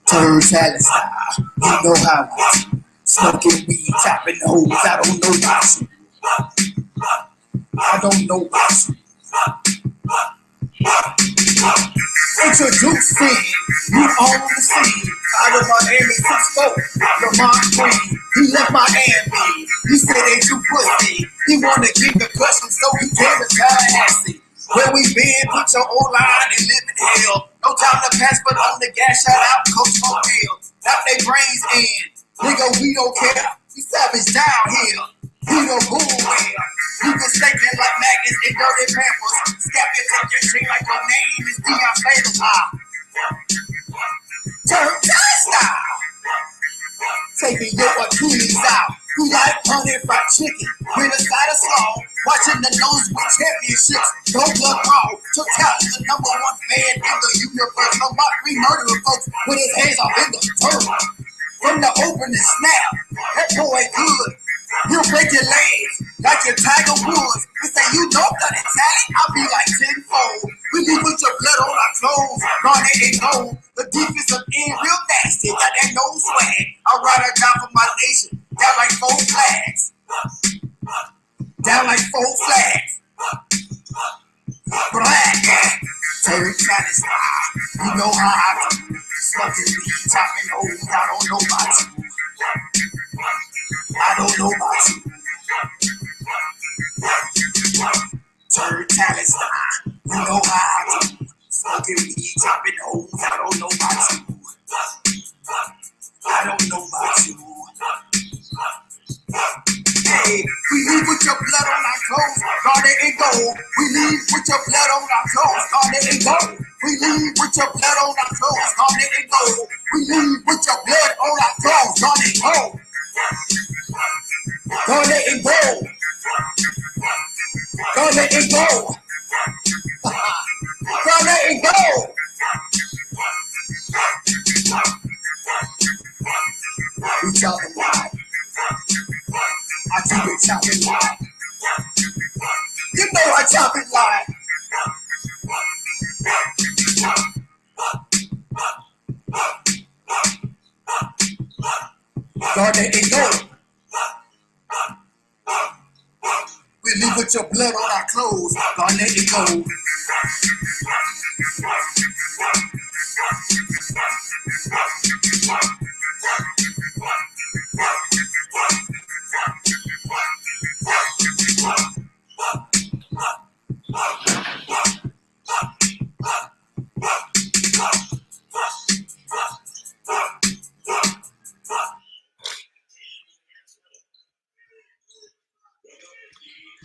TURNTTALLY style, you know how I do. Smoking weed, chopping holes, I don't know about you. I don't know about you. Introducing you on the scene. Out of Miami, 6'4", Lamont Green. He left Miami. He said they too pussy. He wanna keep the questions, so he came to Tallahassee. Where we been, put your old line and live in hell. No time to pass, but on the gas, shout out Coach Motel. Knock they brains in. Nigga, we don't care. We savage down here. We don't go where. You been staking like magnets and dirty pampers. Scap your take your chain like your name is Deion Sanders. TURNTTALLY style. Taking your Achilles out. We like honey fried chicken with a side of slaw. Watching the nosebleed championships. No blood raw. TURNTTALLY the #1 fan in the universe. No mockery murdering folks with his hands off in the dirt. From the open to snap, that boy good. He'll break your legs like your Tiger Woods. We say you know TURNTTALLY, I'll be like tenfold. We leave with your blood on our clothes, garnet and gold. The defensive end real nasty, got that no swag. I ride or die for my nation, down like 4 flags. Down like 4 flags. Black, TURNTTALLY style, you know how I do. Smoking weed, chopping holes, I don't know about you. I don't know about you. TURNTTALLY style, you know how I do. Smoking weed, chopping holes, I don't know about you. I don't know about you. Hey, we leave with your blood on our clothes, garnet and gold. We leave with your blood on our clothes, garnet and gold. We leave with your blood on our clothes, garnet and gold. We leave with your blood on our clothes, garnet and gold. Garnet and gold. Garnet and gold. Garnet and gold. We chopping live. I keep it chopping live. You know I chop it live. Garnet and gold. We leave with your blood on our clothes. Garnet and gold.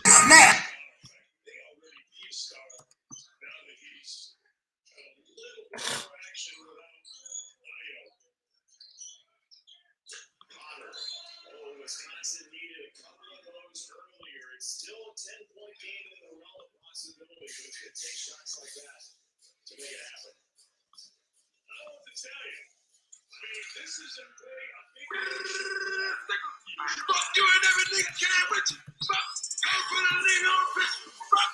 Snap. Wisconsin needed a couple of those earlier. It's still a 10-point game in the realm of possibility, which could take shots like that to make it happen. I don't know what to tell you. I mean, this is a big fuck you and everything you can with you. Fuck. Go put a nigga on pitch. Fuck.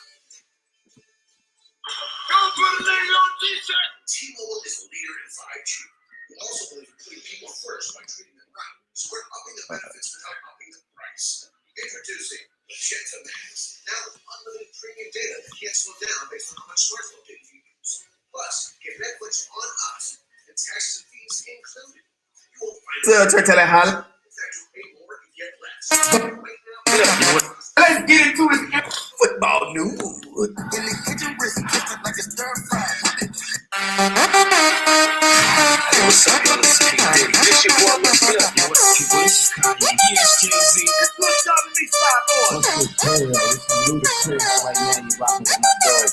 Go put a nigga on T-shirt. T-Mobile is a leader in 5G. We also believe in putting people first by treating them right. So we're upping the benefits without upping the price. Introducing Ncaa Max. Now with unlimited premium data that can't slow down based on how much smartphone data you use. Plus, get Netflix on us and taxes and fees included. You will find TURNTTALLY holla. in fact, you pay more and get less. Right now, Let's get into this football news. Willie, get your wrist kissing like a stir fry. Hey, what's up, y'all? This is King Diddy. This your boy, what's up? Yo, what's up, boy? This is Kanye. Yes, Jay-Z. Let's put y'all in these 5 boys. What's the deal? This is Ludacris. Right now, you're rocking with my dog.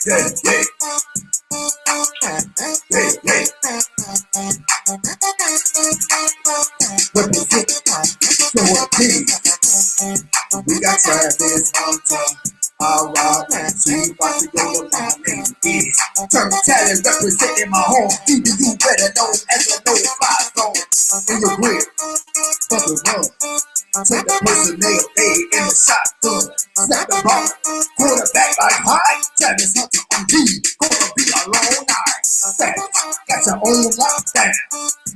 Yeah, yeah. Hey, hey. Represent, show a team. We got Tarheels on top. All right, so you about to go to my name is TURNTTALLY representing my home. Either you better know as a no-fly zone in your grip. fucking run. Take the personnel A in the shotgun. Snap the ball, quarterback like high. Travis Hunter on D, gonna be a long night. Savage, got your own lockdown.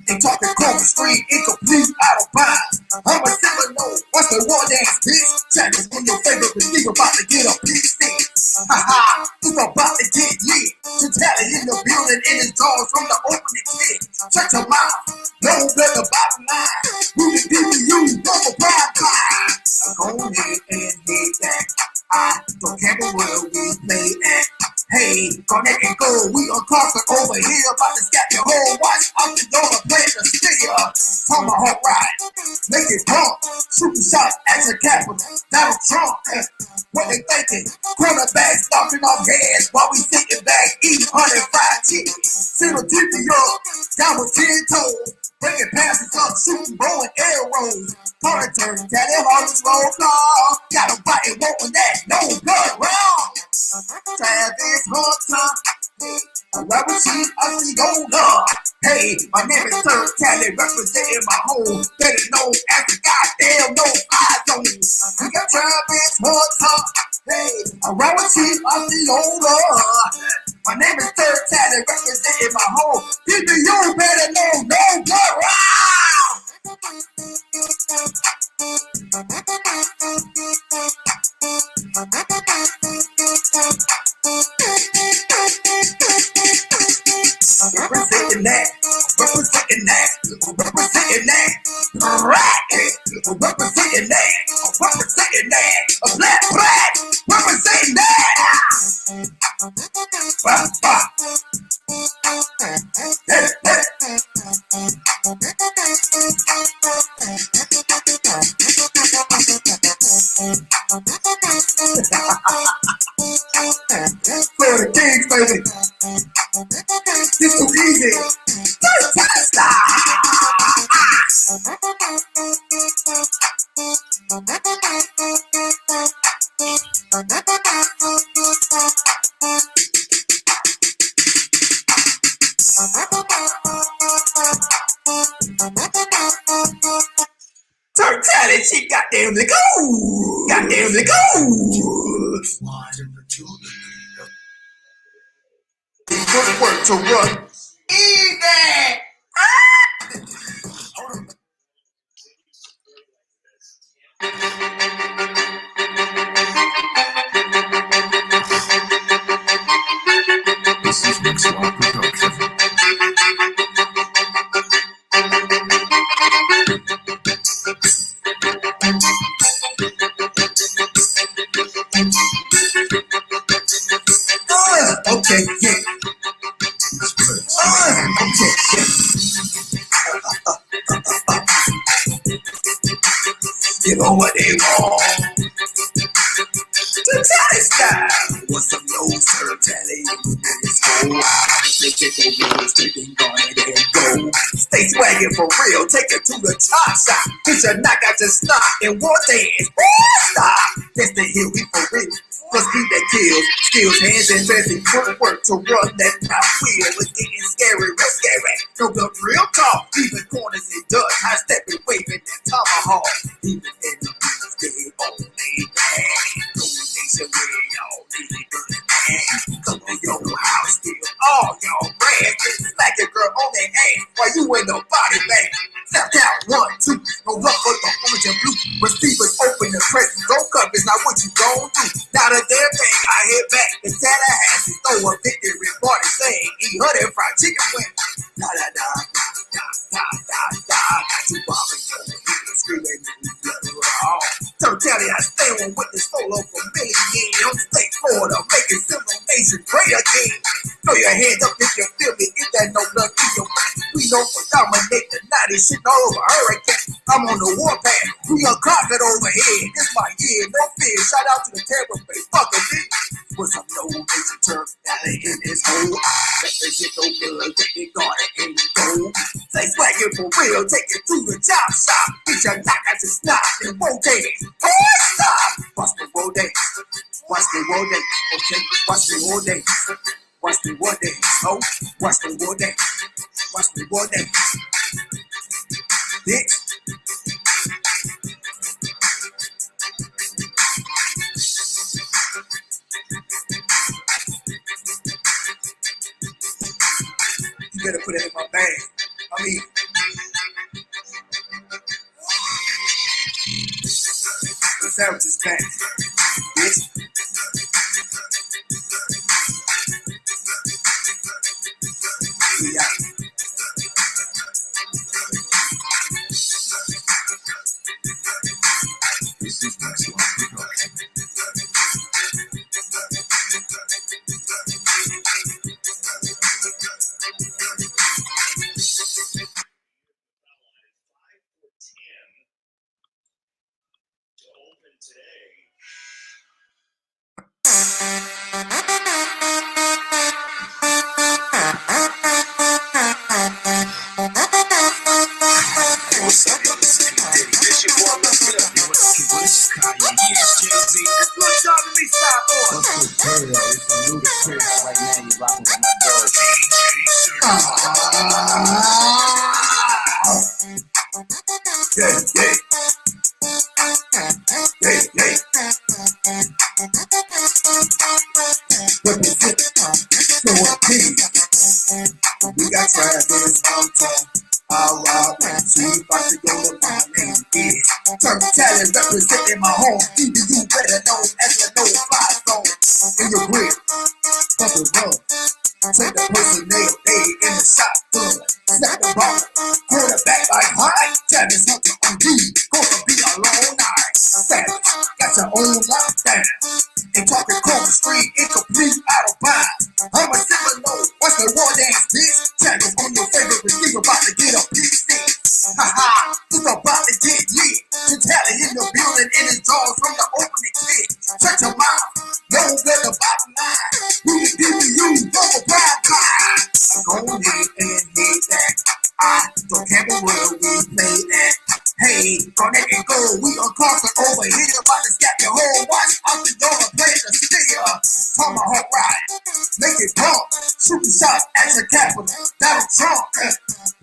They talking cold street, incomplete, out of bounds. I'm a Seminole, what's the war dance, bitch? Travis on your favorite receiver, about to get a big stick. Ha ha, it's about to get lit. Ncaa in the building, in his jaws from the opening kick. Shut your mouth, no better bottom line. Who the DBU, double prime time. Go ahead and hit that. I don't care where we play at. Hey, connect and go, we on Carson over here, about to scap your whole watch out the door, play the steer. Tomahawk ride, make it pump, shooting shots at your capital, Donald Trump. What they thinking? Quarterback stalking off heads while we sitting back eating 100 fried chicken. Single tippy up, down with 10 toes, bringing passes up, shooting bow and arrows. TURNTTALLY roll call, got a bite and won't that, no blood wrong. Travis Hunter, I love a chief of the older. Hey, my name is TURNTTALLY, representing my home, better known as the goddamn no I zone. We got Travis Hunter, hey, I love a chief of the older. My name is TURNTTALLY, representing my home. People, you better know, no blood round. Representing that, representing that, representing that, representing that, representing that, a black, representing that. Hey, hey. For the Kings, baby. This too easy. TURNTTALLY, she goddamn the go. Goddamn the go. Good work to run. Easy. This is Ncaa Production. Okay, yeah. Okay, yeah. You know what they want. TURNTTALLY style. What's up, no TURNTTALLY? And go. Stay swaggin' for real. Take it to the top shot. Get your knock out your snot and war dance. Stop. That's the hill we for real. Plus beat that kills. Skills, hands, and fancy footwork to run that top wheel. It's getting scary, real scary. No the real talk. Even corners and ducks. High stepping, waving that tomahawk. Even enemies, they only bad. Nation where y'all really burning man. Come on your house, still all y'all brands. Just smack your girl on that ass while you in the body bag. Step down, 1, 2, no run for the orange and blue. Receivers open the presses, don't cover, it's not what you gon' do. Not a damn thing, I hit back. The Tallahassee throw a victory party saying, eat honey fried chicken wing. Da da da da da da da da. Got you bobbing your head, screaming in the blood raw. TURNTTALLY, I stay on with this solo for million. I'm stay forward, I'm making civilization great again. Throw your hands up if you feel me, get that no blood in your mouth. We don't dominate the 90s, shit all over hurricane. I'm on the warpath, we unconquered over here. This my year, no fear. Shout out to the Tampa Bay fucking me. What's up, no nation TURNTTALLY in this hole. Let the shit go good, take it guarded and go. Say swaggin' for real, take it to the job shop. Get your knock out your snot and won't dance. Oh, stop! Watch the roll dance. Watch the roll dance. Okay, watch the roll dance. Watch the roll dance. Oh, watch the roll dance. Watch the roll dance. Bitch. better put it in my bag. I mean, the sandwich is back, bitch. Yeah. This is Maxwell Production. What's up, y'all? This is Diddy. This your boy, Willie. Yo, this is Kanye. Yes, Jay-Z. It's good job to me, stop on. What's the deal? It's a ludicrous right now. You're rocking with my dog. Yeah, yeah. Yeah, yeah. Represent, so a we got trash in this mountain. I'll rob and see if I can go to my name is TURNTTALLY representing my home. Either you better know as a no-fly zone. In your grip, fucking run. Take the personnel, they in the shotgun. Snap the ball, quarterback like high. Travis Hunter on D, gonna be a long night. Savage, got your own lockdown. And talking corner street, incomplete, out of bounds. I'm a Seminoles, watch the war dance, bitch. Travis on your favorite receiver, about to get a big stick. Haha, it's about to get lit. TURNTTALLY in the building, in his jaws from the opening kick. Shut your mouth, no better bottom line. Who the DBU, double prime time. Go ahead and hit that. I don't care where we play at. Hey, connect and go, we on Carson over here, about to scap your whole watch. I'm the door, play the steer. Tomahawk ride, make it pump. Shooting shots at your capital, Donald Trump.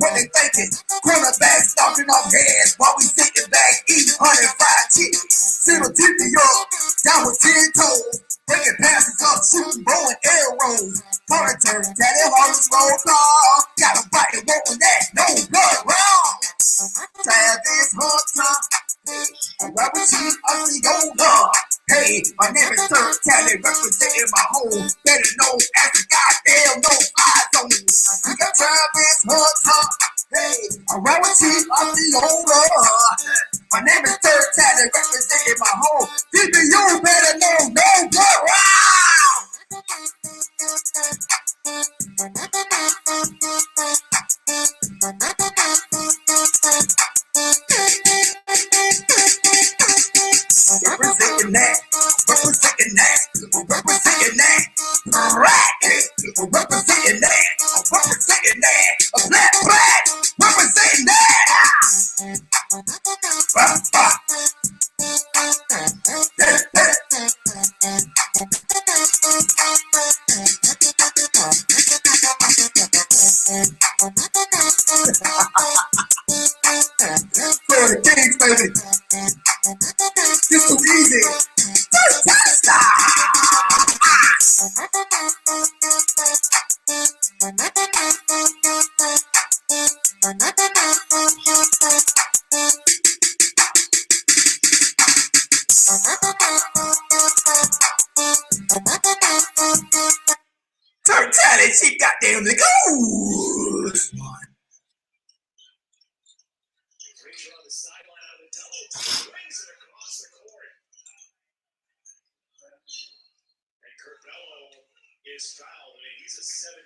What they thinking? Cornerback stalking off heads while we sitting back eating honey fried chicken. Single tippy up, down with 10 toes. Breaking passes up, shooting bow and arrows. Corner TURNTTALLY, Harley's roll call. Got a bite and won't that, no blood wrong. Travis Hunter, a rapper chief of the older. Hey, my name is TURNTTALLY, representing my home. Better known as the goddamn no eyes on me. We got Travis Hunter. Hey, a rapper chief of the older. My name is TURNTTALLY, representing my home. DBU better know no blood round. Representing that, representing that, representing that, right? Representing that, representing that, a black, representing that. Florida Kings, baby. This too easy. TURNTTALLY style. TURNTTALLY, she goddamn nigga. Ooh. Is fouled. I mean, he's a 71%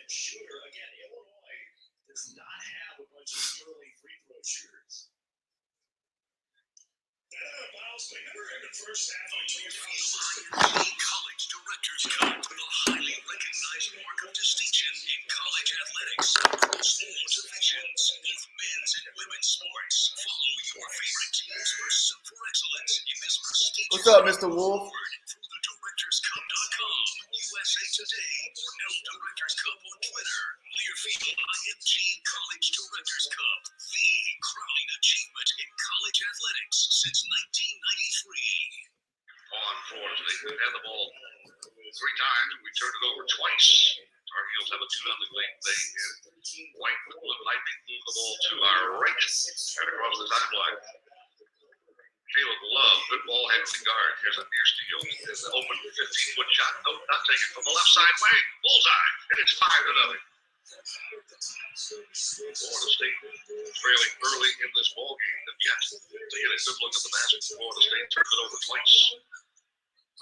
shooter. Again, Illinois does not have a bunch of sterling free throw shooters. Remember in the first half of the College Directors Cup, the highly recognized mark of distinction in college athletics across all divisions, both men's and women's sports. Follow your favorite teams pursuit for excellence in this prestigious. What's up, Mr. Wolf? Through the DirectorsCup.com, USA Today, or Directors Cup on Twitter. Learfield IMG College Directors Cup, the crowning achievement in college athletics since 1993. On for today. We've had the ball 3 times. We turned it over twice. Tarheels Heels have a 2-0 lead. They white with blue lightning move the ball to our right and across the timeline. Caleb Love, good ball, heads the guard. Here's a near steal. Open 15-foot shot. Nope, not taken from the left side wing. Bullseye. And it's 5-0. Florida State trailing early in this ball game. And yet, to get a good look at the basket, Florida State turns it over twice.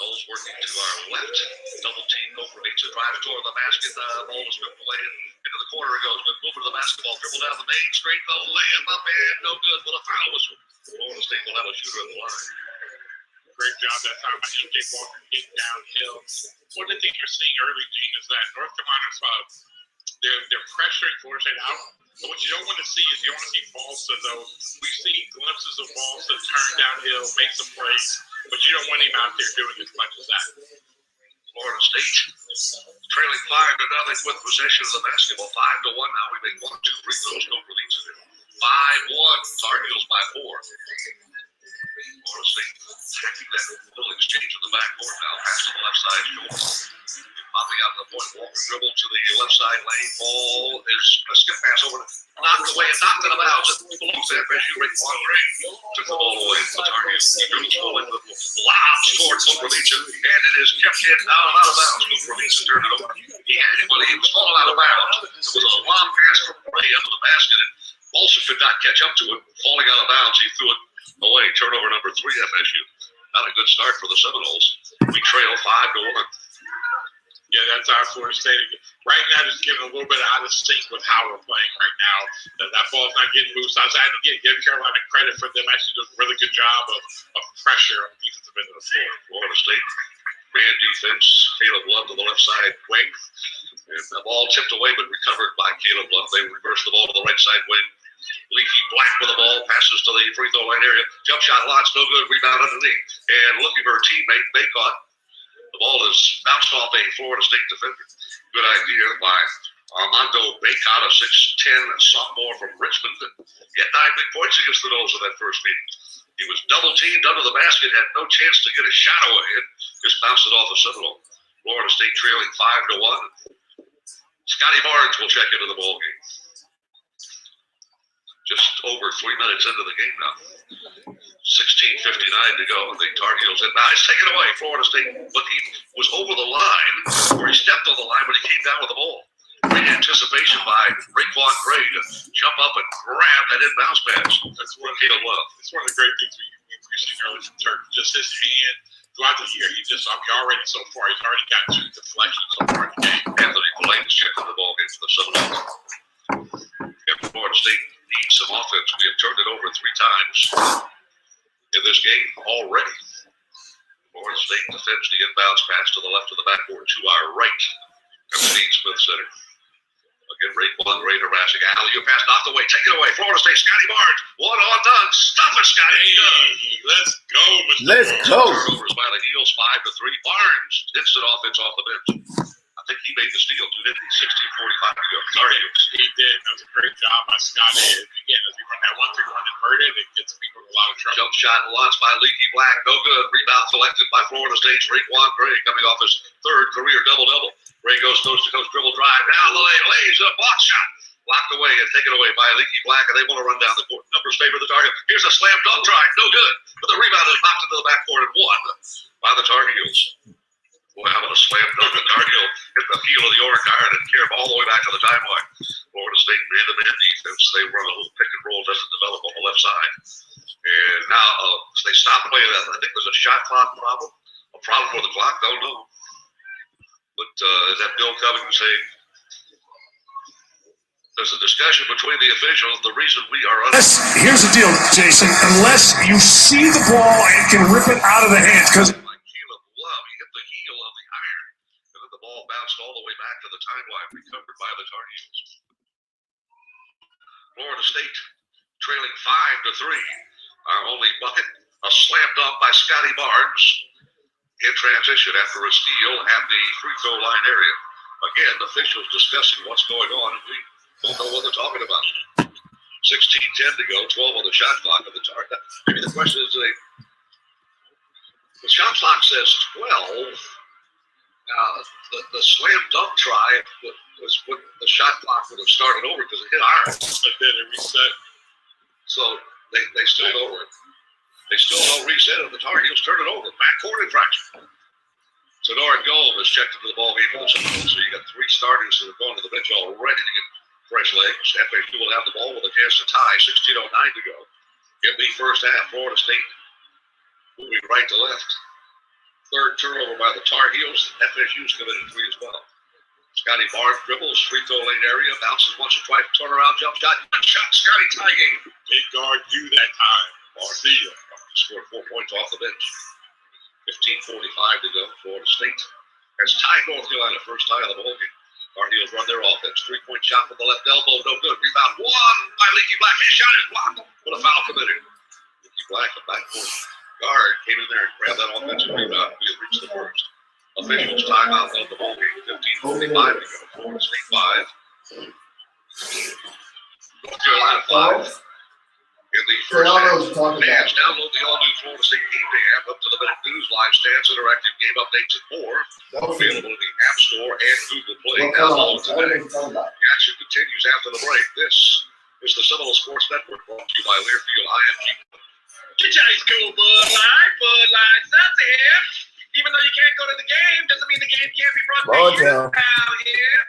Knowles working to our left. Double team over. Needs to drive toward the basket. Ball was stripped away. Into the corner it goes. Good move to the basketball. Dribble down the main. Straight though. Layup up and no good. With a foul whistle. Florida State will have a shooter at the line. Great job that time by MJ Walker getting downhill. One of the things you're seeing early, Gene, is that North Carolina's they're pressuring Florida State out. But what you don't want to see is you don't want to see balls to those. We see glimpses of balls that turn downhill, make some plays, but you don't want him out there doing as much as that. Florida State trailing 5-0 with possession of the basketball. 5-1 now. We make 1, 2 free throws. No for each of them. 5-1. Tarheels by 4. Florida State attacking that little exchange in the backcourt now. Pass to the left side. Popping out the point. Walker dribble to the left side lane. Ball is a skip pass over. Knocked away and knocked out of bounds. It belongs to FSU. Raekwon Gray took the ball away from the Tarheels. Dribbles forward. Lobs towards Cooper-Leach. And it is kept in out of bounds. Cooper-Leach turned it over. He had it, but he was falling out of bounds. It was a lob pass from Gray under the basket. And Olsen could not catch up to it. Falling out of bounds, he threw it away. Turnover number 3, FSU. Not a good start for the Seminoles. We trail 5-1. Yeah, that's our Florida State. Right now, just getting a little bit out of sync with how we're playing right now. That ball's not getting moved outside. And give Carolina credit for them actually doing a really good job of pressure on the defensive end of the floor. Florida State man defense. Caleb Love to the left side wing. And the ball tipped away but recovered by Caleb Love. They reversed the ball to the right side wing. Leaky Black with the ball, passes to the free throw line area. Jump shot, Lots, no good. Rebound underneath. And looking for her teammate, Baycott. The ball is bounced off a Florida State defender. Good idea by Armando Baycott, a 6'10" sophomore from Richmond. He had 9 big points against the Noles in that first meeting. He was double teamed under the basket, had no chance to get a shot away, and just bounced it off the Seminole. Florida State trailing 5-1. Scotty Barnes will check into the ball game. Just over 3 minutes into the game now. 16:59 to go. The Tar Heels and now it's taken away. Florida State, but he was over the line, or he stepped on the line, but he came down with the ball. Great anticipation by Raekwon Gray to jump up and grab that inbounds pass. That's what Caleb Love. It's one of the great things we've seen early in turn. Just his hand throughout the year. He's already so far. He's already got 2 deflections so far in the game. Anthony Blaine is checking the ball game for the Seminoles. If Florida State needs some offense, we have turned it over 3 times in this game already. Florida State defends the inbounds pass to the left of the backboard to our right. And Steve Smith center. Again, Raekwon Gray harassing. Alley-oop pass knocked away. Take it away. Florida State, Scotty Barnes. 1-on-none. Stop it, Scotty. Hey, let's go, Mr. Let's go. Turnovers by the Heels, 5-3. Barnes instant offense off the bench. I think he made the steal, too, didn't he? 16:45 to go. Sorry, he did. That was a great job by Scotty. Again, as we run that 1-3-1 inverted, it gets people in a lot of trouble. Jump shot launched by Leaky Black. No good. Rebound selected by Florida State's Raekwon Gray, coming off his 3rd career double-double. Gray goes coast-to-coast dribble drive. Down the lane. Lays a block shot. Blocked away and taken away by Leaky Black, and they want to run down the court. Numbers favor the target. Here's a slam dunk drive. No good. But the rebound is knocked into the backcourt and won by the Tar Heels. Wow, what a slam dunk. The Tar Heel hit the heel of the Orange Iron and carried him all the way back to the timeline. Florida State man-to-man defense. They run a little pick and roll, doesn't develop on the left side. And now they stop playing that. I think there's a shot clock problem. A problem with the clock, don't know. But is that Bill Cummings saying there's a discussion between the officials? The reason we are Here's the deal, Jason. Unless you see the ball and can rip it out of the hands, because bounced all the way back to the timeline, recovered by the Tar Heels. Florida State trailing 5-3. Our only bucket, a slam dunk by Scotty Barnes in transition after a steal at the free throw line area. Again, officials discussing what's going on, and we don't know what they're talking about. 16:10 to go, 12 on the shot clock of the Tar. Maybe the question is, the shot clock says 12. The slam dunk try was when the shot clock would have started over because it hit iron. But then it reset. So they still don't reset it. The Tar Heels turn it over. Backcourt infraction. Sonora Gold has checked into the ball game for the Seminoles. So you got three starters that have gone to the bench already to get fresh legs. FAU will have the ball with a chance to tie. 16:09 to go. In the first half, Florida State moving right to left. Third turnover by the Tar Heels. FSU's committed three as well. Scotty Barnes dribbles, free throw lane area, bounces once or twice, turnaround jump shot, one shot. Scotty tie game. Big guard you that time. See ya. Scored 4 points off the bench. 15:45 to go. Florida State has tied North Carolina, first tie of the ball game. Tar Heels run their offense. 3-point shot from the left elbow, no good. Rebound one by Leaky Black. His shot is blocked with a foul committed. Leaky Black, a backcourt guard, came in there and grabbed that offensive rebound. We had reached the first. Officials timeout of the ball game. 15:45 to go. Florida State 5. North Carolina 5. In the first half, fans download the all-new Florida State Game Day app, up to the minute news, live stats, interactive game updates, and more. Available in the App Store and Google Play. Download today. The action continues after the break. This is the Seminoles Sports Network, brought to you by Learfield IMG. Get your ice cold Bud Light. Bud Light Seltzer here. Even though you can't go to the game, doesn't mean the game can't be brought to you out here.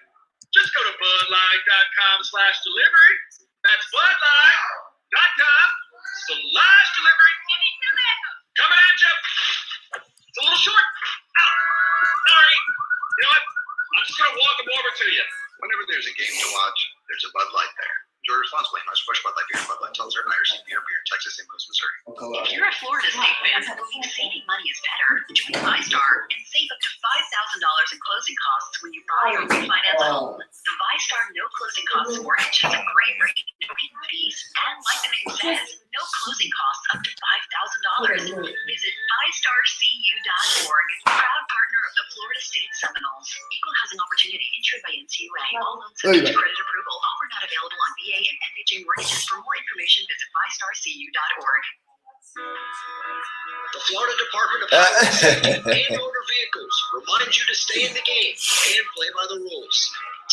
Just go to budlight.com/delivery. That's budlight.com/delivery. Coming at you. It's a little short. Sorry. You know what? I'm just going to walk them over to you. Whenever there's a game to watch, there's a Bud Light there. Enjoy responsibly. Nice fresh Bud Light beer. Bud Light Seltzer, Irish beer, Texas, St. Louis, Missouri. If you're a Florida State fan who believes saving money is better, join ViStar and save up to $5,000 in closing costs when you buy or refinance a home. The ViStar no closing costs mortgage has a great rate, no hidden fees, and like the name says, no closing costs up to $5,000. Visit ViStarCU.org, proud partner of the Florida State Seminoles. Equal housing opportunity insured by NCUA. All loans subject to credit approval. Offer not available on VA and FHA mortgages. For more information, visit ViStarCU.org. The Florida Department of Highway Safety and Motor Vehicles reminds you to stay in the game and play by the rules.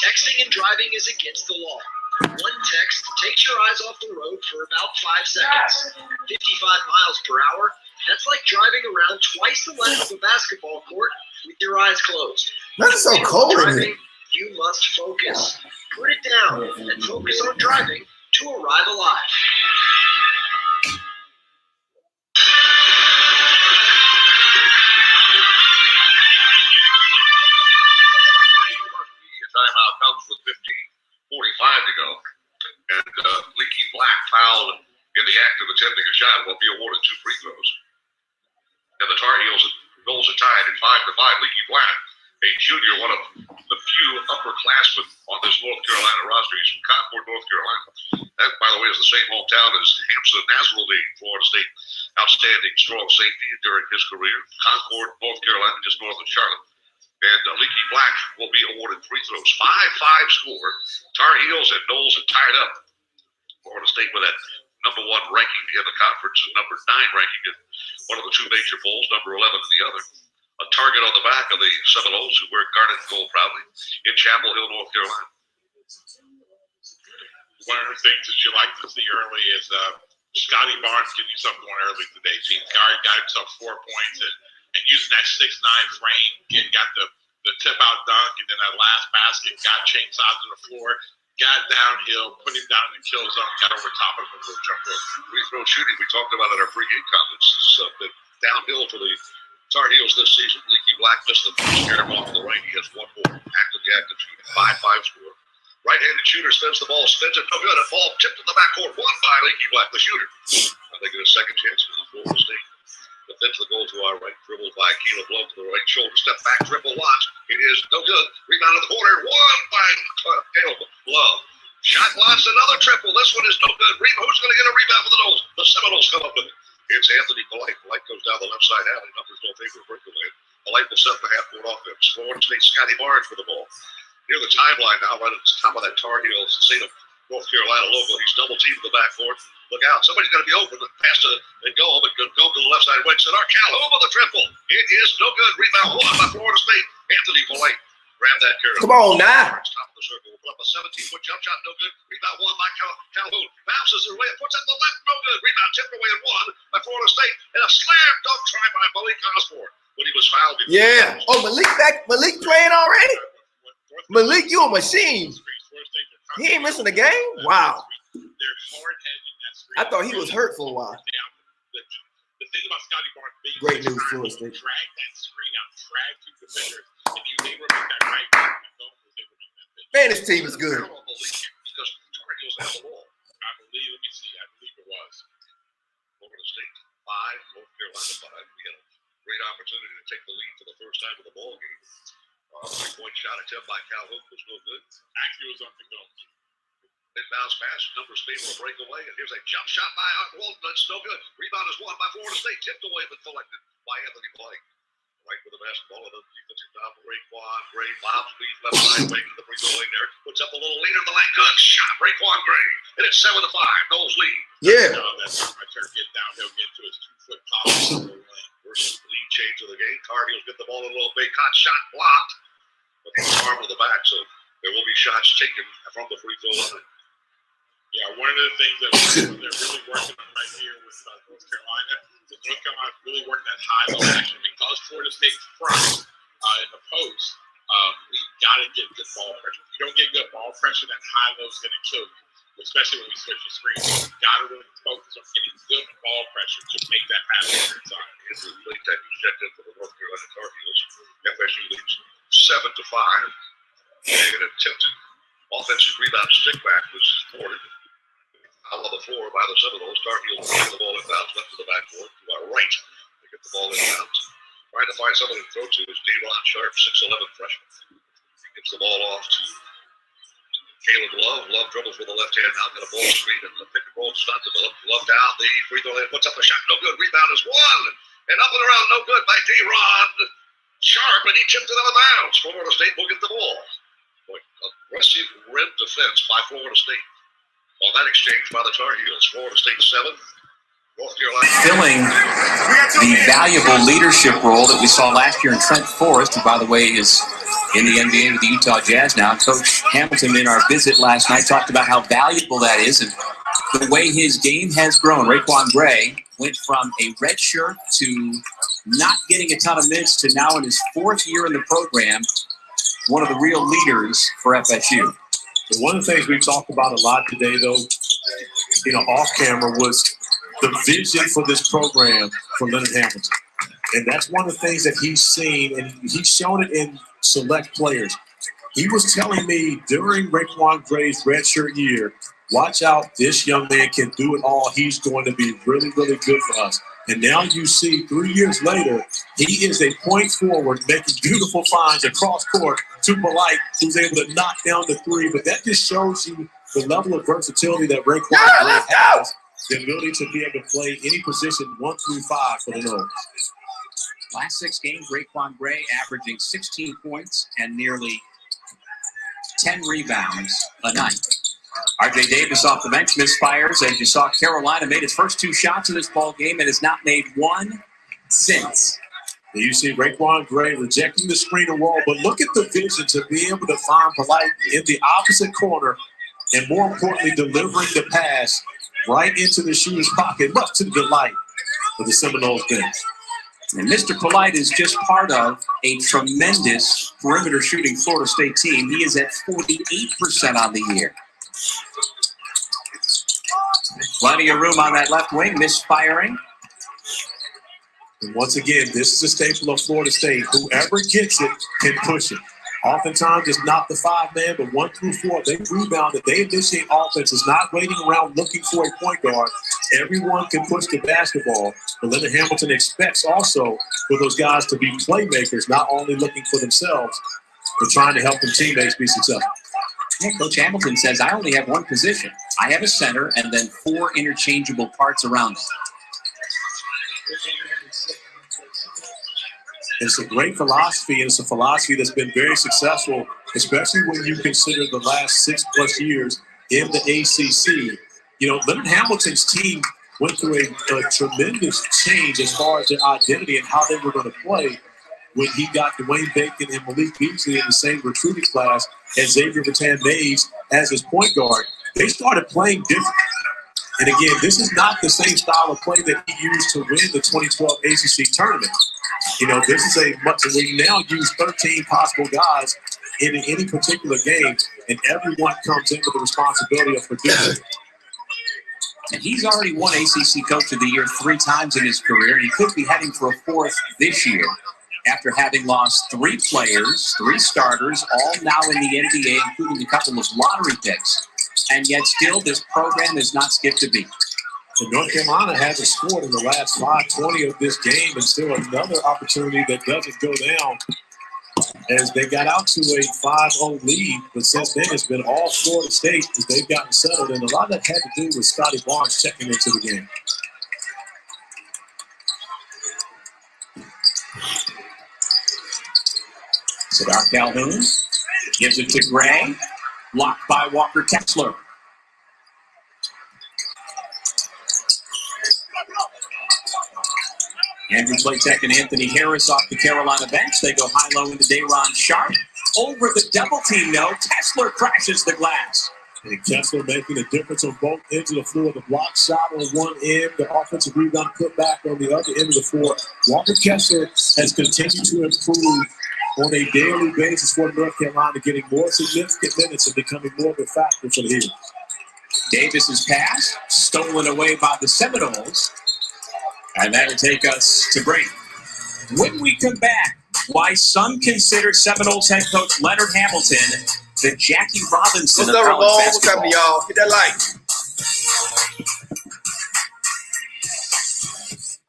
Texting and driving is against the law. One text takes your eyes off the road for about 5 seconds. 55 miles per hour, that's like driving around twice the length of a basketball court with your eyes closed. That's so cold in here. You must focus. Put it down and focus on driving to arrive alive. Timeout comes with 15:45 to go. And Leaky Black fouled in the act of attempting a shot will be awarded 2 free throws. And the Tar Heels goals are tied at 5-5. Leaky Black, a junior, one of the few upperclassmen on this North Carolina roster. He's from Concord, North Carolina. That, by the way, is the same hometown as Hampson Nasraldy, Florida State outstanding strong safety during his career. Concord, North Carolina, just north of Charlotte. And Leaky Black will be awarded free throws. 5-5 score. Tar Heels and Knowles are tied up. Florida State with that number 1 ranking in the conference and number 9 ranking in one of the 2 major bowls, number 11 in the other. A target on the back of the Seminoles, who wear garnet and gold proudly, in Chapel Hill, North Carolina. One of the things that you like to see early is Scotty Barnes giving you something going early today. See, got himself 4 points and using that 6'9" frame, got the tip out dunk, and then that last basket got chainsawed to the floor, got downhill, put him down in the kill zone, got over top of him with a jump hook. Free throw shooting, we talked about at our pregame comments, has been downhill for the Tar Heels this season. Leaky Black missed the first air off to the right. He has 1 more. Active shooting. 5-5 score. Right-handed shooter spins the ball, spins it, no good. A ball tipped in the backcourt, won by Leaky Black, the shooter. Now they get a second chance for the Florida State. Defense the goal to our right, dribbled by Keelan Blow to the right shoulder, step back, triple launch. It is no good. Rebound in the corner, won by Caleb Blow. Shot launch, another triple. This one is no good. Who's going to get a rebound for the Knowles? The Seminoles come up with it. It's Anthony Polite. Polite goes down the left side alley. Numbers don't favor breakaway. Polite will set the half-court offense. Florida State Scotty Barnes for the ball. Near the timeline now, right at the top of that Tar Heels, the state of North Carolina local. He's double-teamed in the backcourt. Look out. Somebody's going to be open. Pass to and go, but go to the left side wing. Arcel over the triple. It is no good. Rebound 1 by Florida State. Anthony Polite grabbed that carry. Come on now. Top of the circle. Put up a 17-foot jump shot. No good. Rebound won by Calhoun. Bounces it away. Puts up the left. No good. Rebound tipped away and won by Florida State. And a slam dunk try by Malik Osborne when he was fouled. Yeah. Oh, Malik playing already? Malik, you a machine. He ain't missing a game? Wow. I thought he was hurt for a while. The thing about Scotty Barnes being great news, Florida State. Drag that screen out, drag two defenders, and they were making that right back. Man, this team is good. Because Tarheels had the ball. I believe it was. Florida State 5, North Carolina 5. We had a great opportunity to take the lead for the first time in the ball game. 3-point shot attempt by Calhoun was no good. Actually, it was on the go. Mid-bounce pass, numbers able to break away, and here's a jump shot by Walton. That's no good. Rebound is won by Florida State, tipped away but collected by Anthony Blake. Right with the basketball, and then defensive foul for Raekwon Gray. Bobs leads left side, way to the free throw lane there. Puts up a little leader in the lane. Good shot, Raekwon Gray. And it's 7-5. Knowles lead. Yeah. That's my turn. Get down. He'll get to his 2-foot top. First lead change of the game. Tarheels get the ball in a little big. Hot shot blocked. But he's armed with the back, so there will be shots taken from the free throw line. Yeah, one of the things that they're really working on right here with North Carolina is North Carolina really working that high-low action because Florida State's front in the post. We got to get good ball pressure. If you don't get good ball pressure, that high-low is going to kill you, especially when we switch the screen. You got to really focus on getting good ball pressure to make that pass inside. Here's the late time checked in for the North Carolina Tarheels. FSU leads 7-5. And an attempted offensive rebound stick back was thwarted. Out on the floor by the Seminoles. Tarheels getting the ball inbounds left to the backboard to our right. They get the ball inbounds. Trying to find somebody to throw to is De'Ron Sharp, 6'11" freshman. He gets the ball off to Caleb Love. Love dribbles with the left hand now. Got a ball screen and the pick and roll start developed. Love down the free throw line. Puts up a shot. No good. Rebound is won. And up and around. No good by De'Ron Sharp. And he tipped it out of bounds. Florida State will get the ball. Aggressive rim defense by Florida State. On that exchange by the Tar Heels, Florida State 7, North Carolina. Filling the valuable leadership role that we saw last year in Trent Forrest, who, by the way, is in the NBA with the Utah Jazz now. Coach Hamilton, in our visit last night, talked about how valuable that is and the way his game has grown. Raekwon Gray went from a red shirt to not getting a ton of minutes to now in his 4th year in the program, one of the real leaders for FSU. One of the things we talked about a lot today, though, off camera, was the vision for this program for Leonard Hamilton. And that's one of the things that he's seen, and he's shown it in select players. He was telling me during Raekwon Gray's redshirt year, watch out, this young man can do it all. He's going to be really, really good for us. And now you see 3 years later, he is a point forward making beautiful finds across court to Polite, who's able to knock down the three. But that just shows you the level of versatility that Raekwon Gray has, the ability to be able to play any position 1 through 5 for the Noles. Last 6 games, Raekwon Gray averaging 16 points and nearly 10 rebounds a night. R.J. Davis off the bench misfires. As you saw, Carolina made its first 2 shots of this ball game and has not made one since. You see Raekwon Gray rejecting the screen and roll, but look at the vision to be able to find Polite in the opposite corner and, more importantly, delivering the pass right into the shooter's pocket, much to the delight of the Seminoles bench. And Mr. Polite is just part of a tremendous perimeter shooting Florida State team. He is at 48% on the year. Plenty of room on that left wing, misfiring. And once again, this is a staple of Florida State. Whoever gets it can push it. Oftentimes, it's not the 5-man, but 1 through 4. They rebound it. They initiate offense. It's not waiting around looking for a point guard. Everyone can push the basketball. But Leonard Hamilton expects also for those guys to be playmakers, not only looking for themselves, but trying to help their teammates be successful. Yeah, Coach Hamilton says, I only have one position. I have a center and then 4 interchangeable parts around it. It's a great philosophy, and it's a philosophy that's been very successful, especially when you consider the last 6+ years in the ACC. Leonard Hamilton's team went through a tremendous change as far as their identity and how they were going to play. when he got Dwayne Bacon and Malik Beasley in the same recruiting class as Xavier Bertan-Mays as his point guard, they started playing different. And again, this is not the same style of play that he used to win the 2012 ACC tournament. You know, this is a much where you now use 13 possible guys in any particular game, and everyone comes in with the responsibility of producing. And he's already won ACC Coach of the Year 3 times in his career, and he could be heading for a 4th this year after having lost 3 players, 3 starters, all now in the NBA, including a couple of lottery picks. And yet still, this program has not skipped a beat. And North Carolina hasn't scored in the last 5:20 of this game, and still another opportunity that doesn't go down as they got out to a 5-0 lead. But since then, it's been all Florida State as they've gotten settled, and a lot of that had to do with Scotty Barnes checking into the game. Sadar Calhoun gives it to Gray. Blocked by Walker Kessler. Andrew Platek and Anthony Harris off the Carolina bench. They go high-low into Day'Ron Sharp. Over the double team, though, Kessler crashes the glass. And Kessler making a difference on both ends of the floor. The block shot on one end, the offensive rebound put back on the other end of the floor. Walker Kessler has continued to improve on a daily basis for North Carolina, getting more significant minutes and becoming more of a factor for the Heels. Davis's pass stolen away by the Seminoles. And that'll take us to break. When we come back, why some consider Seminoles head coach Leonard Hamilton the Jackie Robinson of college basketball. What's up, y'all? Hit that like.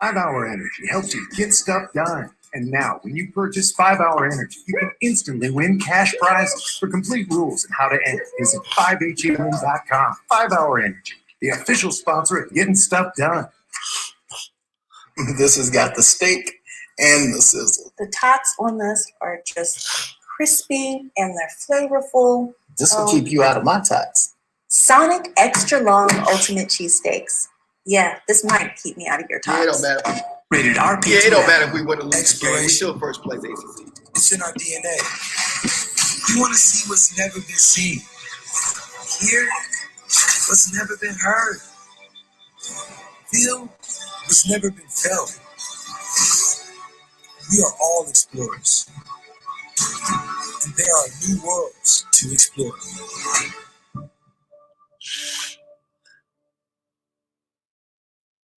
5-Hour Energy helps you get stuff done. And now, when you purchase 5-Hour Energy, you can instantly win cash prizes. For complete rules and how to enter, visit 5HEWin.com. 5-Hour Energy, the official sponsor of getting stuff done. This has got the steak and the sizzle. The tots on this are just crispy and they're flavorful. This will keep you out of my tots. Sonic Extra Long Ultimate Cheesesteaks. Yeah, this might keep me out of your tots. Yeah, it don't matter. Rated RP. Yeah, it don't matter if we win or lose the game. We still first place ACC. It's in our DNA. We want to see what's never been seen. Hear what's never been heard. Feel what's never been felt. We are all explorers. And there are new worlds to explore.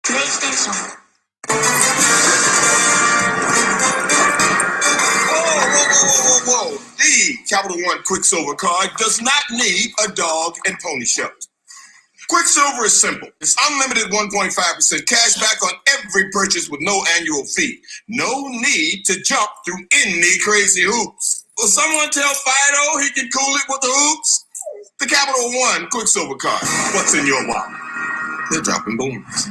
PlayStation. Whoa. The Capital One Quicksilver card does not need a dog and pony show. Quicksilver is simple. It's unlimited 1.5% cash back on every purchase with no annual fee. No need to jump through any crazy hoops. Will someone tell Fido he can cool it with the hoops? The Capital One Quicksilver card. What's in your wallet? They're dropping boomers.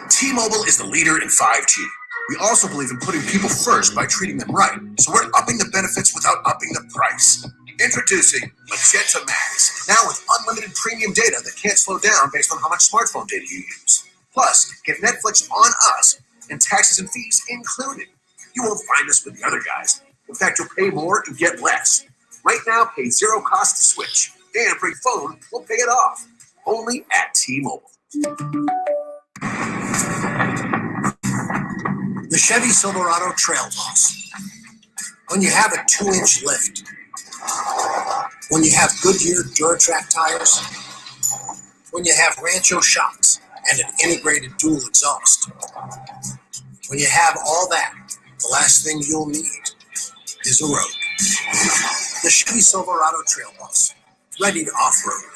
T-Mobile is the leader in 5G. We also believe in putting people first by treating them right. So we're upping the benefits without upping the price. Introducing Magenta Max. Now with unlimited premium data that can't slow down based on how much smartphone data you use. Plus, get Netflix on us and taxes and fees included. You won't find us with the other guys. In fact, you'll pay more and get less. Right now, pay zero cost to switch. And for your phone, we'll pay it off. Only at T-Mobile. The Chevy Silverado Trail Boss. When you have a 2-inch lift. When you have Goodyear Duratrack tires. When you have Rancho shocks and an integrated dual exhaust. When you have all that, the last thing you'll need is a road. The Chevy Silverado Trail Boss. Ready to off-road.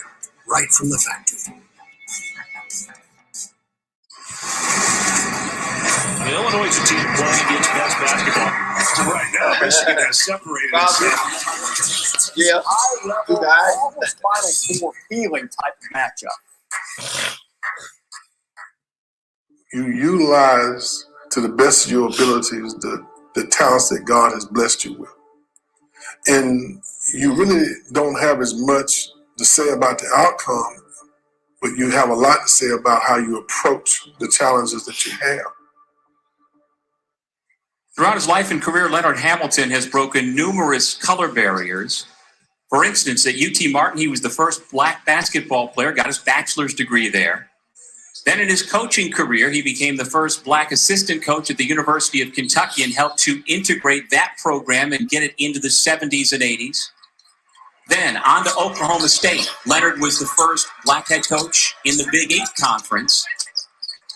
Right from the factory. Illinois is a team playing against best basketball. Right now, Michigan has separated itself. Yeah. High-level, almost Final Four feeling type of matchup. You utilize to the best of your abilities the talents that God has blessed you with. And you really don't have as much to say about the outcome, but you have a lot to say about how you approach the challenges that you have. Throughout his life and career, Leonard Hamilton has broken numerous color barriers. For instance, at UT Martin, he was the first black basketball player, got his bachelor's degree there. Then in his coaching career, he became the first black assistant coach at the University of Kentucky and helped to integrate that program and get it into the 70s and 80s. Then on to Oklahoma State. Leonard was the first black head coach in the Big Eight Conference.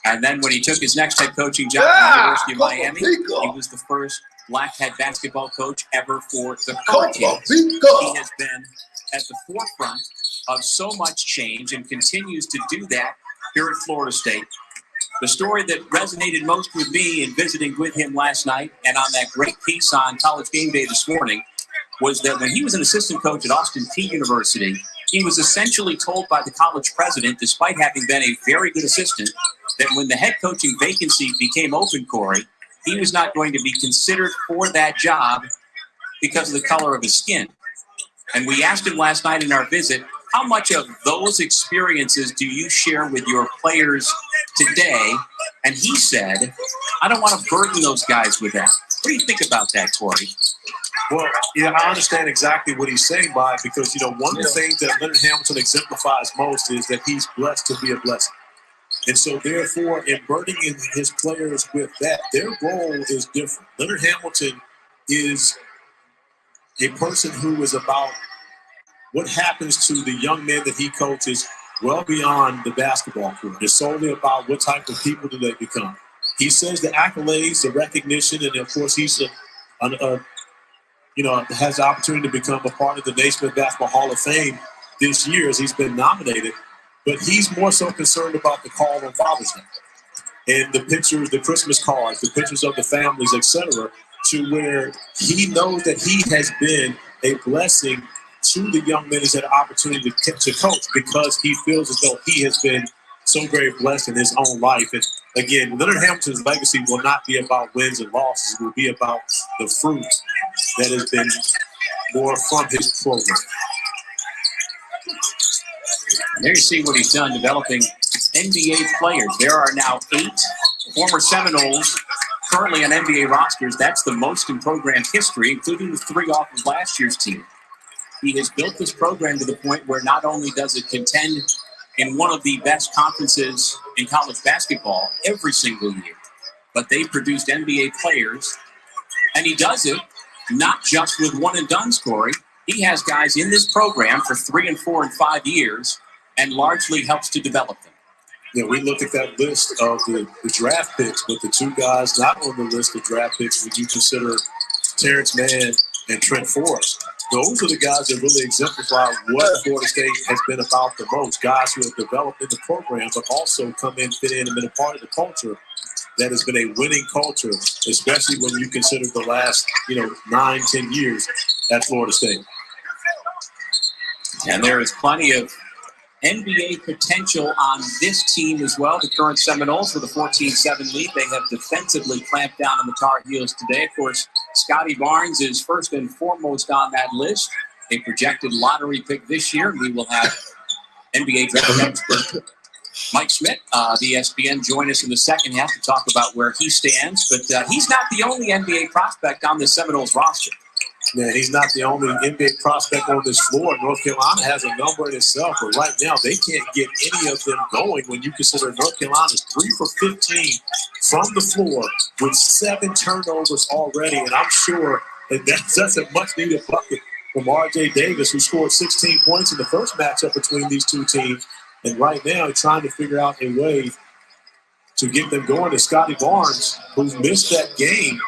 And then when he took his next head coaching job at the University of Miami, he was the first black head basketball coach ever for the Hurricanes. He has been at the forefront of so much change and continues to do that here at Florida State. The story that resonated most with me in visiting with him last night and on that great piece on College Game Day this morning was that when he was an assistant coach at Austin Peay University, he was essentially told by the college president, despite having been a very good assistant, that when the head coaching vacancy became open, Corey, he was not going to be considered for that job because of the color of his skin. And we asked him last night in our visit, how much of those experiences do you share with your players today? And he said, I don't want to burden those guys with that. What do you think about that, Corey? Well, yeah, I understand exactly what he's saying by it because, one of the things that Leonard Hamilton exemplifies most is that he's blessed to be a blessing. And so, therefore, in burdening his players with that, their role is different. Leonard Hamilton is a person who is about what happens to the young men that he coaches well beyond the basketball court. It's solely about what type of people do they become. He says the accolades, the recognition, and, of course, he's has the opportunity to become a part of the Naismith Basketball Hall of Fame this year as he's been nominated. But he's more so concerned about the call on Father's Day and the pictures, the Christmas cards, the pictures of the families, etc., to where he knows that he has been a blessing to the young men as an opportunity to coach because he feels as though he has been so very blessed in his own life. And again, Leonard Hamilton's legacy will not be about wins and losses. It will be about the fruit that has been more from his program. And there you see what he's done developing NBA players. There are now 8 former Seminoles currently on NBA rosters. That's the most in program history, including the 3 off of last year's team. He has built this program to the point where not only does it contend in one of the best conferences in college basketball every single year, but they produced NBA players. And he does it not just with one and done, Corey. He has guys in this program for 3 and 4 and 5 years and largely helps to develop them. Yeah, we look at that list of the draft picks, but the 2 guys not on the list of draft picks, would you consider Terrence Mann and Trent Forrest? Those are the guys that really exemplify what Florida State has been about the most. Guys who have developed in the program, but also come in, fit in, and been a part of the culture that has been a winning culture, especially when you consider the last, 9-10 years at Florida State. And there is plenty of NBA potential on this team as well. The current Seminoles for the 14-7 lead. They have defensively clamped down on the Tar Heels today. Of course, Scotty Barnes is first and foremost on that list. A projected lottery pick this year. We will have NBA draft expert Mike Schmidt, the ESPN, join us in the second half to talk about where he stands. But he's not the only NBA prospect on the Seminoles roster. Man, he's not the only NBA prospect on this floor. North Carolina has a number in itself, but right now they can't get any of them going when you consider North Carolina's 3 for 15 from the floor with 7 turnovers already. And I'm sure that's a much-needed bucket from R.J. Davis, who scored 16 points in the first matchup between these 2 teams. And right now trying to figure out a way to get them going to Scotty Barnes, who's missed that game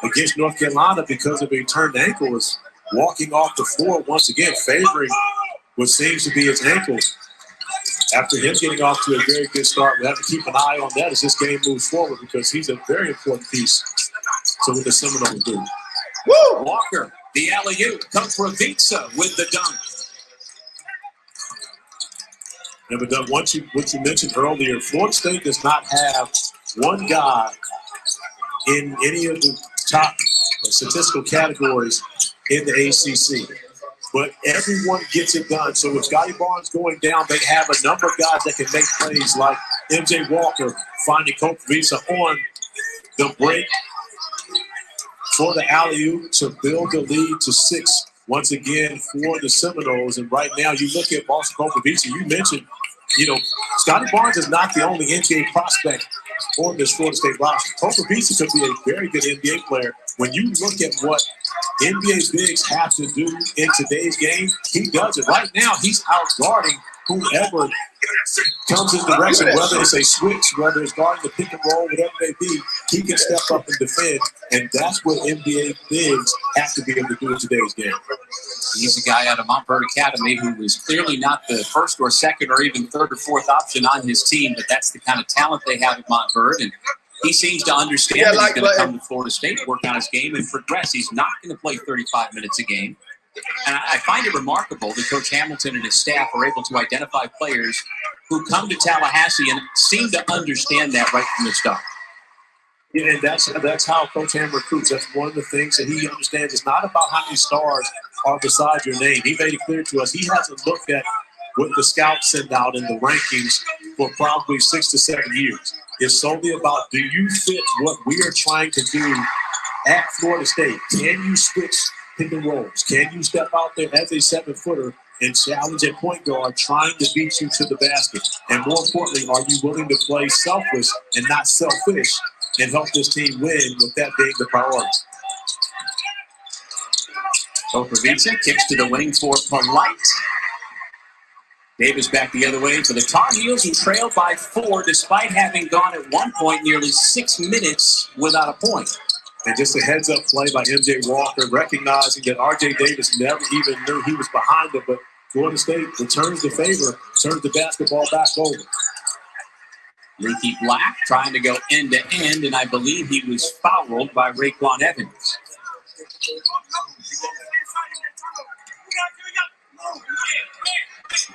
against North Carolina because of a turned ankle, is walking off the floor once again, favoring what seems to be his ankle. After him getting off to a very good start, we have to keep an eye on that as this game moves forward because he's a very important piece to what the Seminoles do. Woo! Walker, the alley-oop. Komprovica with the dunk. Yeah, but Doug, what you mentioned earlier, Florida State does not have one guy in any of the top statistical categories in the ACC. But everyone gets it done. So with Scotty Barnes going down, they have a number of guys that can make plays like MJ Walker finding Komprovica on the break. for the alley-oop to build the lead to 6 once again for the Seminoles. And right now, you look at Boston Popovici, you mentioned, Scotty Barnes is not the only NBA prospect on this Florida State roster. Popovici could be a very good NBA player. When you look at what NBA bigs have to do in today's game, he does it. Right now, he's out guarding whoever comes in direction, whether it's a switch, whether it's guarding the pick and roll, whatever it may be, he can step up and defend, and that's what NBA bigs have to be able to do in today's game. He's a guy out of Montverde Academy who was clearly not the first or second or even third or fourth option on his team, but that's the kind of talent they have at Montverde, and he seems to understand that he's going to come to Florida State, work on his game, and progress. He's not going to play 35 minutes a game. And I find it remarkable that Coach Hamilton and his staff are able to identify players who come to Tallahassee and seem to understand that right from the start. Yeah, and that's how Coach Ham recruits. That's one of the things that he understands. It's not about how many stars are beside your name. He made it clear to us he hasn't looked at what the scouts send out in the rankings for probably 6 to 7 years. It's solely about, do you fit what we are trying to do at Florida State? Can you switch pick and rolls? Can you step out there as a 7-footer and challenge at point guard, trying to beat you to the basket? And more importantly, are you willing to play selfless and not selfish and help this team win, with that being the priority? Popovici kicks to the wing for Polite. Davis back the other way for the Tar Heels, who trailed by 4 despite having gone at one point nearly 6 minutes without a point. And just a heads-up play by M.J. Walker, recognizing that R.J. Davis never even knew he was behind him, but Florida State returns the favor, turns the basketball back over. Leaky Black trying to go end-to-end, and I believe he was fouled by Raekwon Evans.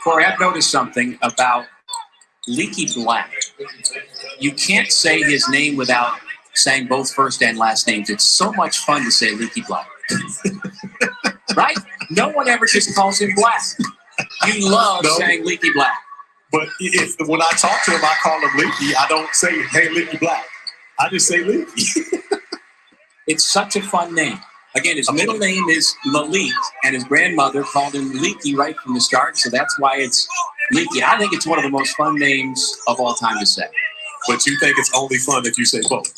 Corey, I've noticed something about Leaky Black. You can't say his name without saying both first and last names. It's so much fun to say Leaky Black. Right? No one ever just calls him Black. You love saying Leaky Black. But when I talk to him, I call him Leaky. I don't say, hey, Leaky Black. I just say Leaky. It's such a fun name. Again, his middle name is Malik, and his grandmother called him Leaky right from the start, so that's why it's Leaky. I think it's one of the most fun names of all time to say. But you think it's only fun if you say both?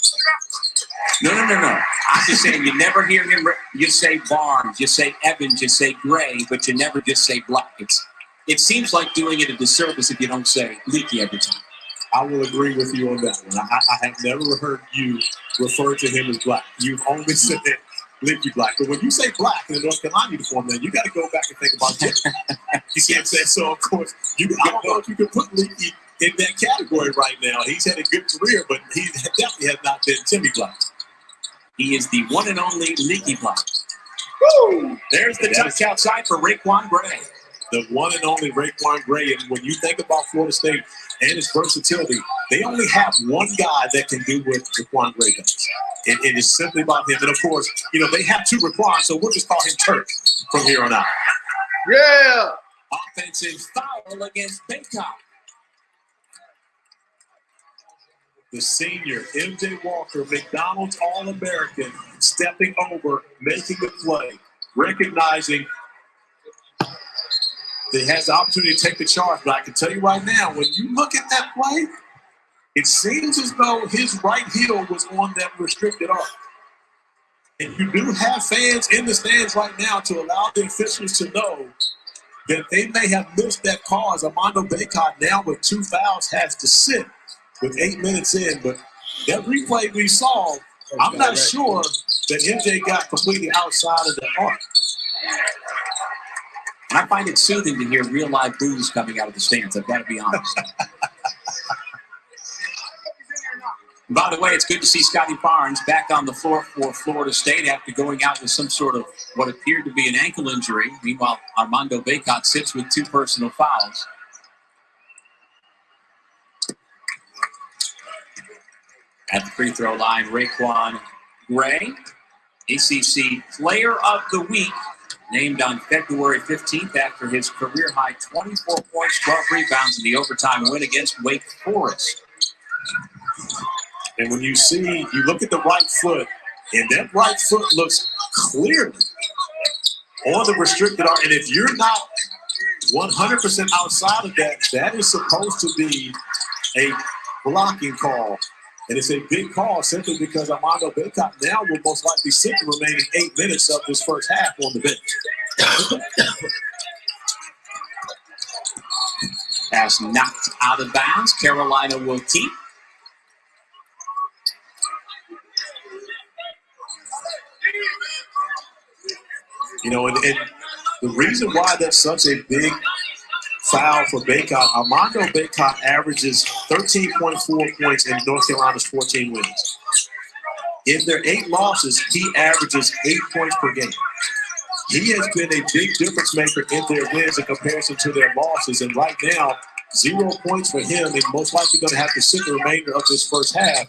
No. I'm just saying you never hear him. You say Barnes, you say Evans, you say Gray, but you never just say Black. It seems like doing it a disservice if you don't say Leaky every time. I will agree with you on that one. I have never heard you refer to him as Black. You've only said Leaky Black. But when you say Black in the North Carolina uniform, then you got to go back and think about it. You see what I'm saying? So, of course, I don't know if you can put Leaky in that category right now. He's had a good career, but he definitely has not been Timmy Black. He is the one and only Leaky Black. Woo! There's the touch outside for Raekwon Gray. The one and only Raekwon Gray. And when you think about Florida State and its versatility, they only have one guy that can do what Raekwon Gray does. And it is simply about him. And, of course, they have 2 Raekwon, so we'll just call him Turk from here on out. Yeah! Offensive foul against Baycott. The senior, M.J. Walker, McDonald's All-American, stepping over, making the play, recognizing that he has the opportunity to take the charge. But I can tell you right now, when you look at that play, it seems as though his right heel was on that restricted arc. And you do have fans in the stands right now to allow the officials to know that they may have missed that call, as Armando Baycott now with 2 fouls has to sit with 8 minutes in. But that replay we saw, I'm not sure that MJ got completely outside of the arc. And I find it soothing to hear real live boos coming out of the stands. I've got to be honest. By the way, it's good to see Scotty Barnes back on the floor for Florida State after going out with some sort of what appeared to be an ankle injury. Meanwhile, Armando Baycott sits with 2 personal fouls. At the free throw line, Raekwon Gray, ACC Player of the Week, named on February 15th after his career-high 24 points, 12 rebounds in the overtime win against Wake Forest. And when you look at the right foot And that right foot looks clearly on the restricted arm. And if you're not 100% outside of that, that is supposed to be a blocking call. And it's a big call simply because Armando Bacot now will most likely sit the remaining 8 minutes of this first half on the bench. Pass knocked out of bounds. Carolina will keep. You know, and the reason why that's such a big foul for Bacot, Armando Bacot averages 13.4 points in North Carolina's 14 wins. In their 8 losses, he averages 8 points per game. He has been a big difference maker in their wins in comparison to their losses. And right now, 0 points for him. He's most likely going to have to sit the remainder of this first half.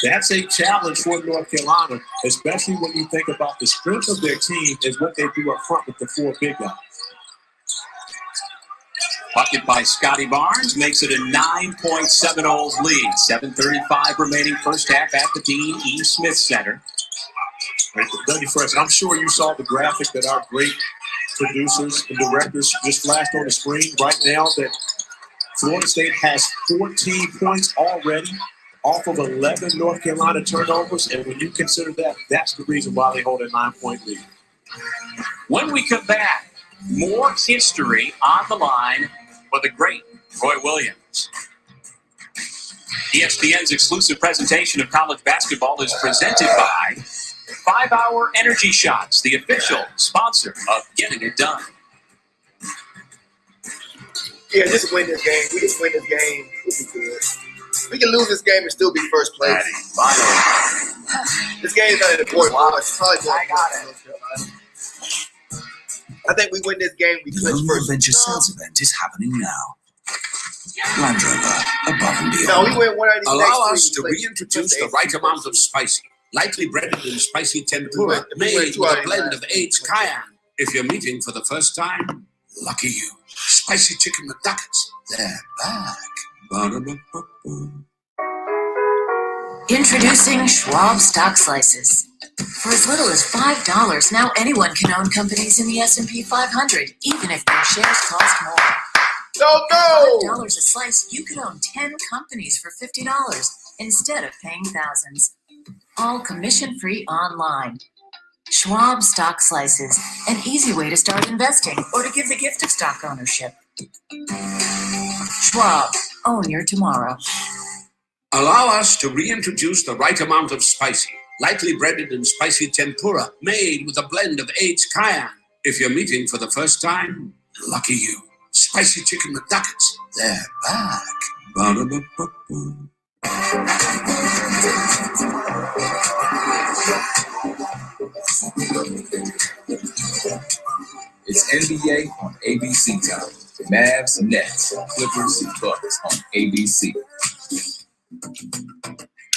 That's a challenge for North Carolina, especially when you think about the strength of their team is what they do up front with the 4 big guys. Bucket by Scotty Barnes makes it a 9-point Seminoles lead. 7:35 remaining first half at the Dean E. Smith Center. Right, Dougie Fresh, I'm sure you saw the graphic that our great producers and directors just flashed on the screen right now that Florida State has 14 points already off of 11 North Carolina turnovers. And when you consider that, that's the reason why they hold a 9-point lead. When we come back, more history on the line for the great Roy Williams. ESPN's exclusive presentation of college basketball is presented by 5 Hour Energy Shots, the official sponsor of Getting It Done. Yeah, just win this game. We just win this game. We'll be good. We can lose this game and still be first place. This game is not important. It's probably more important. I think we win this game. We clinch first. The Adventure Sales event is happening now. Land Rover, above and beyond. No, we win one of these. Allow us to reintroduce the right amount of spicy, lightly breaded in spicy tempura, made with a blend of aged cayenne. If you're meeting for the first time, lucky you. Spicy chicken McNuggets, they're back. Introducing Schwab Stock Slices. For as little as $5, now anyone can own companies in the S&P 500, even if their shares cost more. $5 a slice, you could own 10 companies for $50 instead of paying thousands. All commission-free online. Schwab Stock Slices, an easy way to start investing or to give the gift of stock ownership. Schwab, own your tomorrow. Allow us to reintroduce the right amount of spicy, lightly breaded in spicy tempura, made with a blend of aged cayenne. If you're meeting for the first time, lucky you. Spicy chicken McNuggets, they're back. It's NBA on ABC time. Mavs, Nets, Clippers, Bucks on ABC.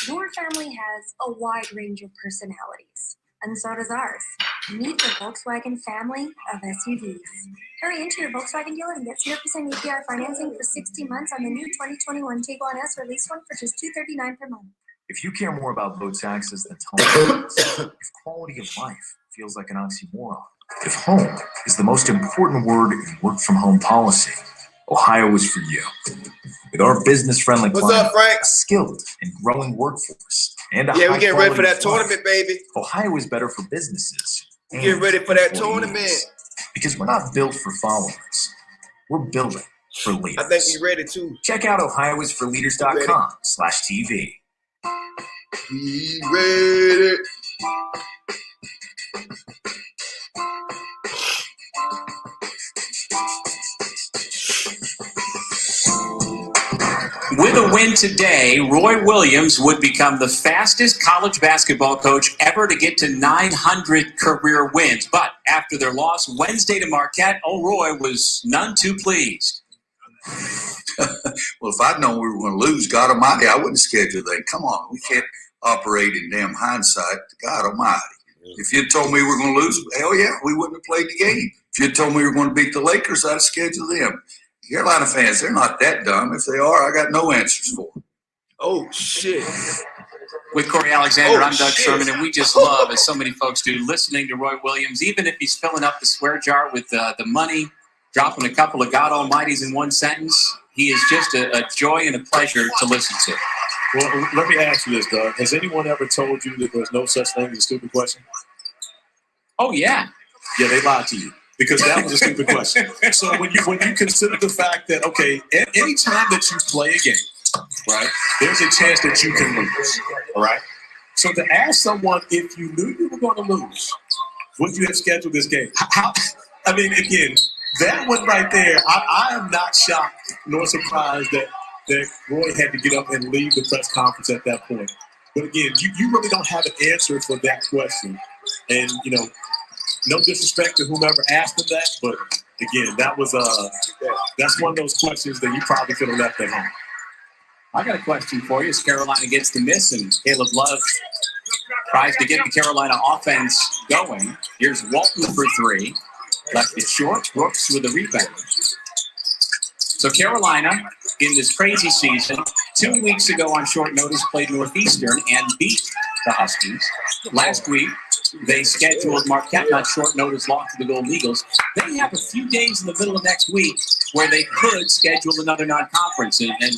Your family has a wide range of personalities, and so does ours. Meet the Volkswagen family of SUVs. Hurry into your Volkswagen dealer and get 0% APR financing for 60 months on the new 2021 Tiguan S release one for just $239 per month. If you care more about boat taxes than home, if quality of life feels like an oxymoron, if home is the most important word in work-from-home policy, Ohio is for you. With our business-friendly climate, a skilled and growing workforce, and a we getting ready for that life, tournament, baby. Ohio is better for businesses. Get ready for that tournament. Because we're not built for followers. We're building for leaders. I think we're ready too. Check out ohioisforleaders.com/TV. Be ready. With a win today, Roy Williams would become the fastest college basketball coach ever to get to 900 career wins. But after their loss Wednesday to Marquette, Roy was none too pleased. Well, if I'd known we were going to lose, God Almighty, I wouldn't schedule that. Come on, we can't operate in damn hindsight. God Almighty. If you'd told me we were going to lose, hell yeah, we wouldn't have played the game. If you'd told me we were going to beat the Lakers, I'd have scheduled them. Carolina fans, they're not that dumb. If they are, I got no answers for them. Oh, shit. With Corey Alexander, I'm Doug Sherman, and we just love, as so many folks do, listening to Roy Williams, even if he's filling up the swear jar with the money, dropping a couple of God Almighties in one sentence. He is just a joy and a pleasure to listen to. Well, let me ask you this, Doug. Has anyone ever told you that there's no such thing as a stupid question? Oh, yeah. Yeah, they lied to you because that was a stupid question. So when you consider the fact that, okay, any time that you play a game, right, there's a chance that you can lose, all right? So to ask someone if you knew you were going to lose, would you have scheduled this game? I mean, again, that one right there, I am not shocked nor surprised that Roy had to get up and leave the press conference at that point. But again, you really don't have an answer for that question. And, no disrespect to whomever asked him that, but again, that's one of those questions that you probably could have left at home. I got a question for you as Carolina gets the miss and Caleb Love tries to get the Carolina offense going. Here's Walton for three. Left it short. Brooks with a rebound. So Carolina, in this crazy season, 2 weeks ago on short notice, played Northeastern and beat the Huskies. Last week, they scheduled Marquette on short notice, lost to the Golden Eagles. They have a few days in the middle of next week where they could schedule another non-conference. And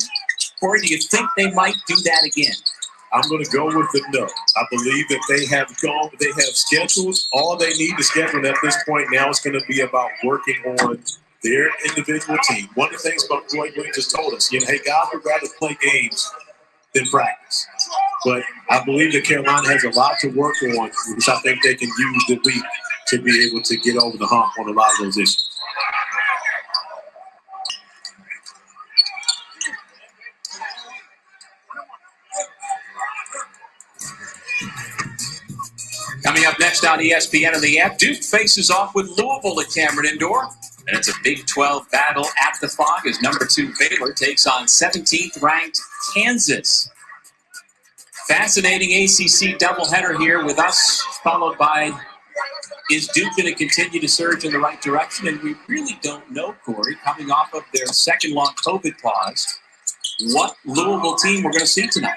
Corey, do you think they might do that again? I'm going to go with the no. I believe that they have scheduled all they need to schedule at this point. Now it's going to be about working on their individual team. One of the things about Roy Williams just told us, hey, guys would rather play games than practice. But I believe that Carolina has a lot to work on, which I think they can use the week to be able to get over the hump on a lot of those issues. Coming up next on ESPN and the app, Duke faces off with Louisville at Cameron Indoor. And it's a Big 12 battle at the Fog as number 2 Baylor takes on 17th ranked Kansas. Fascinating ACC doubleheader here with us, followed by, is Duke going to continue to surge in the right direction? And we really don't know, Corey, coming off of their second long COVID pause, what Louisville team we're going to see tonight.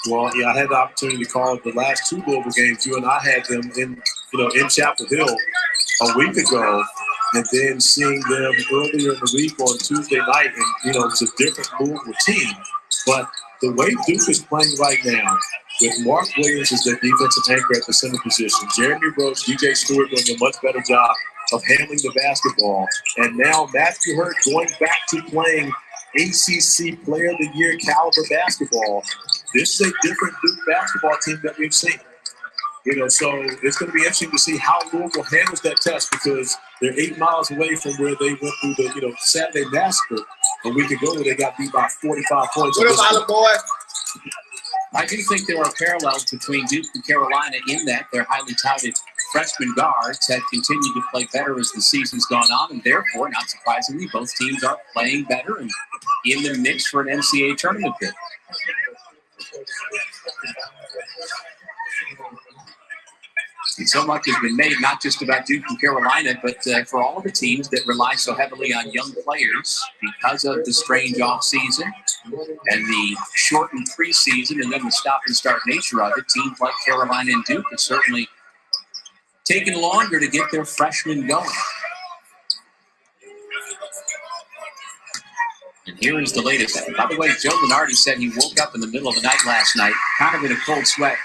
Well, yeah, I had the opportunity to call the last 2 Louisville games. You and I had them in Chapel Hill a week ago, and then seeing them earlier in the week on Tuesday night, and it's a different Louisville team. But the way Duke is playing right now, with Mark Williams as their defensive anchor at the center position, Jeremy Roach, DJ Stewart doing a much better job of handling the basketball, and now Matthew Hurt going back to playing ACC Player of the Year caliber basketball. This is a different Duke basketball team that we've seen. So it's going to be interesting to see how Louisville handles that test, because they're 8 miles away from where they went through the Saturday massacre a week ago, where they got beat by 45 points. What about the boy? I do think there are parallels between Duke and Carolina in that their highly touted freshman guards have continued to play better as the season's gone on, and therefore, not surprisingly, both teams are playing better and in the mix for an NCAA tournament bid. And so much has been made, not just about Duke and Carolina, but for all of the teams that rely so heavily on young players because of the strange offseason and the shortened preseason and then the stop-and-start nature of it. Teams like Carolina and Duke have certainly taken longer to get their freshmen going. And here is the latest. By the way, Joe Lunardi said he woke up in the middle of the night last night, kind of in a cold sweat,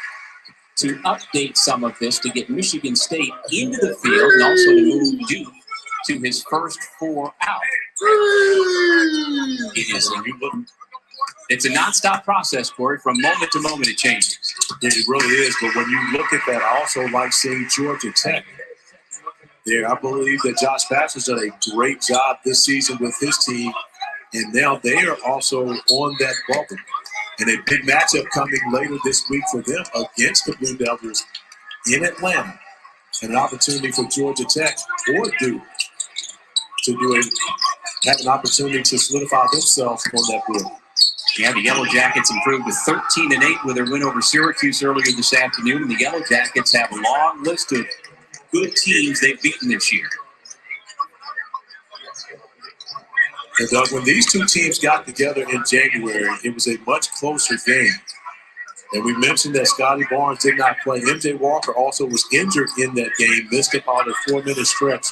to update some of this to get Michigan State into the field and also to move Duke to his first 4 out. It's a nonstop process, Corey. From moment to moment, it changes. It really is. But when you look at that, I also like seeing Georgia Tech there. I believe that Josh Pastner's done a great job this season with his team, and now they are also on that bubble. And a big matchup coming later this week for them against the Blue Devils in Atlanta. And an opportunity for Georgia Tech or Duke to have an opportunity to solidify themselves on that board. Yeah, the Yellow Jackets improved to 13-8 with their win over Syracuse earlier this afternoon. And the Yellow Jackets have a long list of good teams they've beaten this year. And Doug, when these two teams got together in January, it was a much closer game And we mentioned that Scotty Barnes did not play. MJ Walker also was injured in that game, missed about a 4-minute stretch,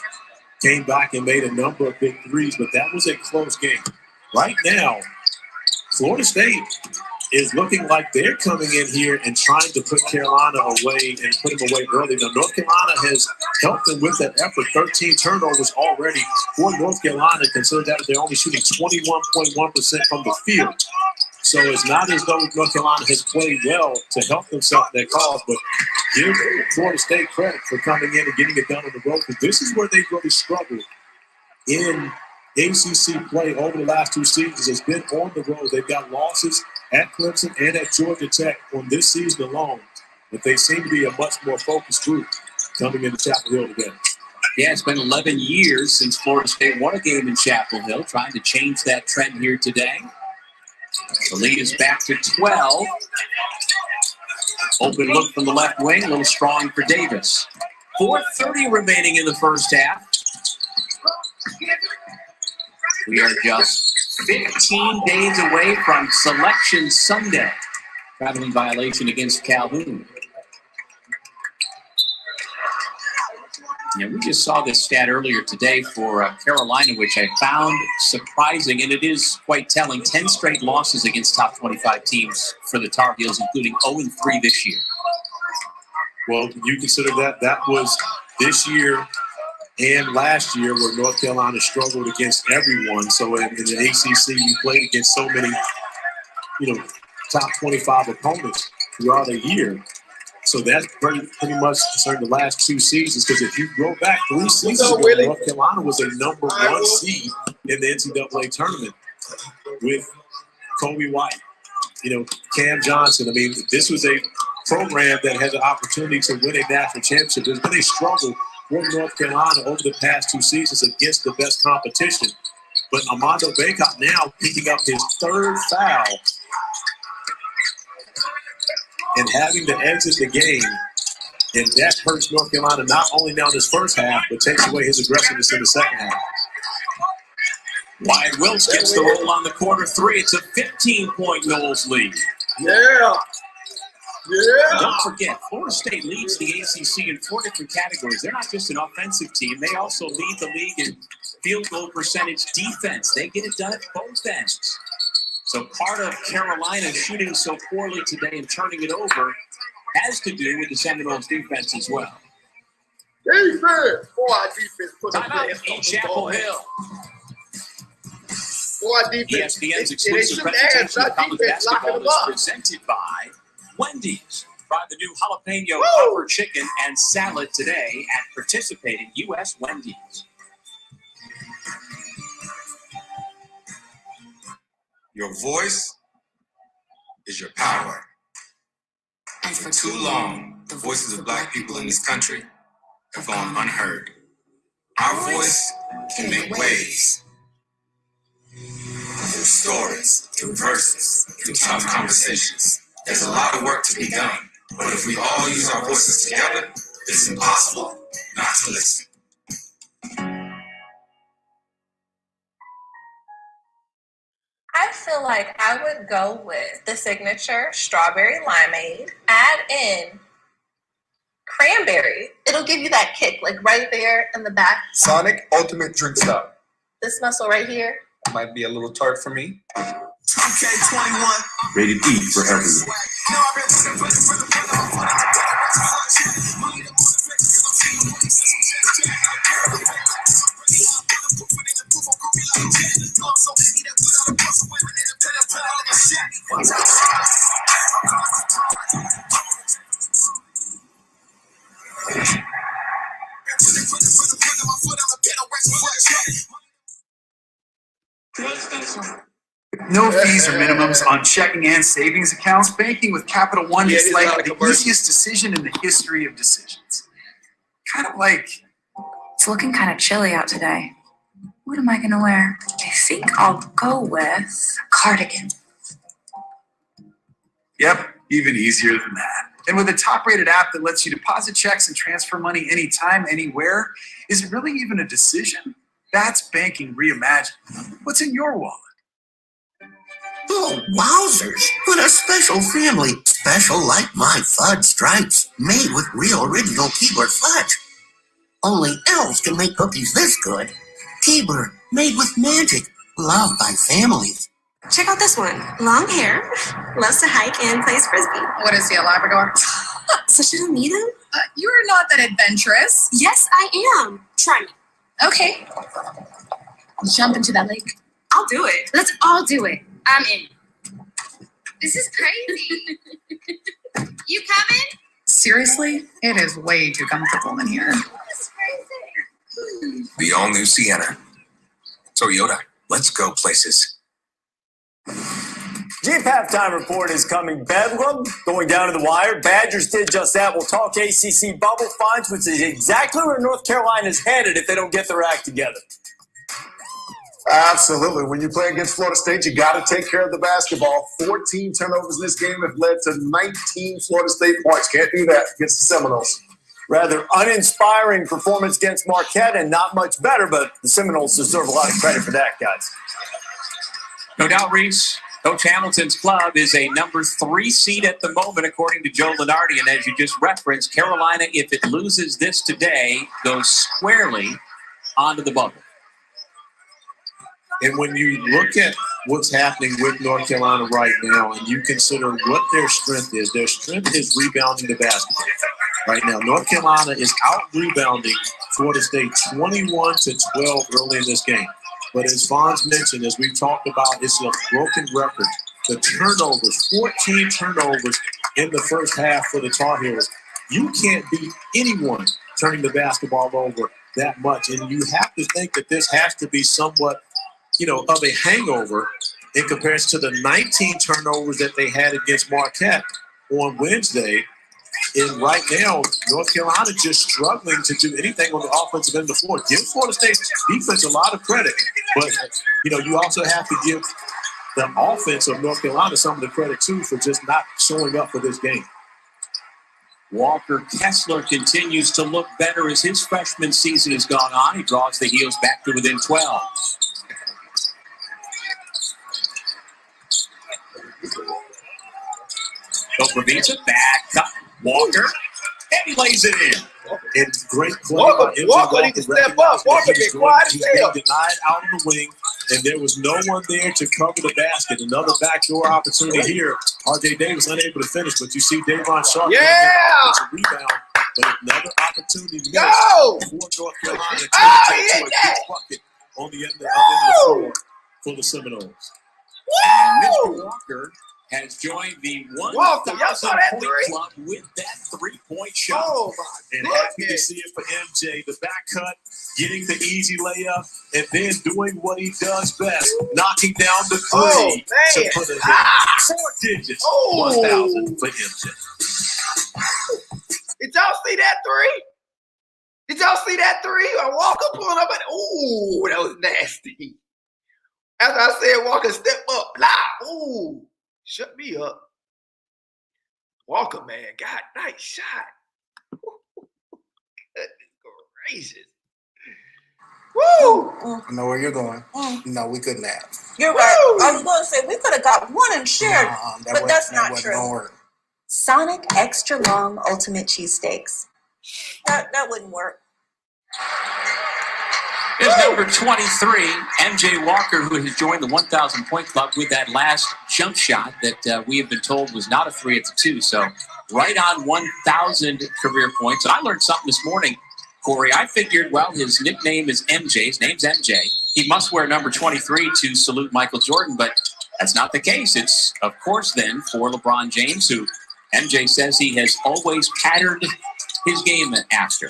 came back and made a number of big threes, but that was a close game. Right now, Florida State is looking like they're coming in here and trying to put Carolina away and put them away early. Now, North Carolina has helped them with that effort. 13 turnovers already for North Carolina, considering that they're only shooting 21.1% from the field. So it's not as though North Carolina has played well to help themselves in their cause, but give Florida State credit for coming in and getting it done on the road, because this is where they've really struggled in ACC play over the last 2 seasons. It's been on the road. They've got losses at Clemson and at Georgia Tech on this season alone, but they seem to be a much more focused group coming into Chapel Hill today. Yeah, it's been 11 years since Florida State won a game in Chapel Hill, trying to change that trend here today. The lead is back to 12. Open look from the left wing, a little strong for Davis. 4:30 remaining in the first half. We are just 15 days away from Selection Sunday. Traveling violation against Calhoun. Yeah, we just saw this stat earlier today for Carolina, which I found surprising, and it is quite telling. 10 straight losses against top 25 teams for the Tar Heels, including 0-3 this year. Well, you consider that was this year and last year where North Carolina struggled against everyone. So in the ACC, you played against so many, top 25 opponents throughout a year. So that's pretty much concerning the last 2 seasons, because if you go back 3 seasons ago, North Carolina was a number 1 seed in the NCAA tournament with Kobe White, Cam Johnson. I mean, this was a program that has an opportunity to win a national championship. There's been a struggle for North Carolina over the past 2 seasons against the best competition. But Armando Bacot now picking up his 3rd foul and having to exit the game, and that hurts North Carolina not only now in this first half, but takes away his aggressiveness in the second half. Wyatt Wilkes gets the roll on the corner 3. It's a 15-point Knowles lead. Yeah. Don't forget, Florida State leads the ACC in 4 different categories. They're not just an offensive team. They also lead the league in field goal percentage defense. They get it done at both ends. So part of Carolina shooting so poorly today and turning it over has to do with the Seminoles defense as well. Defense. Boy, defense. Timeout in Chapel Hill. Boy, defense. ESPN's exclusive presentation of college basketball is presented by Wendy's. Try the new jalapeno pepper chicken and salad today at participating U.S. Wendy's. Your voice is your power. And for too long, the voices of Black people in this country have gone unheard. Our voice can make waves. Through stories, through verses, through tough conversations. There's a lot of work to be done, but if we all use our voices together, it's impossible not to listen. I feel like I would go with the signature strawberry limeade, add in cranberry. It'll give you that kick, like right there in the back. Sonic Ultimate Drink Stop. This muscle right here. Might be a little tart for me. 2K21. Rated E for everyone. No fees or minimums on checking and savings accounts. Banking with Capital One is like the easiest decision in the history of decisions. Kind of like... It's looking kind of chilly out today. What am I going to wear? I think I'll go with a cardigan. Yep, even easier than that. And with a top-rated app that lets you deposit checks and transfer money anytime, anywhere, is it really even a decision? That's banking reimagined. What's in your wallet? Oh, wowzers. What a special family. special like my fudge stripes, made with real original Keebler fudge. Only elves can make cookies this good. Keebler, made with magic, loved by families. Check out this one. Long hair, loves to hike and plays frisbee. What is he, a Labrador? So should I meet him? You're not that adventurous. Yes, I am. Try me. Okay. Jump into that lake. I'll do it. Let's all do it. I'm in. This is crazy. You coming? Seriously? It is way too comfortable in here. That's crazy. The all-new Sienna. Toyota, let's go places. Jeep halftime report is coming bedlam, going down to the wire. Badgers did just that. We'll talk ACC bubble finds, which is exactly where North Carolina is headed if they don't get their act together. Absolutely. When you play against Florida State, you got to take care of the basketball. 14 turnovers in this game have led to 19 Florida State points. Can't do that against the Seminoles. Rather uninspiring performance against Marquette and not much better, but the Seminoles deserve a lot of credit for that, guys. No doubt, Reese. Coach Hamilton's club is a number 3 seed at the moment, according to Joe Lunardi. And as you just referenced, Carolina, if it loses this today, goes squarely onto the bubble. And when you look at what's happening with North Carolina right now and you consider what their strength is rebounding the basketball. Right now, North Carolina is out-rebounding Florida State 21-12 early in this game. But as Fonz mentioned, as we've talked about, it's a broken record. The turnovers, 14 turnovers in the first half for the Tar Heels. You can't beat anyone turning the basketball over that much. And you have to think that this has to be somewhat, of a hangover in comparison to the 19 turnovers that they had against Marquette on Wednesday. And right now, North Carolina just struggling to do anything on the offensive end of the floor. Give Florida State's defense a lot of credit, but you also have to give the offense of North Carolina some of the credit too for just not showing up for this game. Walker Kessler continues to look better as his freshman season has gone on. He draws the Heels back to within 12. Opravica, back cut. Walker, and he lays it in. And great play. Walker needs to step up. Walker get quiet as hell. Denied out of the wing, and there was no one there to cover the basket. Another backdoor opportunity here. R.J. Davis unable to finish, but you see Davon Sharp. Yeah! Rebound, but another opportunity missed Go! for North Carolina to take a quick bucket on the end of the floor for the Seminoles. And Mr. Walker has joined the 1,000 point club with that 3-point shot. Oh, my and happy to see it for MJ. The back cut, getting the easy layup, and then doing what he does best, knocking down the three to put it in 4 digits. 1,000 for MJ. Did y'all see that three? Did y'all see that three? Walker pulling up and that was nasty. After I said Walker, step up, blah, shut me up. Walker, man, God, nice shot. Goodness gracious. Woo! I know where you're going. No, we couldn't have. You're right. I was going to say we could have got one and shared, but that's not true. Sonic extra long ultimate cheesesteaks. That wouldn't work. Is number 23, MJ Walker, who has joined the 1,000 point club with that last jump shot that we have been told was not a 3, it's a 2. So right on 1,000 career points. And I learned something this morning, Corey. I figured, well, his nickname is MJ. His name's MJ. He must wear number 23 to salute Michael Jordan, but that's not the case. It's, of course, then for LeBron James, who MJ says he has always patterned his game after.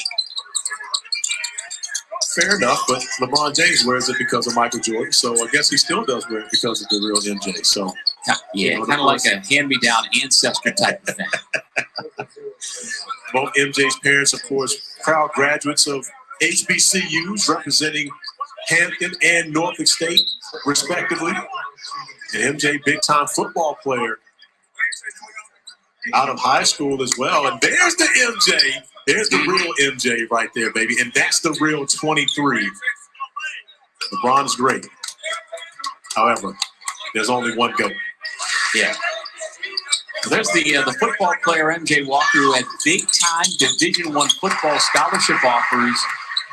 Fair enough, but LeBron James wears it because of Michael Jordan, so I guess he still does wear it because of the real MJ. So, yeah, kind of like a hand-me-down ancestor type of thing. Both MJ's parents, of course, proud graduates of HBCUs representing Hampton and Norfolk State, respectively. And MJ, big-time football player out of high school as well. And there's the MJ. There's the real MJ right there, baby. And that's the real 23. LeBron's great. However, there's only one GOAT. Yeah. There's the football player MJ Walker, who had big-time Division I football scholarship offers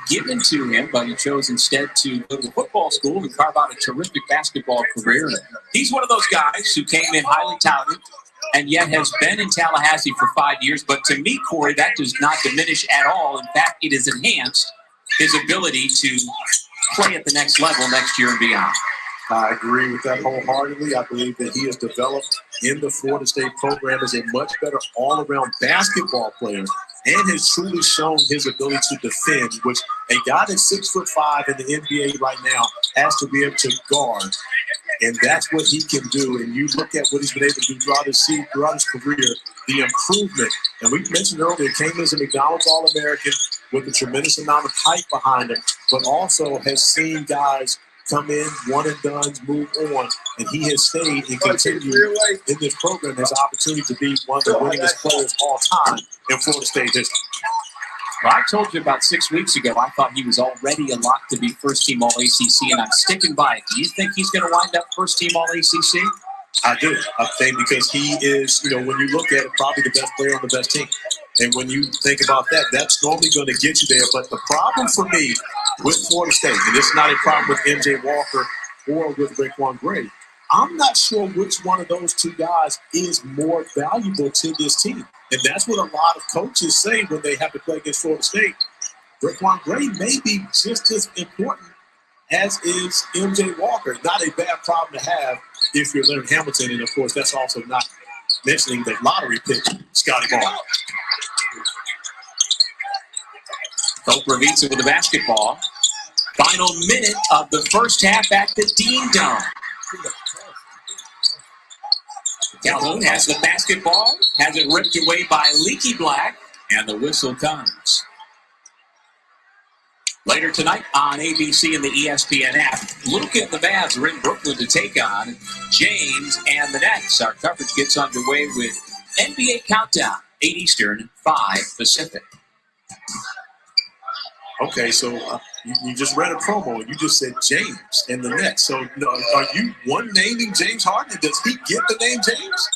given to him, but he chose instead to go to football school and carve out a terrific basketball career. He's one of those guys who came in highly touted and yet has been in Tallahassee for 5 years. But to me, Corey, that does not diminish at all. In fact, it has enhanced his ability to play at the next level next year and beyond. I agree with that wholeheartedly. I believe that he has developed in the Florida State program as a much better all-around basketball player and has truly shown his ability to defend, which a guy that's 6'5" in the NBA right now has to be able to guard. And that's what he can do. And you look at what he's been able to do throughout his career, the improvement. And we mentioned earlier, came as a McDonald's All-American with a tremendous amount of hype behind him, but also has seen guys come in, one and done, move on, and he has stayed and continued in this program. Has opportunity to be one of the winningest players all time in Florida State history. Well, I told you about 6 weeks ago, I thought he was already a lock to be first-team All-ACC, and I'm sticking by it. Do you think he's going to wind up first-team All-ACC? I do. I think because he is, when you look at it, probably the best player on the best team. And when you think about that, that's normally going to get you there. But the problem for me with Florida State, and this is not a problem with MJ Walker or with Raquan Gray, I'm not sure which one of those two guys is more valuable to this team. And that's what a lot of coaches say when they have to play against Florida State. Raquan Gray may be just as important as is MJ Walker. Not a bad problem to have if you're Leonard Hamilton. And, of course, that's also not mentioning the lottery pick, Scotty Ball. Cope Ravizza with the basketball. Final minute of the first half at the Dean Dome. Calhoun has the basketball, has it ripped away by Leaky Black, and the whistle comes. Later tonight on ABC and the ESPN app, Luke and the Mavs are in Brooklyn to take on James and the Nets. Our coverage gets underway with NBA Countdown, 8 Eastern, 5 Pacific. Okay, so you just read a promo and you just said James and the Nets. So are you naming James Harden? Does he get the name James?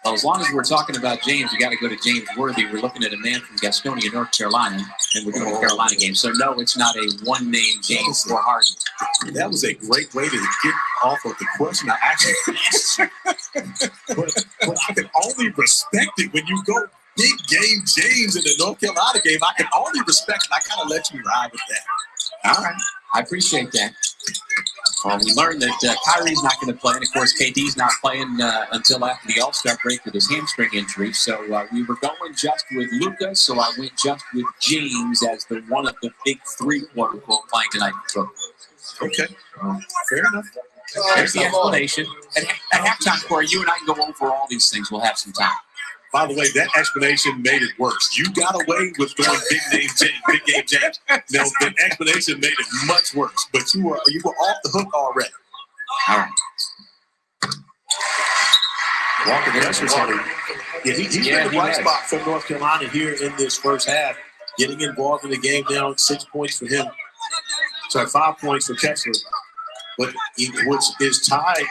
Well, as long as we're talking about James, we got to go to James Worthy. We're looking at a man from Gastonia, North Carolina, and we're doing a Carolina game. So, no, it's not a one-name James or Harden. That was a great way to get off of the question I actually asked you. but I can only respect it when you go big game James in the North Carolina game. I can only respect it. I kind of let you ride with that. All right. I appreciate that. We learned that Kyrie's not going to play, and of course KD's not playing until after the All-Star break with his hamstring injury. So we were going just with Luka, so I went just with James as the one of the big three, quote unquote, playing tonight. Okay, fair enough. There's the explanation. At halftime, Corey, you and I can go over all these things. We'll have some time. By the way, that explanation made it worse. You got away with doing big game James. Now, the explanation made it much worse. But you were off the hook already. All right. Walker Kessler's he's been the bright spot for North Carolina here in this first half. Getting involved in the game now, 6 points for him. Sorry, 5 points for Kessler. But which is tied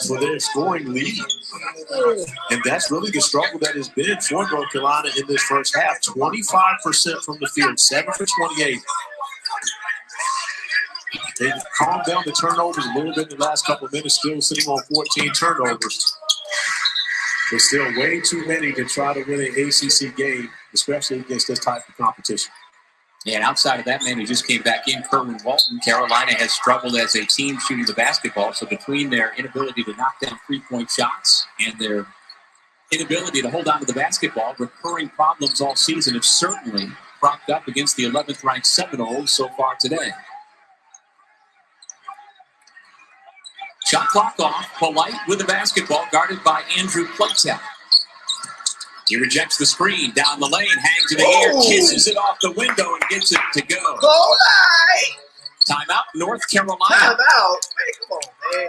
for their scoring lead. And that's really the struggle that has been for North Carolina in this first half. 25% from the field, 7 for 28. They've calmed down the turnovers a little bit in the last couple of minutes, still sitting on 14 turnovers. But still way too many to try to win an ACC game, especially against this type of competition. Yeah, and outside of that man who just came back in, Kerwin Walton, Carolina has struggled as a team shooting the basketball. So between their inability to knock down three-point shots and their inability to hold on to the basketball, recurring problems all season have certainly propped up against the 11th-ranked Seminoles so far today. Shot clock off, Polite with the basketball, guarded by Andrew Platel. He rejects the screen, down the lane, hangs in the air, kisses it off the window, and gets it to go. Go light. Timeout, North Carolina. Timeout. Hey, come on, man.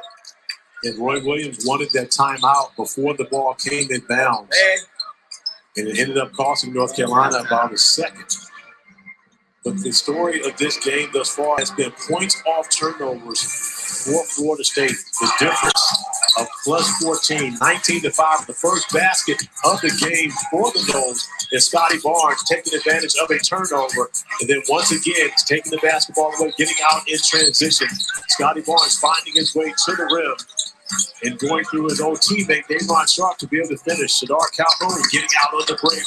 And Roy Williams wanted that timeout before the ball came in bounds. Man. And it ended up costing North Carolina about a second. But the story of this game thus far has been points off turnovers for Florida State. The difference of plus 14, 19-5. The first basket of the game for the Noles is Scotty Barnes taking advantage of a turnover. And then once again, taking the basketball away, getting out in transition. Scotty Barnes finding his way to the rim and going through his old teammate, Damon Sharp, to be able to finish. Shadar Calhoun getting out on the break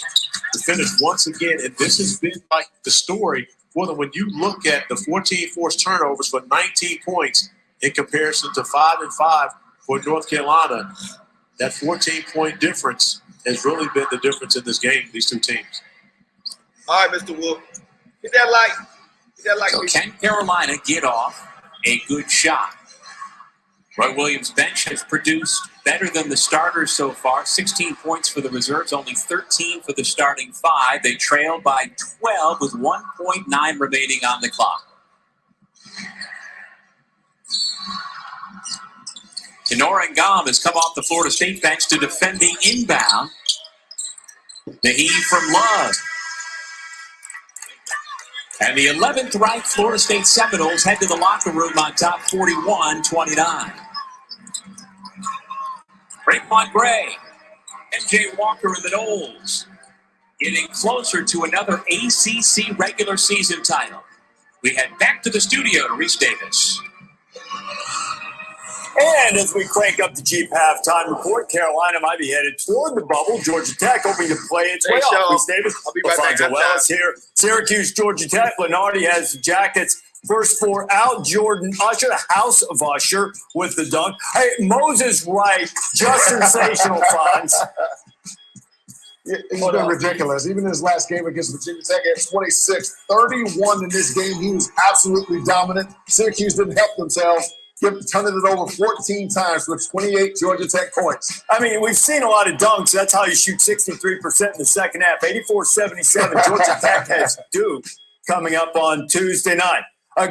to finish once again. And this has been like the story for them. When you look at the 14 forced turnovers for 19 points in comparison to 5 and 5 for North Carolina, that 14-point difference has really been the difference in this game, these two teams. All right, Mr. Wolf. Hit that like. So can Carolina get off a good shot? Roy Williams' bench has produced better than the starters so far. 16 points for the reserves, only 13 for the starting 5. They trailed by 12 with 1.9 remaining on the clock. Tenor Ngam has come off the Florida State bench to defend the inbound. Naheed from Love. And the 11th ranked Florida State Seminoles head to the locker room on top 41-29. Raekwon Gray, MJ Walker and the Noles getting closer to another ACC regular season title. We head back to the studio to Reese Davis. And as we crank up the Jeep halftime report, Carolina might be headed toward the bubble. Georgia Tech hoping to play its way off. Reese Davis, I'll be right back. Alfonso Wells here. Syracuse, Georgia Tech. Lenardi has the Jackets. First 4 out. Jordan Usher, the House of Usher, with the dunk. Hey, Moses Wright, just sensational, Fonz. He's been ridiculous. Even in his last game against Virginia Tech, he had 26, 31 in this game. He was absolutely dominant. Syracuse didn't help themselves. Turning it over 14 times with 28 Georgia Tech points. I mean, we've seen a lot of dunks. That's how you shoot 63% in the second half. 84-77. Georgia Tech has Duke coming up on Tuesday night.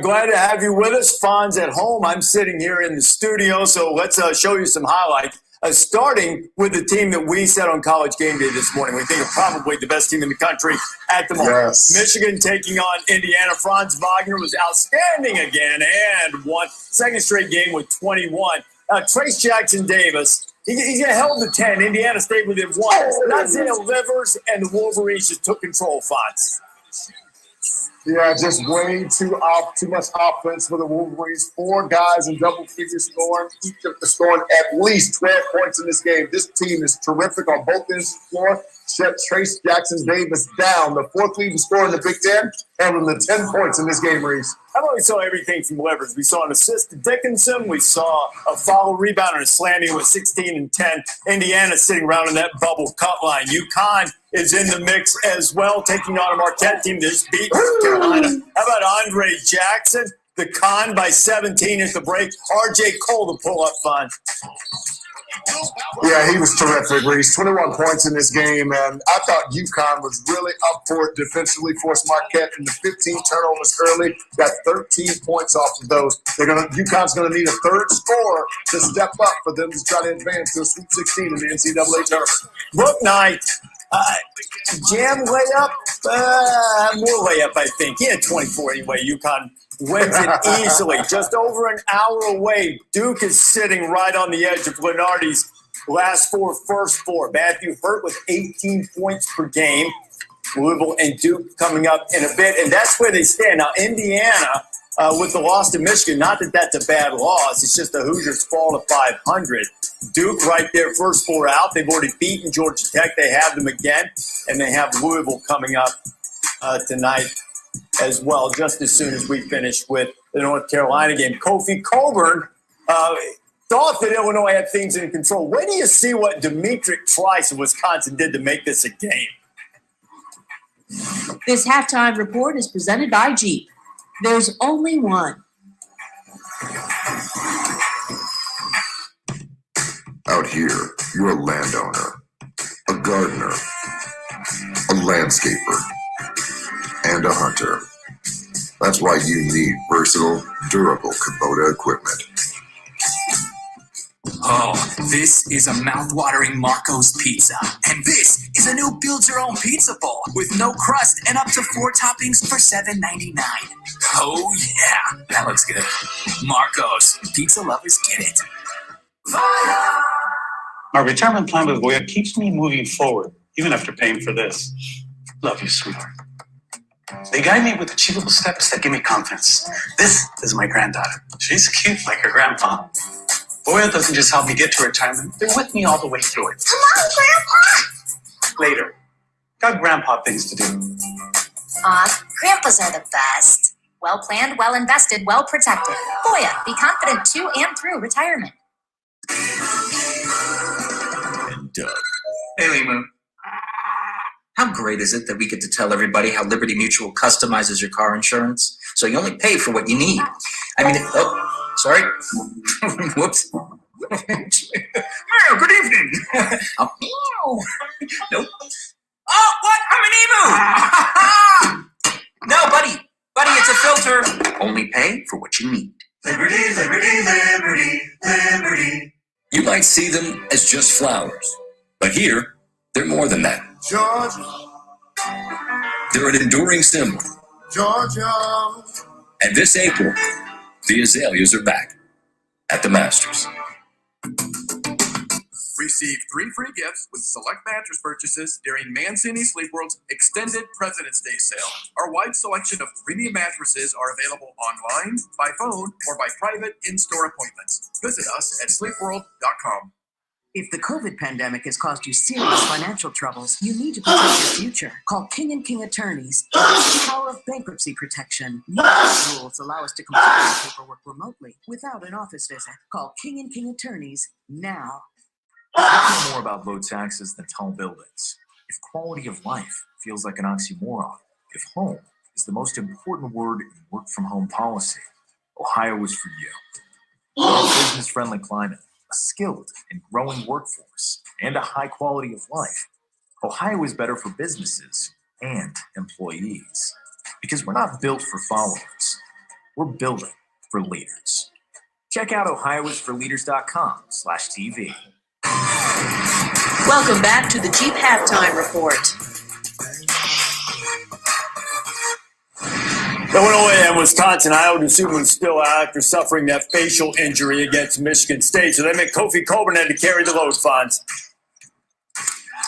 Glad to have you with us. Fonz at home. I'm sitting here in the studio, so let's show you some highlights. Starting with the team that we said on College Game Day this morning. We think are probably the best team in the country at the moment. Yes. Michigan taking on Indiana. Franz Wagner was outstanding again and won. Second straight game with 21. Trace Jackson Davis, he held the 10. Indiana stayed within 1. Isaiah Livers and the Wolverines just took control, Fonz. Yeah, just way too much offense for the Wolverines. 4 guys in double figures scoring, each of them scoring at least 12 points in this game. This team is terrific on both ends of the floor. Shut Trace Jackson Davis down, the 4th leading scorer in the Big Ten, having the 10 points in this game, Reese. How about we saw everything from Livers? We saw an assist to Dickinson. We saw a follow rebound and a slamming with 16 and 10. Indiana sitting around in that bubble cut line. UConn is in the mix as well, taking on a Marquette team that just beat Carolina. How about Andre Jackson? The Con by 17 at the break. R.J. Cole to pull up fun. Yeah, he was terrific, Reese. 21 points in this game, and I thought UConn was really up for it defensively. Forced Marquette into 15 turnovers early. Got 13 points off of those. UConn's going to need a third scorer to step up for them to try to advance to a Sweet 16 in the NCAA tournament. Brooke Knight, jam layup, more layup, I think. He had 24 anyway. UConn wins it easily. Just over an hour away. Duke is sitting right on the edge of Lenardi's first 4. Matthew Hurt with 18 points per game. Louisville and Duke coming up in a bit, and that's where they stand. Now, Indiana, with the loss to Michigan, not that that's a bad loss. It's just the Hoosiers fall to 500. Duke right there, first 4 out. They've already beaten Georgia Tech. They have them again, and they have Louisville coming up tonight as well, just as soon as we finish with the North Carolina game. Kofi Coburn thought that Illinois had things in control. Where do you see what Dimitri Trice of Wisconsin did to make this a game? This halftime report is presented by Jeep. There's only one. Out here, you're a landowner, a gardener, a landscaper, and a hunter. That's why you need versatile, durable Kubota equipment. Oh, this is a mouth-watering Marco's pizza. And this is a new build-your-own pizza bowl with no crust and up to 4 toppings for $7.99. Oh, yeah. That looks good. Marco's. Pizza lovers get it. My retirement plan with Voya keeps me moving forward, even after paying for this. Love you, sweetheart. They guide me with achievable steps that give me confidence. This is my granddaughter. She's cute like her grandpa. Voya doesn't just help me get to retirement, they're with me all the way through it. Come on, Grandpa! Later. Got grandpa things to do. Aw, grandpas are the best. Well planned, well invested, well protected. Voya, be confident to and through retirement. And Doug. Hey, Limu. How great is it that we get to tell everybody how Liberty Mutual customizes your car insurance so you only pay for what you need? I mean, oh, sorry. Whoops. Good evening. Nope. Oh, what? I'm an emu. No, buddy. Buddy, it's a filter. Only pay for what you need. Liberty, liberty, liberty, liberty. You might see them as just flowers, but here, they're more than that. Georgia, They're an enduring symbol. Georgia. And this April, the azaleas are back at the Masters. Receive 3 free gifts with select mattress purchases during Mancini Sleep World's extended President's Day sale. Our wide selection of premium mattresses are available online, by phone, or by private in-store appointments. Visit us at sleepworld.com. If the COVID pandemic has caused you serious financial troubles, you need to protect your future. Call King & King Attorneys. The power of bankruptcy protection. New rules allow us to complete our paperwork remotely without an office visit. Call King & King Attorneys now. There's more about low taxes than tall buildings. If quality of life feels like an oxymoron, if home is the most important word in work-from-home policy, Ohio is for you. A business-friendly climate, a skilled and growing workforce, and a high quality of life. Ohio is better for businesses and employees. Because we're not built for followers. We're building for leaders. Check out ohioisforleaders.com/TV. Welcome back to the Jeep Halftime Report. Illinois and Wisconsin, Iowa Suman still out after suffering that facial injury against Michigan State. So they meant Kofi Coburn had to carry the load, Fonz.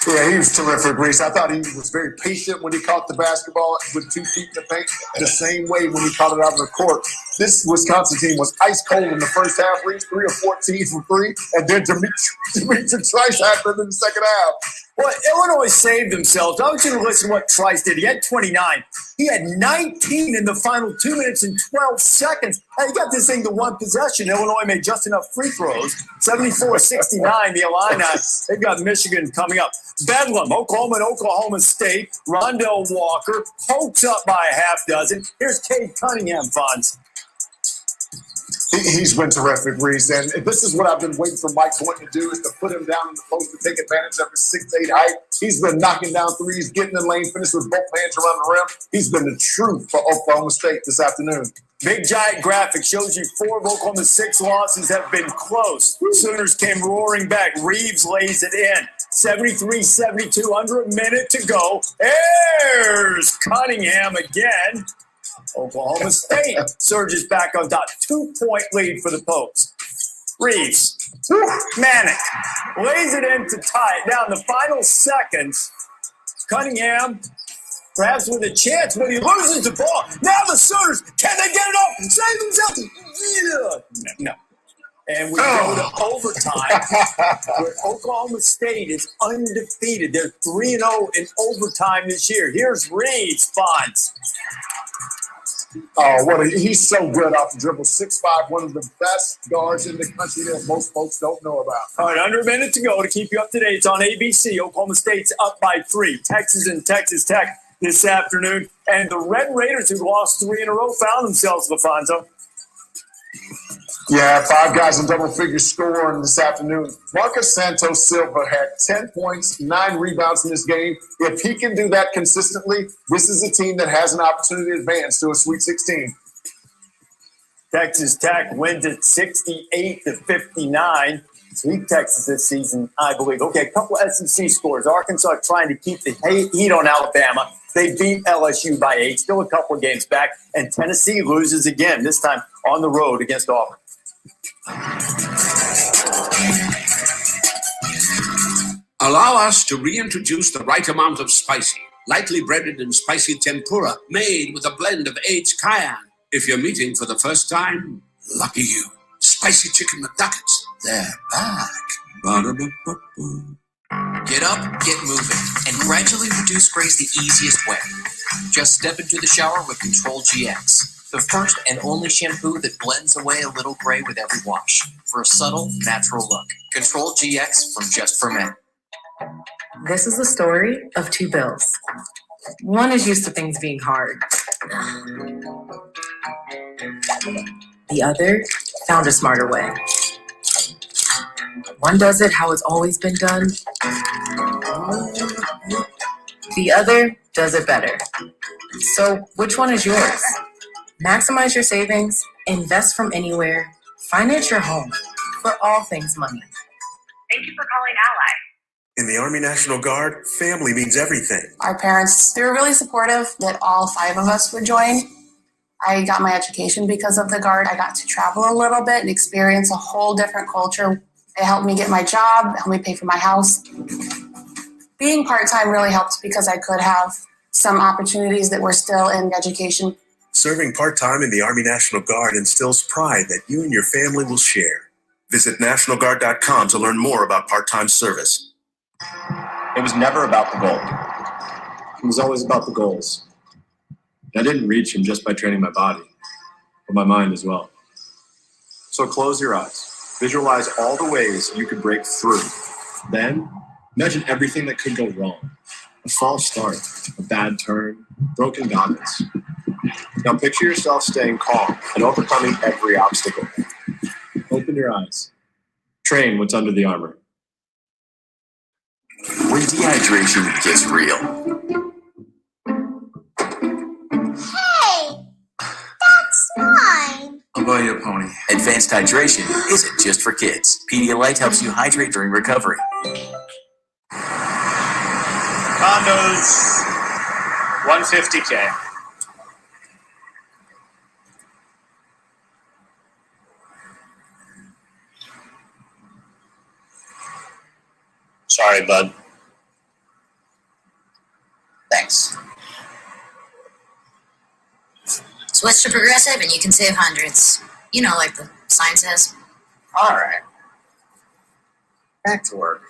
Yeah, he was terrific, Reese. I thought he was very patient when he caught the basketball with 2 feet in the paint, the same way when he caught it out of the court. This Wisconsin team was ice cold in the first half, Reese, 3 of 14 from 3, and then Demetrius Trice happened in the second half. Well, Illinois saved themselves. I want you to listen to what Trice did. He had 29. He had 19 in the final 2 minutes and 12 seconds. Hey, he got this thing to 1 possession. Illinois made just enough free throws. 74-69, the Illini. They've got Michigan coming up. Bedlam, Oklahoma and Oklahoma State. Rondell Walker pokes up by a half dozen. Here's Cade Cunningham, Fonz. He's been terrific, Reese, and this is what I've been waiting for Mike Boynton to do, is to put him down in the post to take advantage of his 6'8" height. He's been knocking down threes, getting in the lane, finished with both hands around the rim. He's been the truth for Oklahoma State this afternoon. Big giant graphic shows you 4 of Oklahoma's 6 losses have been close. Sooners came roaring back. Reeves lays it in. 73-72, under a minute to go. There's Cunningham again. Oklahoma State surges back on top. 2-point lead for the Pokes. Reeves, Manic, lays it in to tie it down. The final seconds. Cunningham, perhaps with a chance, but he loses the ball. Now the Sooners, can they get it off? Save themselves. No. And we go to overtime, where Oklahoma State is undefeated. They're 3-0 in overtime this year. Here's Reeves, Fonz. Oh, he's so good off the dribble. 6'5", one of the best guards in the country that most folks don't know about. All right, under a minute to go to keep you up to date. It's on ABC. Oklahoma State's up by 3. Texas and Texas Tech this afternoon. And the Red Raiders, who lost 3 in a row, found themselves, LaFonso. Yeah, 5 guys in double figures scoring this afternoon. Marcus Santos Silva had 10 points, 9 rebounds in this game. If he can do that consistently, this is a team that has an opportunity to advance to a Sweet 16. Texas Tech wins it 68-59. Sweep Texas this season, I believe. Okay, a couple of SEC scores. Arkansas trying to keep the heat on Alabama. They beat LSU by 8, still a couple of games back. And Tennessee loses again, this time on the road against Auburn. Allow us to reintroduce the right amount of spicy, lightly breaded and spicy tempura made with a blend of aged cayenne. If you're meeting for the first time, lucky you. Spicy chicken McNuggets, they're back. Ba-da-ba-ba-ba. Get up, get moving, and gradually reduce grays the easiest way. Just step into the shower with Control GX, the first and only shampoo that blends away a little gray with every wash for a subtle, natural look. Control GX from Just for Men. This is the story of two Bills. One is used to things being hard. The other found a smarter way. One does it how it's always been done. The other does it better. So which one is yours? Maximize your savings, invest from anywhere, finance your home for all things money. Thank you for calling Ally. In the Army National Guard, family means everything. Our parents, they were really supportive that all 5 of us would join. I got my education because of the Guard. I got to travel a little bit and experience a whole different culture. It helped me get my job, helped me pay for my house. Being part-time really helped because I could have some opportunities that were still in education. Serving part-time in the Army National Guard instills pride that you and your family will share. Visit NationalGuard.com to learn more about part-time service. It was never about the goal. It was always about the goals. I didn't reach them just by training my body, but my mind as well. So close your eyes. Visualize all the ways you could break through. Then, imagine everything that could go wrong. A false start, a bad turn, broken goggles. Now picture yourself staying calm and overcoming every obstacle. Open your eyes. Train what's under the armor. When dehydration gets real. Hey, that's mine. I'll buy you a pony. Advanced hydration isn't just for kids. Pedialyte helps you hydrate during recovery. Condos, 150K. Sorry, bud. Thanks. Switch to Progressive and you can save hundreds. You know, like the sign says. All right. Back to work.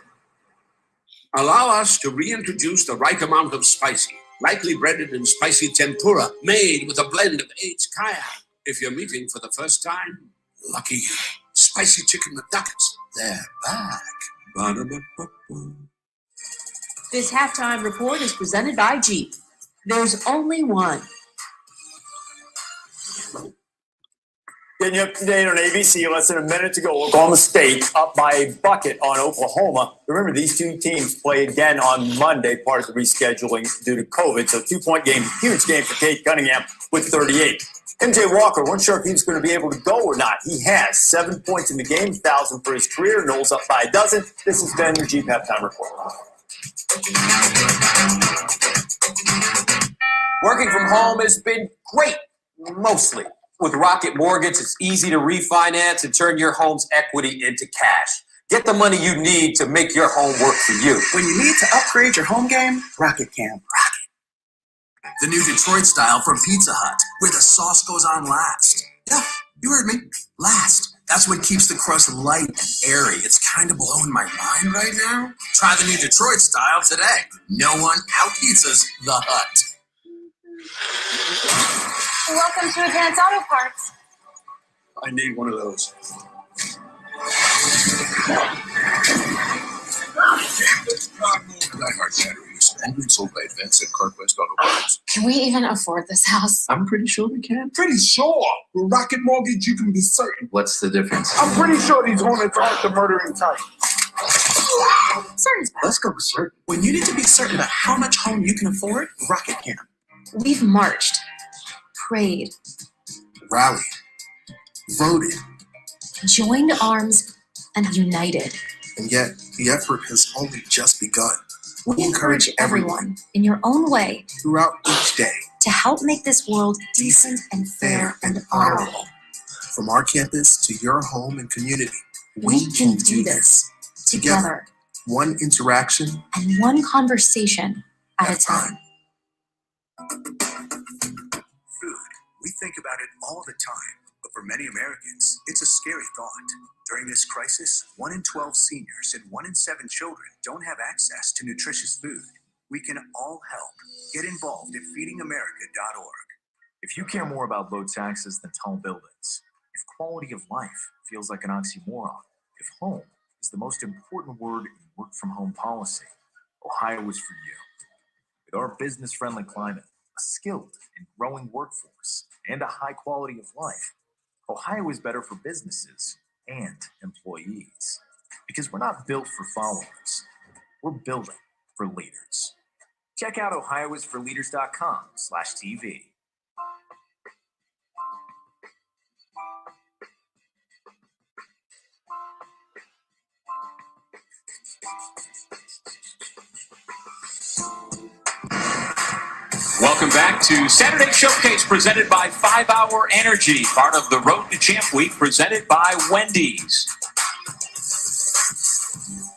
Allow us to reintroduce the right amount of spicy, lightly breaded and spicy tempura made with a blend of aged cayenne. If you're meeting for the first time, lucky you. Spicy chicken McNuggets, they're back. Ba-da-ba-ba-ba. This halftime report is presented by Jeep. There's only one. Getting you up to date on ABC, less than a minute to go. Oklahoma State up by a bucket on Oklahoma. Remember, these two teams play again on Monday, part of the rescheduling due to COVID. So 2-point game, huge game for Cade Cunningham with 38. MJ Walker, weren't sure if he was going to be able to go or not. He has 7 points in the game, 1,000 for his career. Knowles up by a dozen. This has been your Jeep halftime report. Working from home has been great, mostly. With Rocket Mortgage, it's easy to refinance and turn your home's equity into cash. Get the money you need to make your home work for you. When you need to upgrade your home game, Rocket can. The new Detroit style from Pizza Hut, where the sauce goes on last. Yeah, you heard me. Last. That's what keeps the crust light and airy. It's kind of blowing my mind right now. Try the new Detroit style today. No one out-pizzas the Hut. Welcome to Advanced Auto Parts. I need one of those. Die-hard batteries, owned and sold by Advanced and CarQuest Auto Parts. Can we even afford this house? I'm pretty sure we can. Pretty sure. With Rocket Mortgage, you can be certain. What's the difference? I'm pretty sure these hornets aren't the murdering type. Certain's best. Let's go with certain. When you need to be certain about how much home you can afford, Rocket can. We've marched, prayed, Rallied. Voted. joined arms, and united. And yet, the effort has only just begun. We encourage everyone, in your own way, throughout each day, to help make this world decent and fair and honorable. From our campus to your home and community, We can do this together, one interaction and one conversation at a time. Food. We think about it all the time, but for many Americans, it's a scary thought. During this crisis, 1 in 12 seniors and 1 in 7 children don't have access to nutritious food. We can all help. Get involved at feedingamerica.org. If you care more about low taxes than tall buildings, if quality of life feels like an oxymoron, if home is the most important word in work-from-home policy, Ohio is for you. With our business-friendly climate, a skilled and growing workforce, and a high quality of life, Ohio is better for businesses and employees. Because we're not built for followers, we're building for leaders. Check out ohioisforleaders.com/TV. Welcome back to Saturday Showcase presented by 5 Hour Energy, part of the Road to Champ Week presented by Wendy's.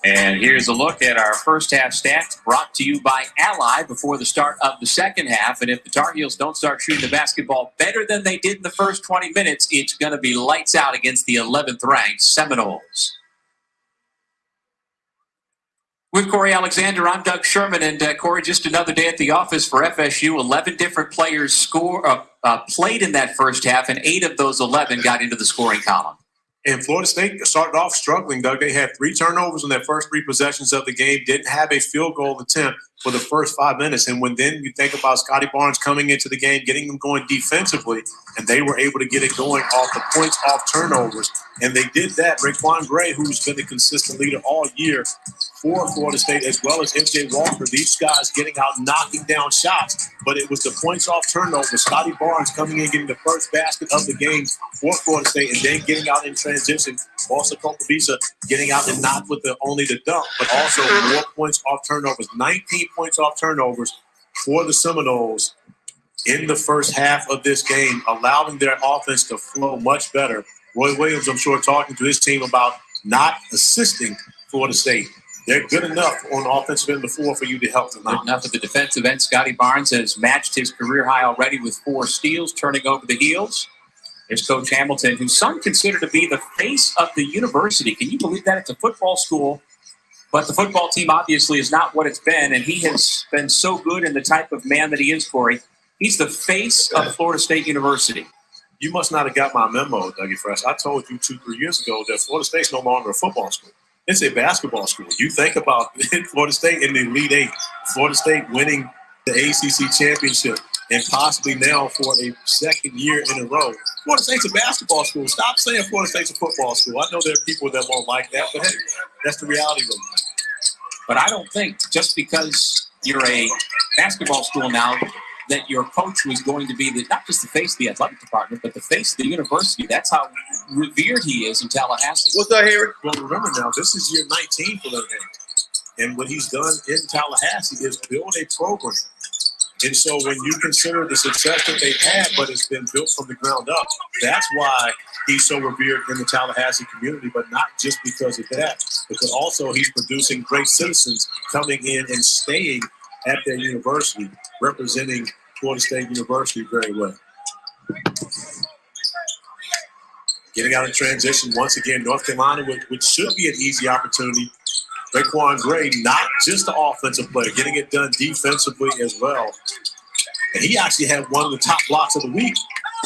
And here's a look at our first half stats brought to you by Ally before the start of the second half. And if the Tar Heels don't start shooting the basketball better than they did in the first 20 minutes, it's going to be lights out against the 11th ranked Seminoles. With Corey Alexander, I'm Doug Sherman, and Corey, just another day at the office for FSU. 11 different players played in that first half, and 8 of those 11 got into the scoring column. And Florida State started off struggling, Doug. They had 3 turnovers in their first 3 possessions of the game, didn't have a field goal attempt for the first 5 minutes. And when then you think about Scotty Barnes coming into the game, getting them going defensively, and they were able to get it going off the points off turnovers. And they did that. Raquan Gray, who's been the consistent leader all year for Florida State, as well as MJ Walker, these guys getting out, knocking down shots. But it was the points off turnover. Scotty Barnes coming in, getting the first basket of the game for Florida State, and then getting out in transition. Also, Kopavisa getting out and not with only the dunk, but also more points off turnovers. 19 points off turnovers for the Seminoles in the first half of this game, allowing their offense to flow much better. Roy Williams, I'm sure, talking to his team about not assisting Florida State. They're good enough on the offensive end of the floor for you to help them out. Good enough at the defensive end. Scotty Barnes has matched his career high already with 4 steals, turning over the heels. There's Coach Hamilton, who some consider to be the face of the university. Can you believe that? It's a football school, but the football team obviously is not what it's been, and he has been so good in the type of man that he is, Corey. He's the face of Florida State University. You must not have got my memo, Dougie Fresh. I told you 2-3 years ago that Florida State's no longer a football school. It's a basketball school. You think about Florida State in the Elite 8, Florida State winning the ACC championship, and possibly now for a second year in a row. Florida State's a basketball school. Stop saying Florida State's a football school. I know there are people that won't like that, but hey, that's the reality of it. But I don't think just because you're a basketball school now that your coach was going to be not just the face of the athletic department, but the face of the university. That's how revered he is in Tallahassee. What's up, Harry? Well, remember now, this is year 19 for Little Hamilton. And what he's done in Tallahassee is build a program. And so when you consider the success that they've had, but it's been built from the ground up, that's why he's so revered in the Tallahassee community, but not just because of that, because also he's producing great citizens coming in and staying at their university, representing Florida State University very well. Getting out in transition once again, North Carolina, which should be an easy opportunity. Raquan Gray, not just the offensive player, getting it done defensively as well. And he actually had one of the top blocks of the week.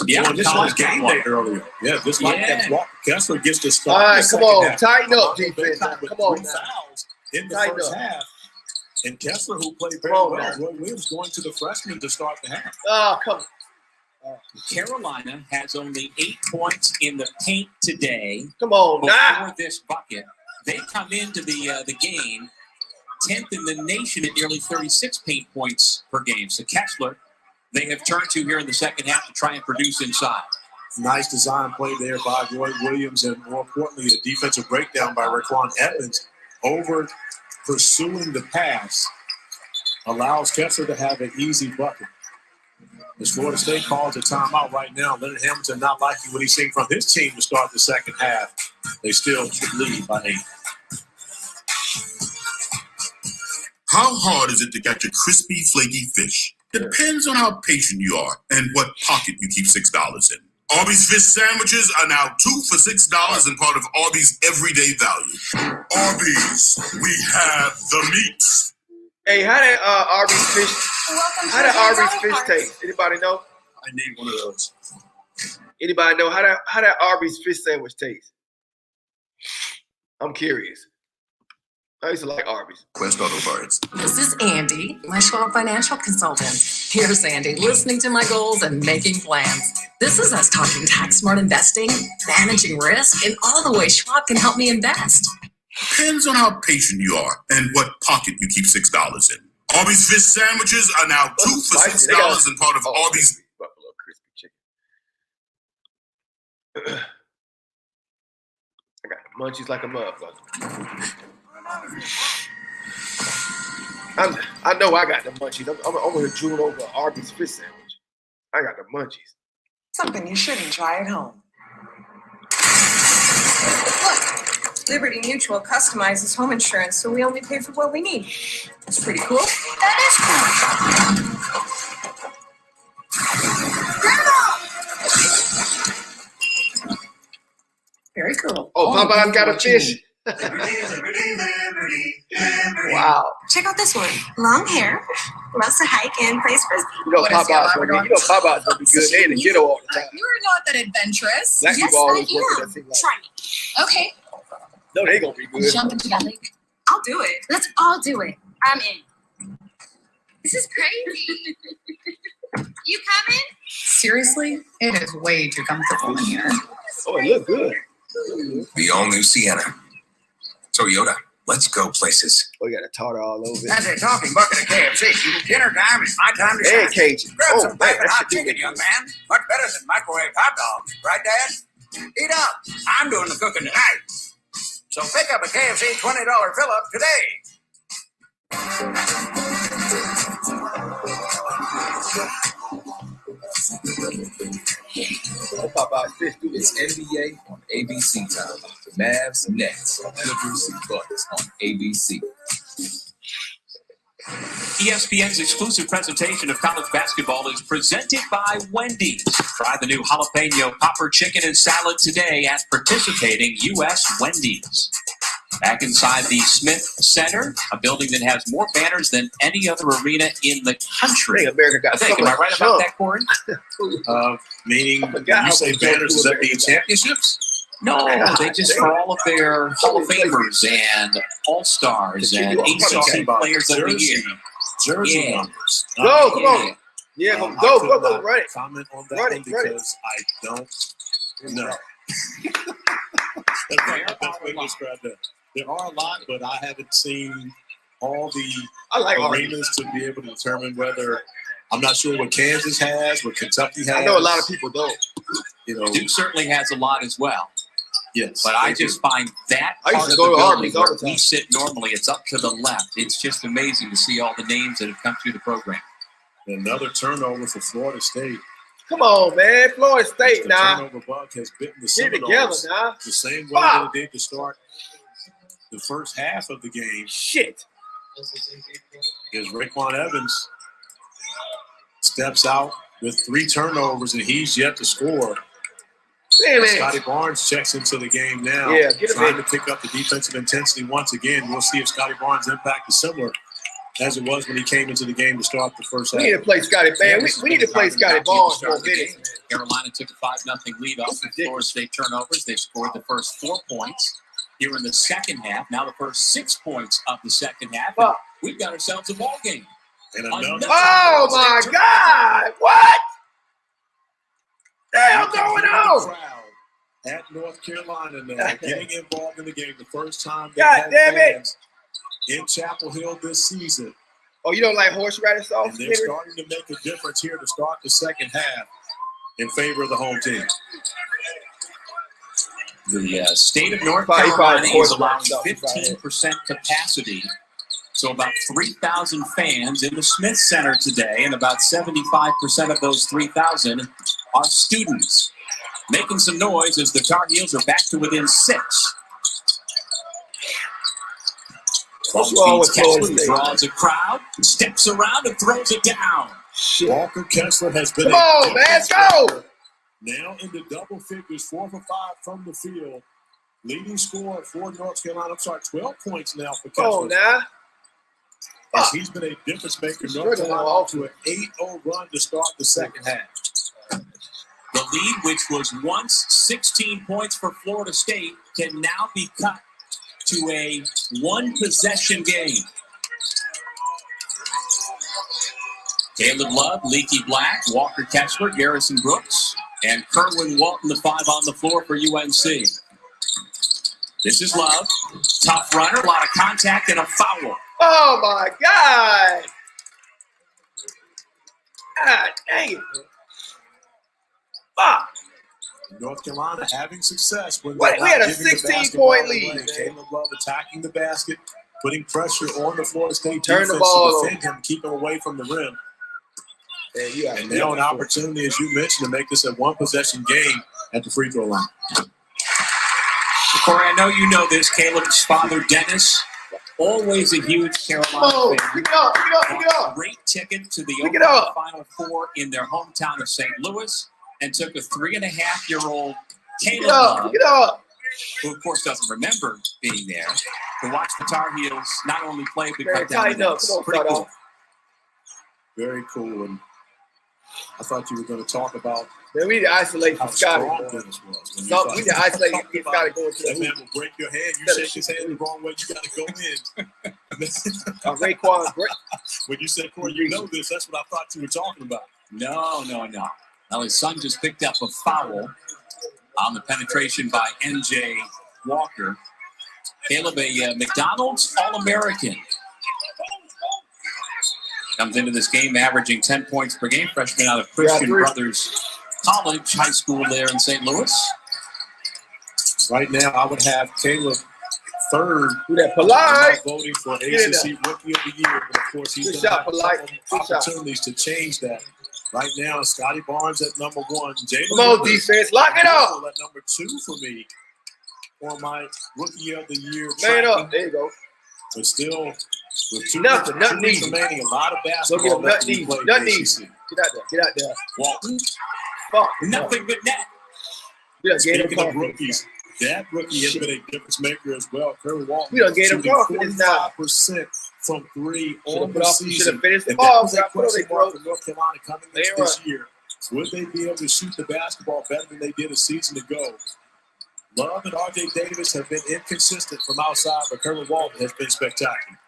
Yeah, on this was game day earlier. Yeah, just like that. Kessler gets to start. All right, come on, tighten up, defense. Come on, fouls in the first half. And Kessler, who played very well, Roy Williams going to the freshman to start the half. Oh, come on. Carolina has only 8 points in the paint today. Come on, before this bucket. They come into the game 10th in the nation at nearly 36 paint points per game. So Kessler, they have turned to here in the second half to try and produce inside. Nice design play there by Roy Williams, and more importantly, a defensive breakdown by Raquan Evans over pursuing the pass allows Kessler to have an easy bucket. As Florida State calls a timeout right now, Leonard Hamilton not liking what he's seeing from his team to start the second half. They still should lead by 8. How hard is it to catch a crispy, flaky fish? Depends on how patient you are and what pocket you keep $6 in. Arby's fish sandwiches are now 2 for $6 and part of Arby's everyday value. Arby's, we have the meats. Hey, how that Arby's fish taste? Anybody know? I need one of those. Anybody know how that Arby's fish sandwich tastes? I'm curious. I used to like Arby's. Quest Auto Parts. This is Andy, my Schwab financial consultant. Here's Andy, listening to my goals and making plans. This is us talking tax smart investing, managing risk, and all the ways Schwab can help me invest. Depends on how patient you are and what pocket you keep $6 in. Arby's fish sandwiches are now 2 for $6 and part of Arby's. Buffalo crispy chicken. I got the munchies like a motherfucker. I know I got the munchies. I'm over here drooling over an Arby's fish sandwich. I got the munchies. Something you shouldn't try at home. Look, Liberty Mutual customizes home insurance so we only pay for what we need. It's pretty cool. That is cool. Very cool. Oh, Popeye's got a fish. Wow. Check out this one. Long hair, loves to hike and plays frisbee. You know Popeye's gonna be good. They in the ghetto all the time. You are not that adventurous. Black people always look at that thing like, Try me. Okay. no, they gonna be good. Jump into that lake. I'll do it. Let's all do it. I'm in. This is crazy. You coming? Seriously? It is way too comfortable in here. Oh, it look good. The all-new Sienna. Toyota, let's go places. Oh, you got a tartar all over it. That's a talking bucket of KFC. Dinner time is my time to shine. Egg Cajun. Grab Oh, some man, piping that hot should be chicken, good. young man. Much better than microwave hot dogs. Right, Dad? Eat up. I'm doing the cooking tonight. So pick up a KFC $20 fill-up today. Popeye's fish do It's NBA on ABC time. Mavs, Nets, Clippers, Bucks on ABC. ESPN's exclusive presentation of college basketball is presented by Wendy's. Try the new jalapeno popper chicken and salad today at participating U.S. Wendy's. Back inside the Smith Center, a building that has more banners than any other arena in the country. America got Am I right about that, Corey? Meaning, when you say banners, does that mean championships? No, they just for all of their Hall of Famers and All-Stars and ACC Players of the Year. Jersey numbers. Go, come on. Yeah, I go, could not run it. Comment on that Run one it, run it. because I don't know. That's the best way to describe that. There are a lot, but I haven't seen all the arenas to be able to determine whether. I'm not sure what Kansas has, what Kentucky has. I know a lot of people don't. You know, Duke certainly has a lot as well. Yes, but I just find that I used part to of go the to building Arby's all where the time. we sit normally, it's up to the left. It's just amazing to see all the names that have come through the program. Another turnover for Florida State. Come on, man. Florida State The now. turnover bug has bitten the Get it Seminoles together now. the same way that it did to start the first half of the game. Shit. As Raquan Evans steps out with 3 turnovers and he's yet to score. Damn it. Scotty Barnes checks into the game now. Yeah, get him trying in. to pick up the defensive intensity once again. We'll see if Scotty Barnes' impact is similar as it was when he came into the game to start the first half. We need to play Scotty, man. We need to play Scotty Barnes for a minute. Carolina took a 5-0 lead off the Florida State turnovers. They scored the first 4 points here in the second half. Now the first 6 points of the second half. And we've got ourselves a ball game. And another Oh, my God. What? The hell going on? At North Carolina now, getting involved in the game the first time they God had damn it. fans in Chapel Hill this season. Oh, you don't like horseradish sauce? And they're starting to make a difference here to start the second half. in favor of the home team. The state of North Carolina is allowing 15% capacity. So about 3,000 fans in the Smith Center today, and about 75% of those 3,000 are students. Making some noise as the Tar Heels are back to within 6. What's wrong with Kessler Florida State? draws a crowd, steps around, and throws it down. Walker Kessler has been Come on, man, let's go! Now into double figures, 4 for 5 from the field. Leading scorer for North Carolina. 12 points now for Kessler. Oh, now. As he's been a difference maker. North Carolina off to an 8-0 run to start the second half. The lead, which was once 16 points for Florida State, can now be cut to a one-possession game. Caleb Love, Leaky Black, Walker Kessler, Garrison Brooks, and Kerwin Walton, the 5 on the floor for UNC. This is Love. Tough runner, a lot of contact, and a foul. Oh, my God. God dang it. Fuck. North Carolina having success when we had a 16-point lead. Caleb Love attacking the basket, putting pressure on the Florida State Turn defense the ball to defend him, keep him away from the rim. Yeah, and now an opportunity, as you mentioned, to make this a one-possession game at the free throw line. Corey, I know you know this. Caleb's father, Dennis, always a huge Carolina fan. Pick it up, pick it up, pick it up. Great ticket to the Pick it up. Final Four in their hometown of St. Louis, and took a 3.5-year-old Caleb Love, who of course doesn't remember being there, to watch the Tar Heels not only play but cut down the nets. Pretty cool. Very cool. And I thought you were going to talk about man, we need to isolate how Scotty. strong Dennis was. We need to isolate him. Scotty going to the that man hoop. will break your hand. You shake his hand the wrong way, you got to go in. Raekwon great. When you said, Corey, you know this, that's what I thought you were talking about. No. Now his son just picked up a foul on the penetration by Ncaa Walker. Caleb, a McDonald's All-American. Comes into this game averaging 10 points per game. Freshman out of Christian Brothers College, high school there in St. Louis. Right now, I would have Caleb third. Who that, Polite? Voting for ACC Rookie of the Year. But of course, he's going to have opportunities to change that. Right now, Scotty Barnes at number 1. Jalen Come on, defense. Lock it up. At number 2 for me on my Rookie of the Year. Man up. There you go. But still, with two nothing minutes remaining, a lot of basketball left to be played in the ACC. Get out there. Walton. Fuck. Nothing but net. Speaking of rookies, that rookie has been a difference maker as well. Kerwin Walton We done gave him confidence now. 45% from 3 on the Should season. have finished the And ball. that was a question mark for North Carolina coming into this year. Would they be able to shoot the basketball better than they did a season ago? Love and R.J. Davis have been inconsistent from outside, but Kerwin Walton has been spectacular.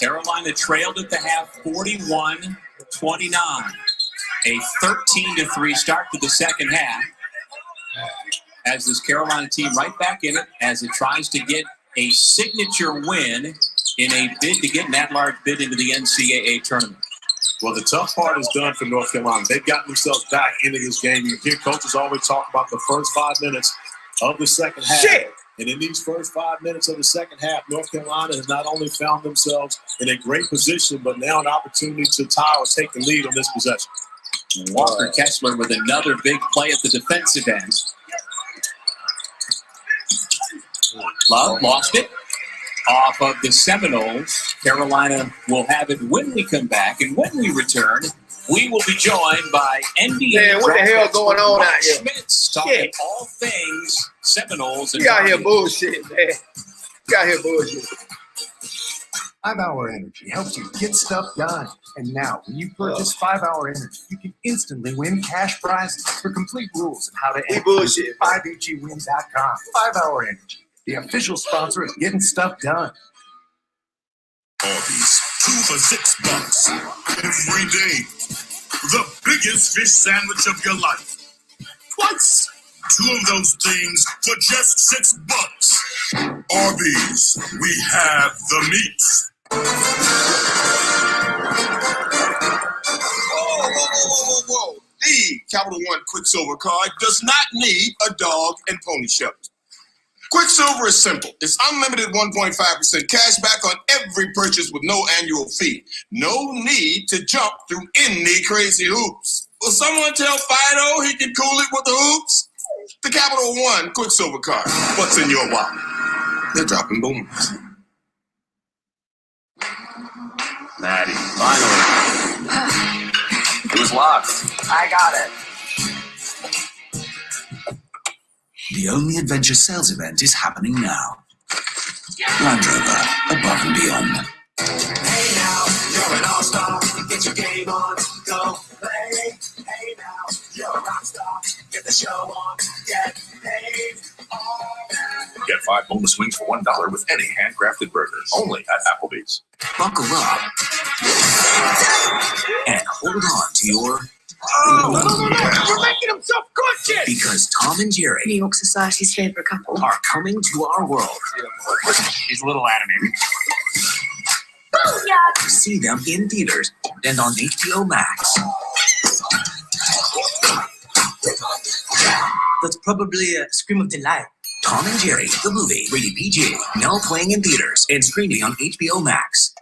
Carolina trailed at the half 41-29. A 13-3 start to the second half. As this Carolina team right back in it as it tries to get a signature win in a bid to get an at-large bid into the NCAA tournament. Well, the tough part is done for North Carolina. They've gotten themselves back into this game. You hear coaches always talk about the first 5 minutes of the second half. And in these first 5 minutes of the second half, North Carolina has not only found themselves in a great position, but now an opportunity to tie or take the lead on this possession. Walker Kessler with another big play at the defensive end. Love lost it off of the Seminoles. Carolina will have it when we come back. And when we return, we will be joined by NBA. Man, what the hell going on out here? Schmitz talking all things Seminoles. You out here bullshit, man. You out here bullshit. 5 Hour Energy helps you get stuff done. And now, when you purchase 5 Hour Energy, you can instantly win cash prizes. For complete rules and how to enter, visit 5HEWin.com. 5 Hour Energy, the official sponsor of getting stuff done. Arby's, 2 for $6 every day. The biggest fish sandwich of your life. Twice. 2 of those things for just $6. Arby's, we have the meats Whoa. The Capital One Quicksilver card does not need a dog and pony shelter. Quicksilver is simple. It's unlimited 1.5% cash back on every purchase with no annual fee. No need to jump through any crazy hoops. Will someone tell Fido he can cool it with the hoops? The Capital One Quicksilver card. What's in your wallet? They're dropping boomers. Maddie, finally. It was locked. I got it. The Only Adventure sales event is happening now. Land Rover, above and beyond. Hey now, you're an all-star. Get your game on, go play. Hey now, you're a rock star. Get the show on, get paid. Get 5 boneless wings for $1 with any handcrafted burgers. Only at Applebee's. Buckle up and hold on to your You're making him self-conscious! because Tom and Jerry New York Society's favorite couple. are coming to our world. He's a little animated. To see them in theaters and on HBO Max. That's probably a scream of delight. Tom and Jerry, the movie, rated PG, now playing in theaters and streaming on HBO Max.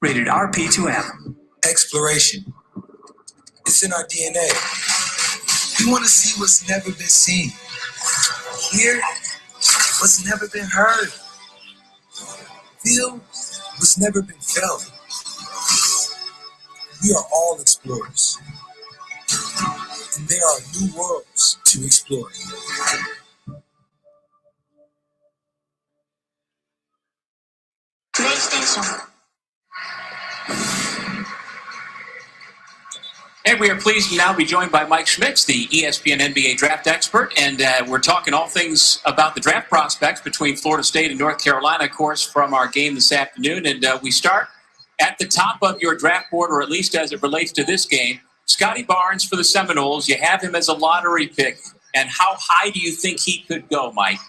Rated RP2M. Exploration. It's in our DNA. We want to see what's never been seen. Hear what's never been heard. Feel what's never been felt. We are all explorers. And there are new worlds to explore. PlayStation. And we are pleased to now be joined by Mike Schmitz, the ESPN NBA draft expert. And we're talking all things about the draft prospects between Florida State and North Carolina, of course, from our game this afternoon. And we start at the top of your draft board, or at least as it relates to this game. Scotty Barnes for the Seminoles. You have him as a lottery pick. And how high do you think he could go, Mike?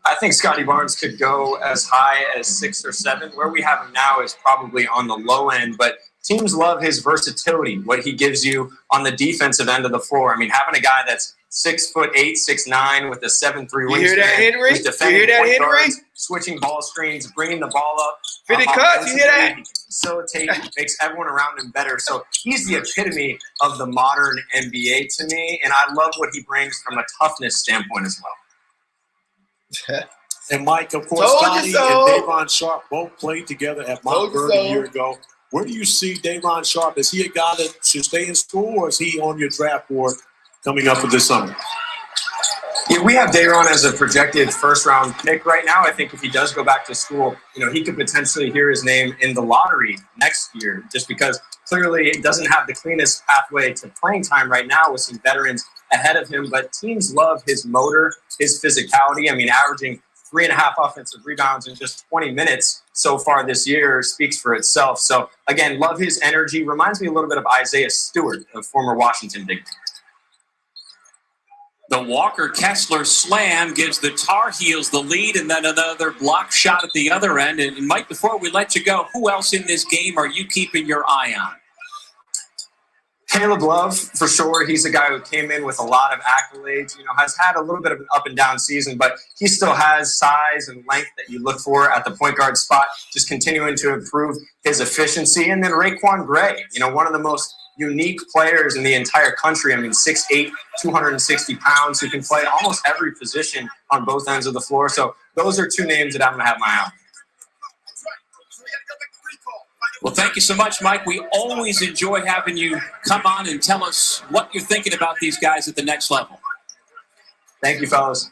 I think Scotty Barnes could go as high as 6 or 7. Where we have him now is probably on the low end, but teams love his versatility, what he gives you on the defensive end of the floor. I mean, having a guy that's 6'8", 6'9", with a 7'3" wingspan. You hear that, Henry? who's defending You hear that, point Henry? guards, switching ball screens, bringing the ball up. 50 cuts, you hear that? He can facilitate, makes everyone around him better. So he's the epitome of the modern NBA to me, and I love what he brings from a toughness standpoint as well. And Mike, of course, Told Scotty you so. and Davon Sharp both played together at Montgomery a year ago. Where do you see Davon Sharp? Is he a guy that should stay in school, or is he on your draft board coming up for this summer? Yeah, we have Dayron as a projected first-round pick right now. I think if he does go back to school, he could potentially hear his name in the lottery next year, just because clearly it doesn't have the cleanest pathway to playing time right now with some veterans ahead of him. But teams love his motor, his physicality. I mean, averaging 3.5 offensive rebounds in just 20 minutes so far this year speaks for itself. So, again, love his energy. Reminds me a little bit of Isaiah Stewart, a former Washington big man. The Walker-Kessler slam gives the Tar Heels the lead, and then another block shot at the other end. And Mike, before we let you go, who else in this game are you keeping your eye on? Caleb Love, for sure. He's a guy who came in with a lot of accolades, has had a little bit of an up and down season, but he still has size and length that you look for at the point guard spot, just continuing to improve his efficiency. And then Raekwon Gray, one of the most unique players in the entire country. I mean, 6'8", 260 pounds, who can play almost every position on both ends of the floor. So those are two names that I'm going to have my eye on. Well, thank you so much, Mike. We always enjoy having you come on and tell us what you're thinking about these guys at the next level. Thank you, fellas.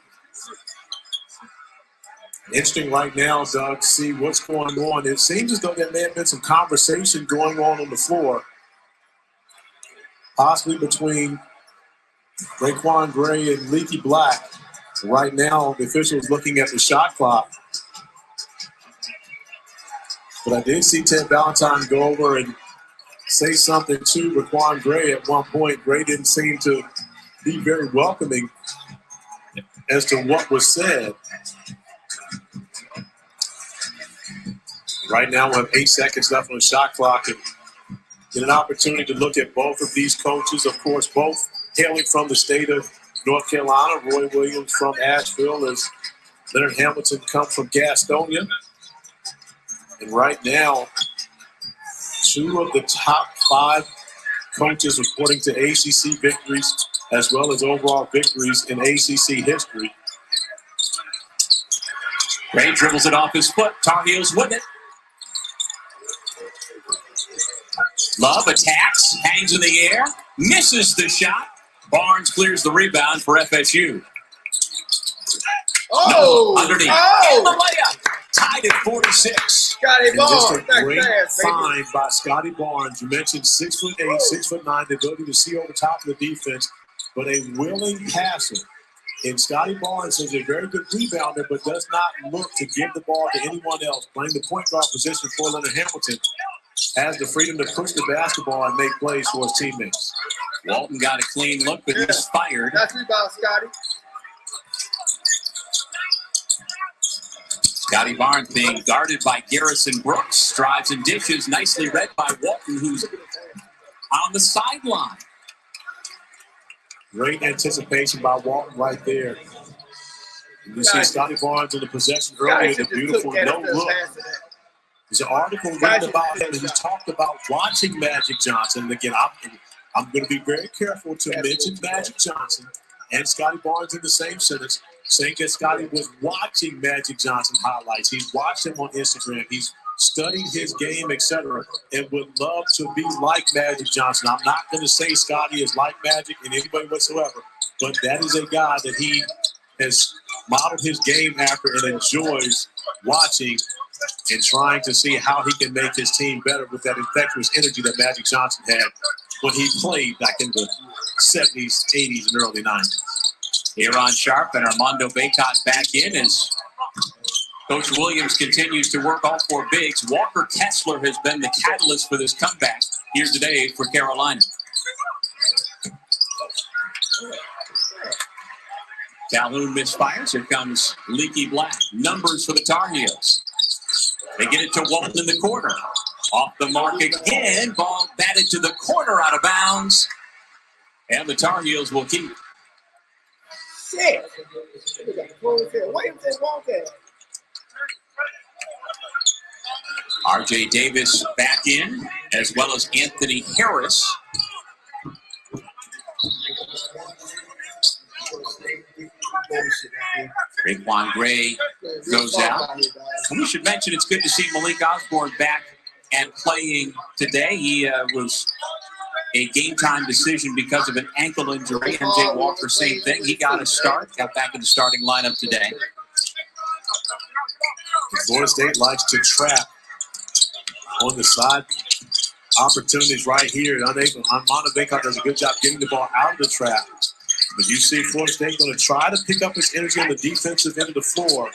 Interesting right now, Doug, see what's going on. It seems as though there may have been some conversation going on the floor, possibly between Raekwon Gray and Leaky Black. Right now, the officials looking at the shot clock. But I did see Ted Valentine go over and say something to Raekwon Gray at one point. Gray didn't seem to be very welcoming as to what was said. Right now, we have 8 seconds left on the shot clock, and get an opportunity to look at both of these coaches. Of course, both hailing from the state of North Carolina. Roy Williams from Asheville, as Leonard Hamilton comes from Gastonia. And right now, 2 of the top 5 coaches according to ACC victories, as well as overall victories in ACC history. Gray dribbles it off his foot. Tarheels with it. Love attacks, hangs in the air, misses the shot. Barnes clears the rebound for FSU. Oh! No, underneath. Oh! And the layup. Tied at 46. Scotty And just Barnes. a great find by Scotty Barnes. You mentioned 6'8", 6'9", the ability to see over top of the defense, but a willing passer. And Scotty Barnes is a very good rebounder, but does not look to give the ball to anyone else. Playing the point guard position for Leonard Hamilton, has the freedom to push the basketball and make plays for his teammates. Walton got a clean look, but he's fired. That's rebound, Scotty. Scotty Barnes being guarded by Garrison Brooks. Drives and dishes, nicely read by Walton, who's on the sideline. Great anticipation by Walton right there. And you see Scotty Barnes in the possession earlier, the beautiful no look. There's an article written about him, and he's talked about watching Magic Johnson. And again, I'm going to be very careful to mention Magic Johnson and Scotty Barnes in the same sentence, saying that Scotty was watching Magic Johnson highlights. He's watched him on Instagram. He's studied his game, etc., and would love to be like Magic Johnson. I'm not going to say Scotty is like Magic in any way whatsoever, but that is a guy that he has modeled his game after and enjoys watching and trying to see how he can make his team better with that infectious energy that Magic Johnson had when he played back in the 70s, 80s, and early 90s. Aaron Sharp and Armando Bacot back in as Coach Williams continues to work all 4 bigs. Walker Kessler has been the catalyst for this comeback here today for Carolina. Calhoun misfires. Here comes Leaky Black. Numbers for the Tar Heels. They get it to Walton in the corner. Off the mark again. Ball batted to the corner, out of bounds. And the Tar Heels will keep. Shit. RJ Davis back in, as well as Anthony Harris. Raekwon Gray goes out. And we should mention it's good to see Malik Osborne back and playing today. He was a game-time decision because of an ankle injury. MJ Walker, same thing. He got a start, got back in the starting lineup today. Florida State likes to trap on the side. Opportunities right here. Armando Bacot does a good job getting the ball out of the trap. But you see Florida State going to try to pick up its energy on the defensive end of the floor.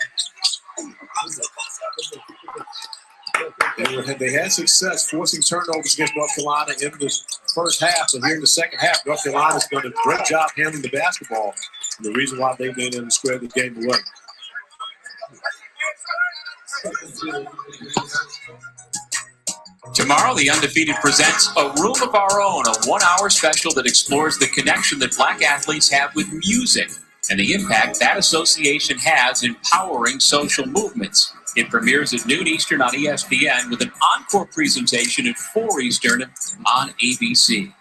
They had success forcing turnovers against North Carolina in the first half. So here in the second half, North Carolina's done a great job handling the basketball. And the reason why they've been able to square the game away. Tomorrow, the Undefeated presents A Room of Our Own, a 1-hour special that explores the connection that Black athletes have with music and the impact that association has in powering social movements. It premieres at noon Eastern on ESPN with an encore presentation at 4 Eastern on ABC.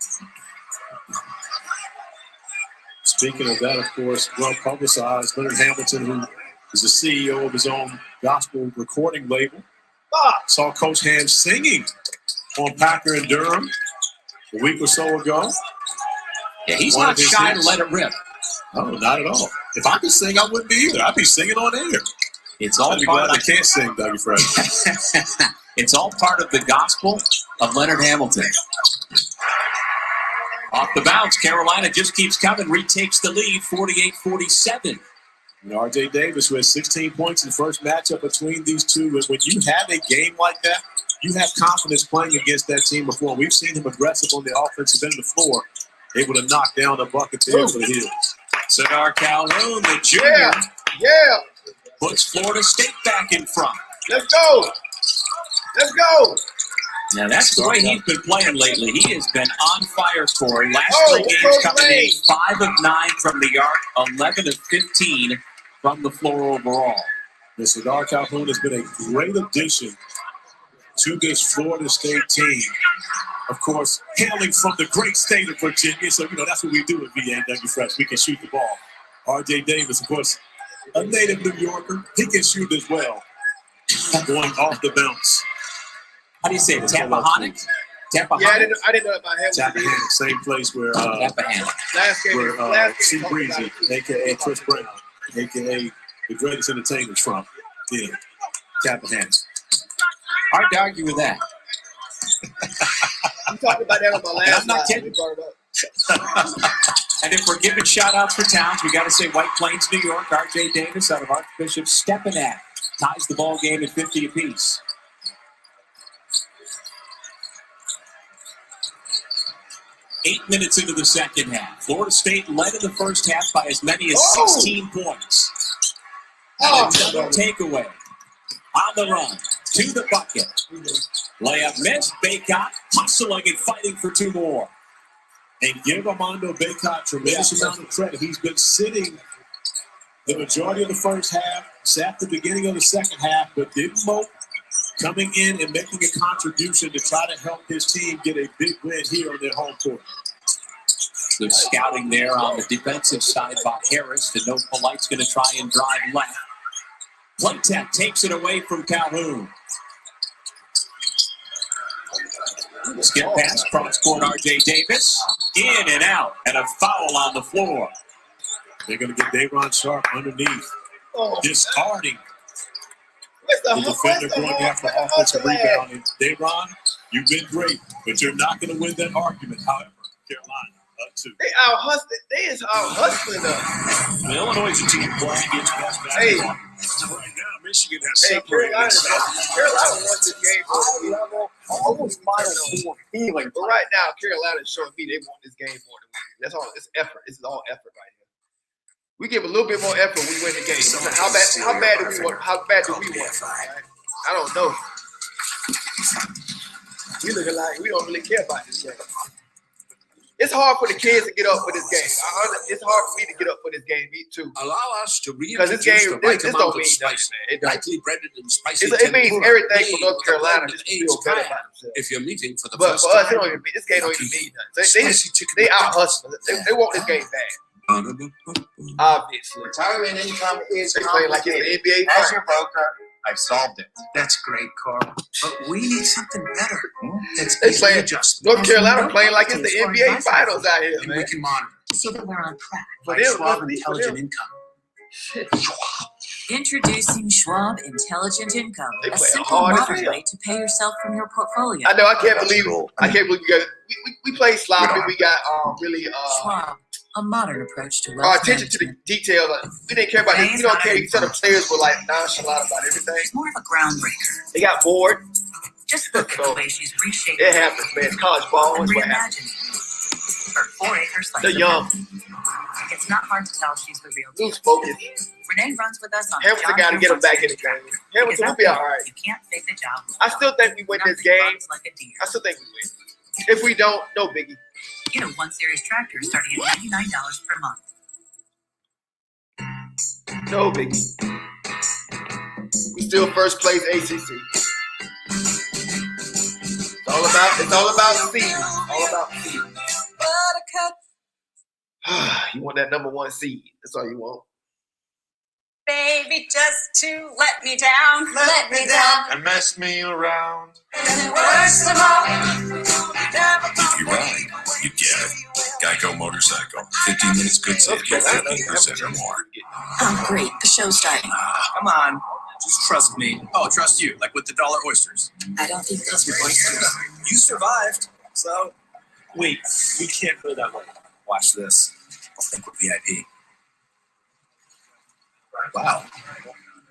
Speaking of that, of course, well publicized, Leonard Hamilton, who is the CEO of his own gospel recording label, saw Coach Ham singing on Packer and Durham a week or so ago. Yeah, he's not shy to let it rip. No, not at all. If I could sing, I wouldn't be either. I'd be singing on air. It's all I'd be glad I can't sing, Dougie Fresh. It's all part of the gospel of Leonard Hamilton. Off the bounce, Carolina just keeps coming, retakes the lead, 48-47. And R.J. Davis, who has 16 points in the first matchup between these two. And when you have a game like that, you have confidence playing against that team before. We've seen him aggressive on the offensive end of the floor, able to knock down a bucket there for the Heels. Sadar Calhoun, the junior, Yeah. puts Florida State back in front. Let's go. Let's go. Now that's the way he's been playing lately. He has been on fire, Corey. Last three games close coming lane. in 5 of 9 from the arc, 11 of 15 from the floor overall. The Cigar Calhoun has been a great addition to this Florida State team. Of course, hailing from the great state of Virginia. So, that's what we do at VAW Fresh. We can shoot the ball. R.J. Davis, of course, a native New Yorker. He can shoot as well. Going off the bounce. How do you say it? Tappahannock? Tappahannock? Yeah, I didn't know if I had Tappahannock, same place where last game C Breezy, a.k.a. Chris Brown, a.k.a. the greatest entertainers from. Yeah, Tappahannock. Hard to argue with that. We talked about that on my last I'm not kidding. And if we're giving shout-outs for towns, we got to say White Plains, New York. R.J. Davis out of Archbishop Stepinac ties the ball game at 50 apiece. 8 minutes into the second half. Florida State led in the first half by as many as 16 points. And another takeaway. On the run, to the bucket. Layup missed. Baycott hustling and fighting for 2 more. And give Armando Baycott tremendous amount of credit. He's been sitting the majority of the first half, sat the beginning of the second half, but didn't mope, coming in and making a contribution to try to help his team get a big win here on their home court. Good scouting there on the defensive side by Harris. To know Polite's going to try and drive left. Playtech takes it away from Calhoun. Skip pass, cross court, R.J. Davis. In and out, and a foul on the floor. They're going to get Dayron Sharp underneath. Discarding the defender going after offensive rebound. And Dayron, you've been great, but you're not going to win that argument. However, Carolina, too. They is out hustling us. Illinois is a team playing against best basketball. Right now, Michigan has separated Carolina wants this game for almost Final Four feeling. But right now, Carolina is showing me they want this game more than we do. That's all. It's effort. This is all effort right here. We give a little bit more effort, we win the game. How bad do we want? How bad do we want? Right? I don't know. We looking like we don't really care about this game. It's hard for the kids to get up for this game. It's hard for me to get up for this game. Me too. Allow us to because this game, this don't mean nothing. Lightly breaded and spicy. It means everything for North Carolina just to feel better about themselves. If you're meeting for the but first for us, time, this game don't even mean nothing. They out hustling. They want this game bad. Obviously, Retirement income is they play like it's the NBA. As your broker, I've solved it. that's great, Carl. But we need something better. That's They easily play adjustable. North Carolina playing like it's the NBA Finals out here, And man. we can monitor So that we're on track. But like it Schwab was- Intelligent Income. Introducing Schwab Intelligent Income, They a play simple hard as modern hell. way to pay yourself from your portfolio. I know. I can't believe we got. We play sloppy. We got really Schwab, a modern approach to our wealth attention to management. the detail. We didn't care about this. We don't care. Some of the players were like nonchalant about everything. It's more of a groundbreaker. They got bored. Just look at the way she's reshaped It happens, man. It's college ball. and It's what happens. reimagined her 4 acre slice They're of young. land. It's not hard to tell she's the real deal. Lose focus. Renee runs with us on Hamilton got to get them back in the game. Hamilton will be all right. You can't fake the job. I still think we win this game. Like a deer. I still think we win. If we don't, no biggie. Get a 1 Series tractor starting at $99 per month. No biggie. We still first place ACC. It's all about seed. All about seed. You want that number 1 seed. That's all you want. Baby, just to let me down. Let me down. And mess me around. And worst of all, If you ride, you get it. Geico Motorcycle. 15 minutes good save. Get 15% or more. Oh, great. The show's starting. Come on. Just trust me. Oh, trust you, like with the dollar oysters. I don't think those are oysters. You survived, so. Wait, we can't put it that way. Watch this. I'll think we're VIP. Wow.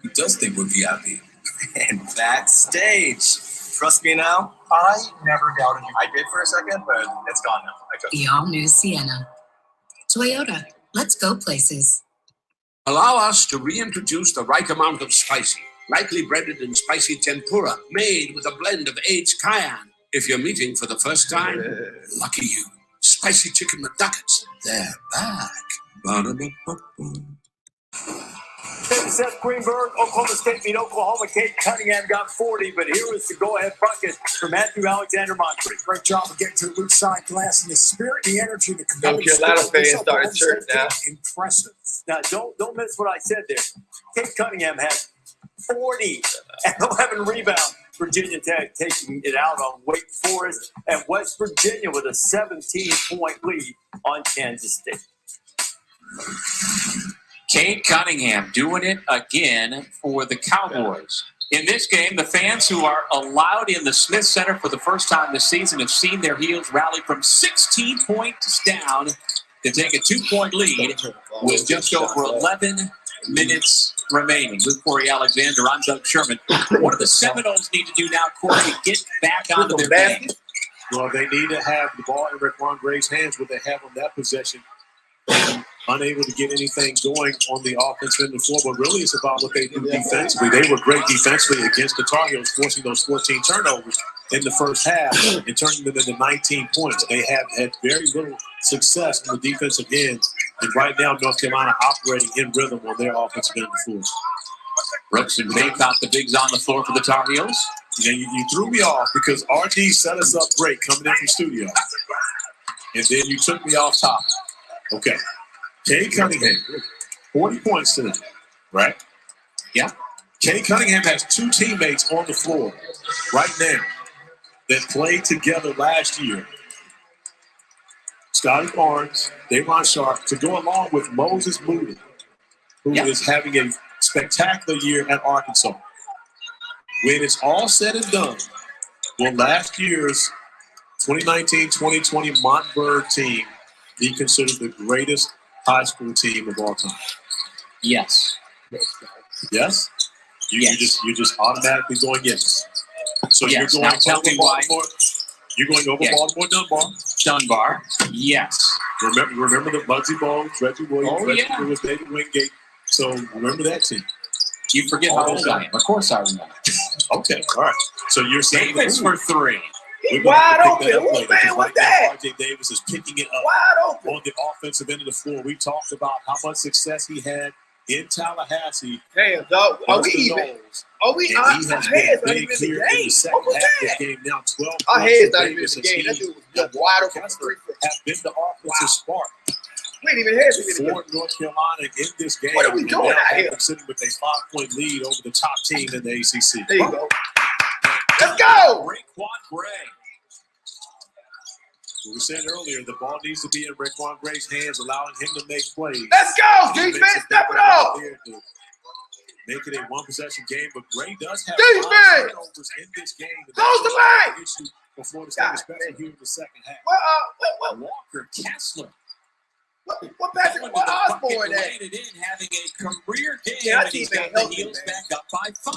He does think we're VIP. And backstage. Trust me now? I never doubted you. I did for a second, but it's gone now. I trust The all-new Sienna. Toyota. Let's go places. Allow us to reintroduce the right amount of spicy. lightly breaded and spicy tempura made with a blend of aged cayenne. If you're meeting for the first time, lucky you. Spicy chicken McNuggets, they're back. Ba-da-ba-ba-ba. Seth Greenberg, Oklahoma State beat Oklahoma. Kate Cunningham got 40, but here was the go-ahead bucket for Matthew Alexander Moncrief. Great job of getting to the weak side glass, and the spirit, the energy, the North Carolina fans started church now. Impressive. Now, don't miss what I said there. Kate Cunningham had 40 and 11 rebounds. Virginia Tech taking it out on Wake Forest, and West Virginia with a 17-point lead on Kansas State. Cade Cunningham doing it again for the Cowboys. In this game, the fans who are allowed in the Smith Center for the first time this season have seen their Heels rally from 16 points down to take a 2-point lead with just over 11 minutes remaining. With Corey Alexander, I'm Doug Sherman. What do the Seminoles need to do now, Corey, to get back onto their game? Well, they need to have the ball in Raquan Gray's hands, what they have on that possession. Unable to get anything going on the offensive end of the floor, but really it's about what they do defensively. They were great defensively against the Tarheels, forcing those 14 turnovers in the first half and turning them into 19 points. They have had very little success on the defensive end, and right now North Carolina operating in rhythm on their offensive end of the floor. Brooks and Baycott, the bigs on the floor for the Tarheels. You threw me off because RD set us up great coming in from studio, and then you took me off topic. Okay. Cade Cunningham, 40 points tonight, right? Yeah. Cade Cunningham has two teammates on the floor right now that played together last year. Scotty Barnes, Davon Sharp, to go along with Moses Moody, who is having a spectacular year at Arkansas. When it's all said and done, will last year's 2019-2020 Montverde team be considered the greatest high school team of all time? Yes. Yes? You're just automatically going yes. So yes. You're going over Baltimore. You're going over Baltimore Dunbar. Yes. Remember the Muggsy Bogues, Reggie Williams, Reggie Lewis, David Wingate. So remember that team. You forget how old I am. Of course I remember. Okay, all right. So you're saying Davis for 3. Wide open. Who's playing with that? RJ Davis is picking it up wide open on the offensive end of the floor. We talked about how much success he had in Tallahassee. Damn, dog. Are we even? Are we? Our heads not even in the game. What was that? Game now 12. Our heads not even in the game. That dude was wide open. Have been the offensive spark. We ain't even heads in the game. For North Carolina in this game. What are we doing out here? Sitting with a 5-point lead over the top team in the ACC. There you go. Let's go. Raquan Gray. What we said earlier, the ball needs to be in Raquan Gray's hands, allowing him to make plays. Let's go, defense, step it up. Make it a one-possession game, but Gray does have defense turnovers in this game. Close the line. For Florida State, especially here in the second half. What? Walker Kessler. What Patrick? What Osborne at? Having a career game. Yeah, and he's got the Heels back up by 5.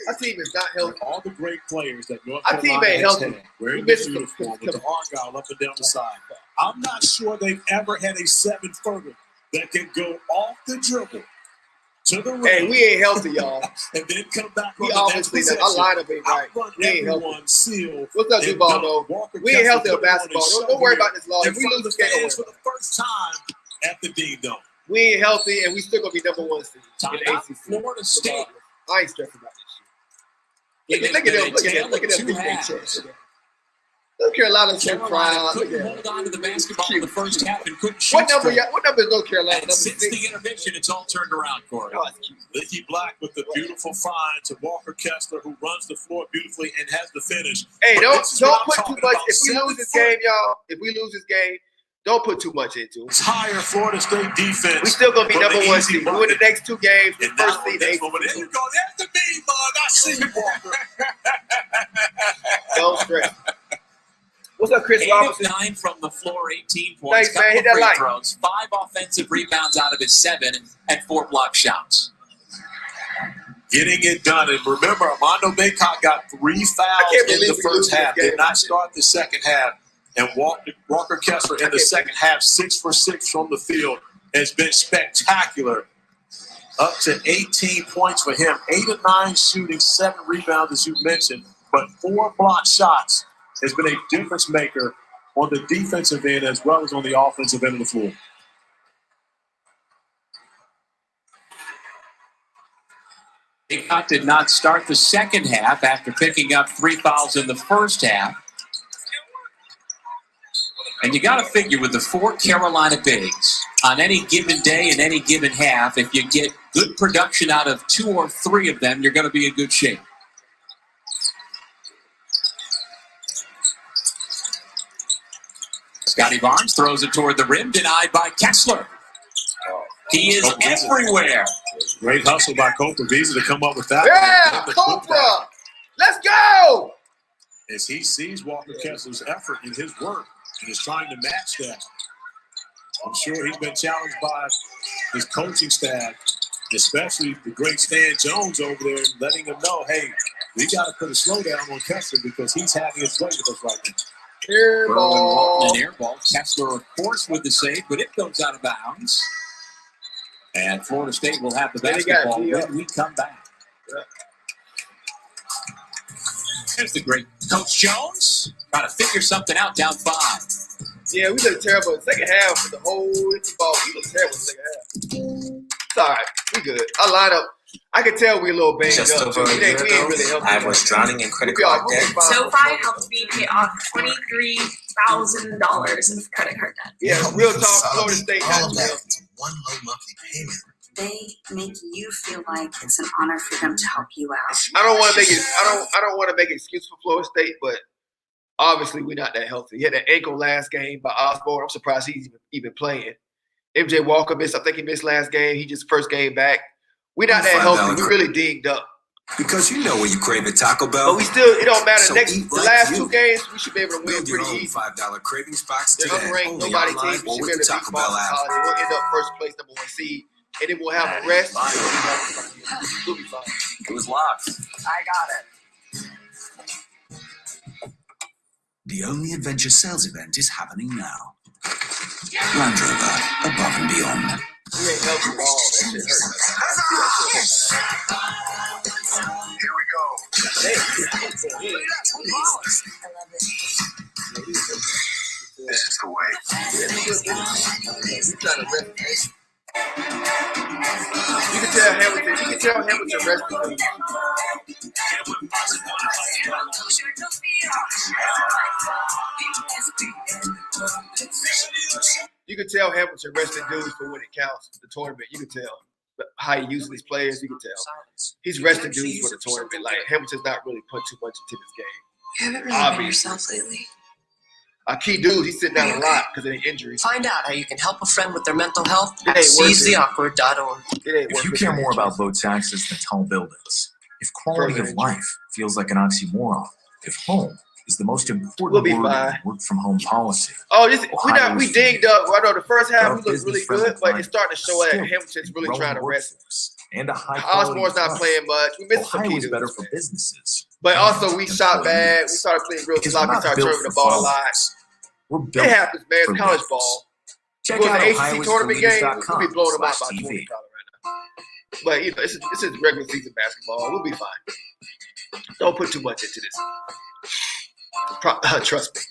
Our team is not healthy. All the great players that North Our team ain't healthy. Wearing this uniform with the Argyle up and down the side. I'm not sure they've ever had a 7-footer that can go off the dribble to the rim. Hey, we ain't healthy, y'all. And then come back we on the next possession. Our lineup ain't right. We ain't healthy. Seal. What's up, Duval, though? We ain't healthy on basketball. Don't worry about this law. If we lose this game, for the first time at the D-Dome. We ain't healthy, and we still gonna be number 1 seed in the ACC. Florida State. I ain't stressing about this shit. Look at them. Look at them. North Carolina's so proud. Couldn't hold on to the basketball in the first half and couldn't shoot. What number is North Carolina? And since the intervention, it's all turned around, Corey. Licky Black with the beautiful find to Walker Kessler, who runs the floor beautifully and has the finish. Hey, don't put too much. If we lose this game, y'all, don't put too much into it. Higher Florida State defense. We still gonna be number 1 seed. We win the next 2 games. The first seed. There you go. There's the B bug. I see you, Walker. Don't stress. What's up, Chris Robinson? 9 from the floor, 18 points. Thanks, man. Hit that free light. throws, 5 offensive rebounds out of his 7, and 4 block shots. Getting it done. And remember, Armando Baycott got 3 fouls in the first half. Did not start the second half. And Walker Kessler in the second half, 6 for 6 from the field, has been spectacular up to 18 points for him. 8 of 9 shooting, 7 rebounds, as you mentioned, but 4 block shots has been a difference maker on the defensive end as well as on the offensive end of the floor. TAGGART did not start the second half after picking up 3 fouls in the first half. And you got to figure with the 4 Carolina bigs, on any given day and any given half, if you get good production out of 2 or 3 of them, you're going to be in good shape. Scotty Barnes throws it toward the rim, denied by Kessler. He is everywhere. Great hustle by Copra Visa to come up with that. Yeah, Copra! Let's go! As he sees Walker Kessler's effort and his work and is trying to match that. I'm sure he's been challenged by his coaching staff, especially the great Stan Jones over there, letting him know, hey, we got to put a slowdown on Kessler because he's having his way with us right now. Air ball. An air ball. Kessler, of course, with the save, but it goes out of bounds. And Florida State will have the basketball when we come back. Yeah. Here's the great Coach Jones. Trying to figure something out down 5. Yeah, we look terrible in the second half for the whole ball. We look terrible in the second half. It's all right. We good. Our lineup, I can tell we a little banged Just up. over a year ago, I was drowning in credit card debt. SoFi helped me pay off $23,000 of credit card debt. Yeah, real talk. Florida State. All of that into one low monthly payment. They make you feel like it's an honor for them to help you out. I don't want to make it. I don't want to make an excuse for Florida State, but obviously we're not that healthy. He had that ankle last game by Osborne. I'm surprised he's even playing. MJ Walker missed. I think he missed last game. He just first game back. We're not that healthy. We really dinged up. Because you know when you crave a Taco Bell. But we still, it don't matter. The last 2 games, we should be able to win pretty easy. $5 cravings box They're unranked, nobody team. We should be able to beat Boston College. We'll end up first place, number 1 seed. And then we'll have a rest. We'll be fine. It was locked. I got it. The only adventure sales event is happening now. Land Rover, above and beyond. We ain't helping at all. That shit hurts. Here we go. This is the way. You can tell Hamilton rested. You can tell Hamilton resting dudes for when it counts. The tournament, you can tell how he uses these players. You can tell he's resting dudes for the tournament. Like Hamilton's not really put too much into this game. You haven't really been yourself lately. Our key dudes, he's sitting down a lot because of the injuries. Find out how you can help a friend with their mental health It at ain't worth it. seizetheawkward.org. If you care more about boat taxes than tall buildings, if quality of life feels like an oxymoron, if home is the most important word in work from home policy. Oh, we dinged up. I know the first half we looked really good, but it's starting to show that Hamilton's really trying to rest. And a high Osborne's not playing much. We missed some key Ohio is dudes. better for businesses. But also we shot bad. We started playing real sloppy. Started turning the ball a lot. It happens, man. It's college ball. Check It was out an ACC tournament game. We'll be blowing them out by 20 TV. probably right now. But you know, this is regular season basketball. We'll be fine. Don't put too much into this. Trust me.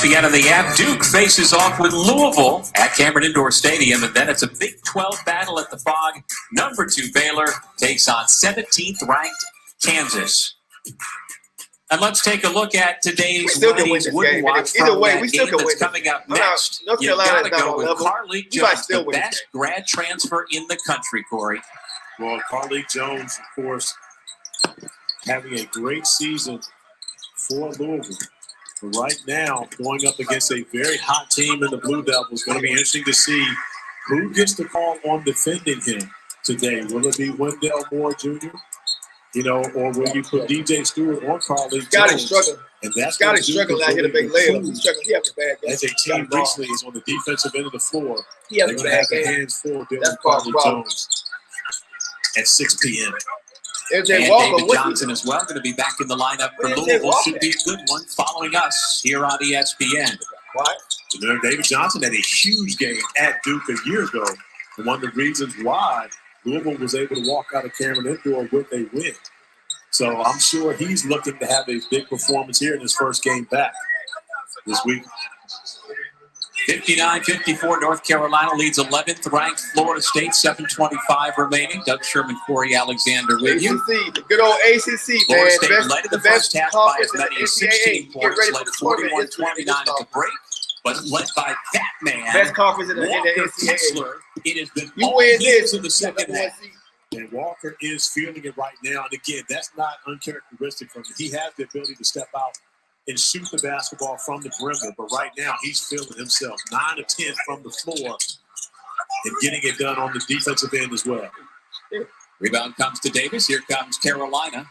Again on the app, Duke faces off with Louisville at Cameron Indoor Stadium, and then it's a Big 12 battle at the Fog. Number 2 Baylor takes on 17th ranked Kansas. And let's take a look at today's Wendy's Wouldn't Watch Either from way, that we still game can that's win. coming up next. North You've Carolina's got to not go on with level. Carly You might Jones, still the win this best grad transfer in the country, Corey. Well, Carly Jones, of course, having a great season for Louisville. But right now, going up against a very hot team in the Blue Devils, going to be interesting to see who gets the call on defending him today. Will it be Wendell Moore Jr.? You know, or will you put DJ Stewart on Carly Jones? Scotty's struggling. And that's Scotty's struggling out here to make layups. He's struggling. He having a bad game. As a team recently is on the defensive end of the floor. He having They're a going to bad have game. their hands full dealing That's with Carly Carl's problem. Jones at 6 p.m. MJ And Walker, David Johnson as well going to be back in the lineup for Where's MJ Louisville. Walker? Should be a good one following us here on ESPN. What? David Johnson had a huge game at Duke a year ago. And one of the reasons why Louisville was able to walk out of Cameron Indoor with a win. So I'm sure he's looking to have a big performance here in his first game back this week. 59-54, North Carolina leads 11th ranked Florida State, 7:25 remaining. Doug Sherman, Corey Alexander with you. ACC, the good old ACC, Florida man. State led in the first half by as many as 16 points, led 41-29 at the break, but led by that man, best conference in the NCAA. NCAA. It has been You all win this this in the second half. And Walker is feeling it right now. And again, that's not uncharacteristic from him. He has the ability to step out and shoot the basketball from the perimeter. But right now, he's feeling himself. 9 of 10 from the floor and getting it done on the defensive end as well. Rebound comes to Davis. Here comes Carolina.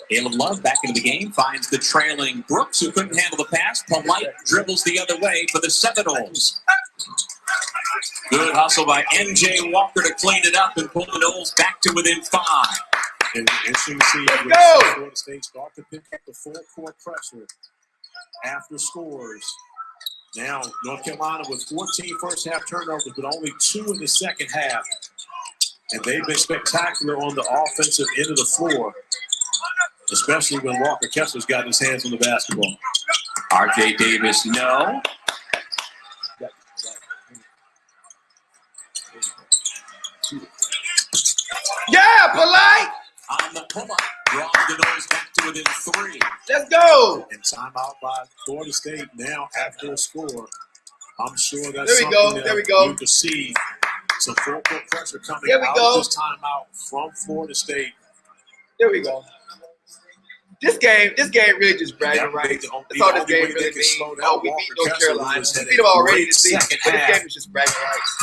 Caleb Love back into the game. Finds the trailing Brooks, who couldn't handle the pass. Polite dribbles the other way for the Seminoles. Good hustle by N.J. Walker to clean it up and pull the Noles back to within 5. And interesting to see Florida State start to pick up the full court pressure after scores. Now, North Carolina with 14 first half turnovers, but only 2 in the second half. And they've been spectacular on the offensive end of the floor, especially when Walker Kessler's got his hands on the basketball. R.J. Davis, no. Yeah, Polite. On the pull-up, draws the Noles back to within 3. Let's go. And timeout by Florida State now after a score. I'm sure that's there we go. something There we that go. you can see some full court pressure coming There we out go. of this timeout from Florida State. There we go. This game really just bragging rights. That's all this game really means. Oh, we beat North Carolina. We beat them already this season. But this game is just bragging rights.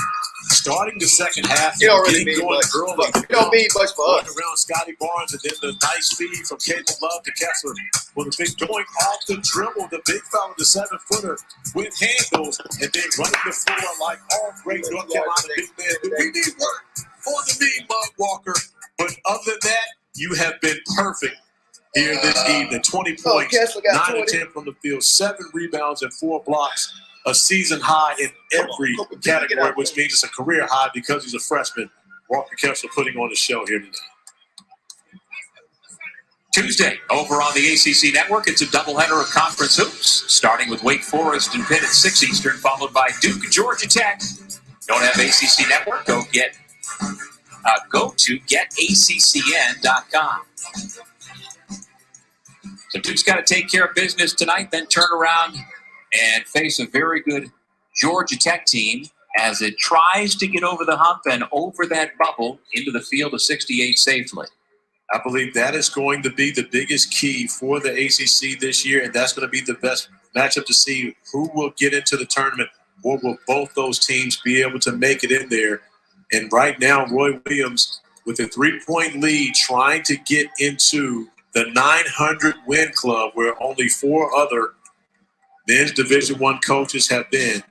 Starting the second half, it don't really mean going much. Early, It don't mean much for us. around Scotty Barnes, and then the nice feed from Caleb Love to Kessler with a big doink off the dribble. The big fella, the 7-footer, with handles, and then running the floor like all great North Carolina big men. But we need work on the knee, Mug Walker. But other than that, you have been perfect here this evening. 20 points, 9 of 10 from the field, 7 rebounds, and 4 blocks. A season high in every category, which means it's a career high because he's a freshman. Walker Kessler putting on the show here today. Tuesday, over on the ACC Network, it's a doubleheader of conference hoops, starting with Wake Forest and Pitt at 6 Eastern, followed by Duke, Georgia Tech. Don't have ACC Network? Go to getaccn.com. So Duke's got to take care of business tonight, then turn around and face a very good Georgia Tech team as it tries to get over the hump and over that bubble into the field of 68 safely. I believe that is going to be the biggest key for the ACC this year, and that's going to be the best matchup to see who will get into the tournament, or will both those teams be able to make it in there. And right now, Roy Williams with a 3-point lead trying to get into the 900-win club where only 4 other men's Division I coaches have been.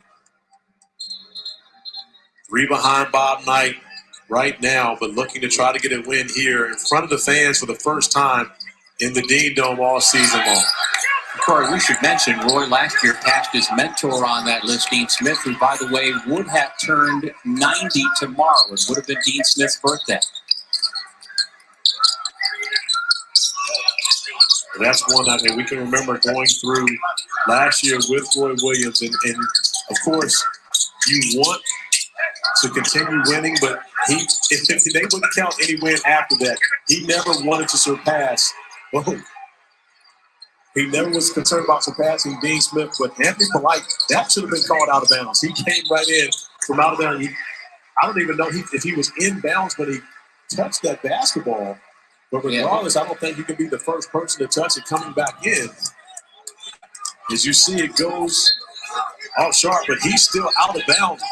3 behind Bob Knight right now, but looking to try to get a win here in front of the fans for the first time in the Dean Dome all season long. Corey, we should mention Roy last year passed his mentor on that list, Dean Smith, who, by the way, would have turned 90 tomorrow. It would have been Dean Smith's birthday. That's one I mean we can remember going through last year with Roy Williams, and of course you want to continue winning, but if they wouldn't count any win after that, he never wanted to surpass. He never was concerned about surpassing Dean Smith, but Anthony Polite, that should have been called out of bounds. He came right in from out of bounds. I don't even know if he was in bounds when he touched that basketball. But regardless, I don't think you can be the first person to touch it coming back in. As you see, it goes off sharp, but he's still out of bounds,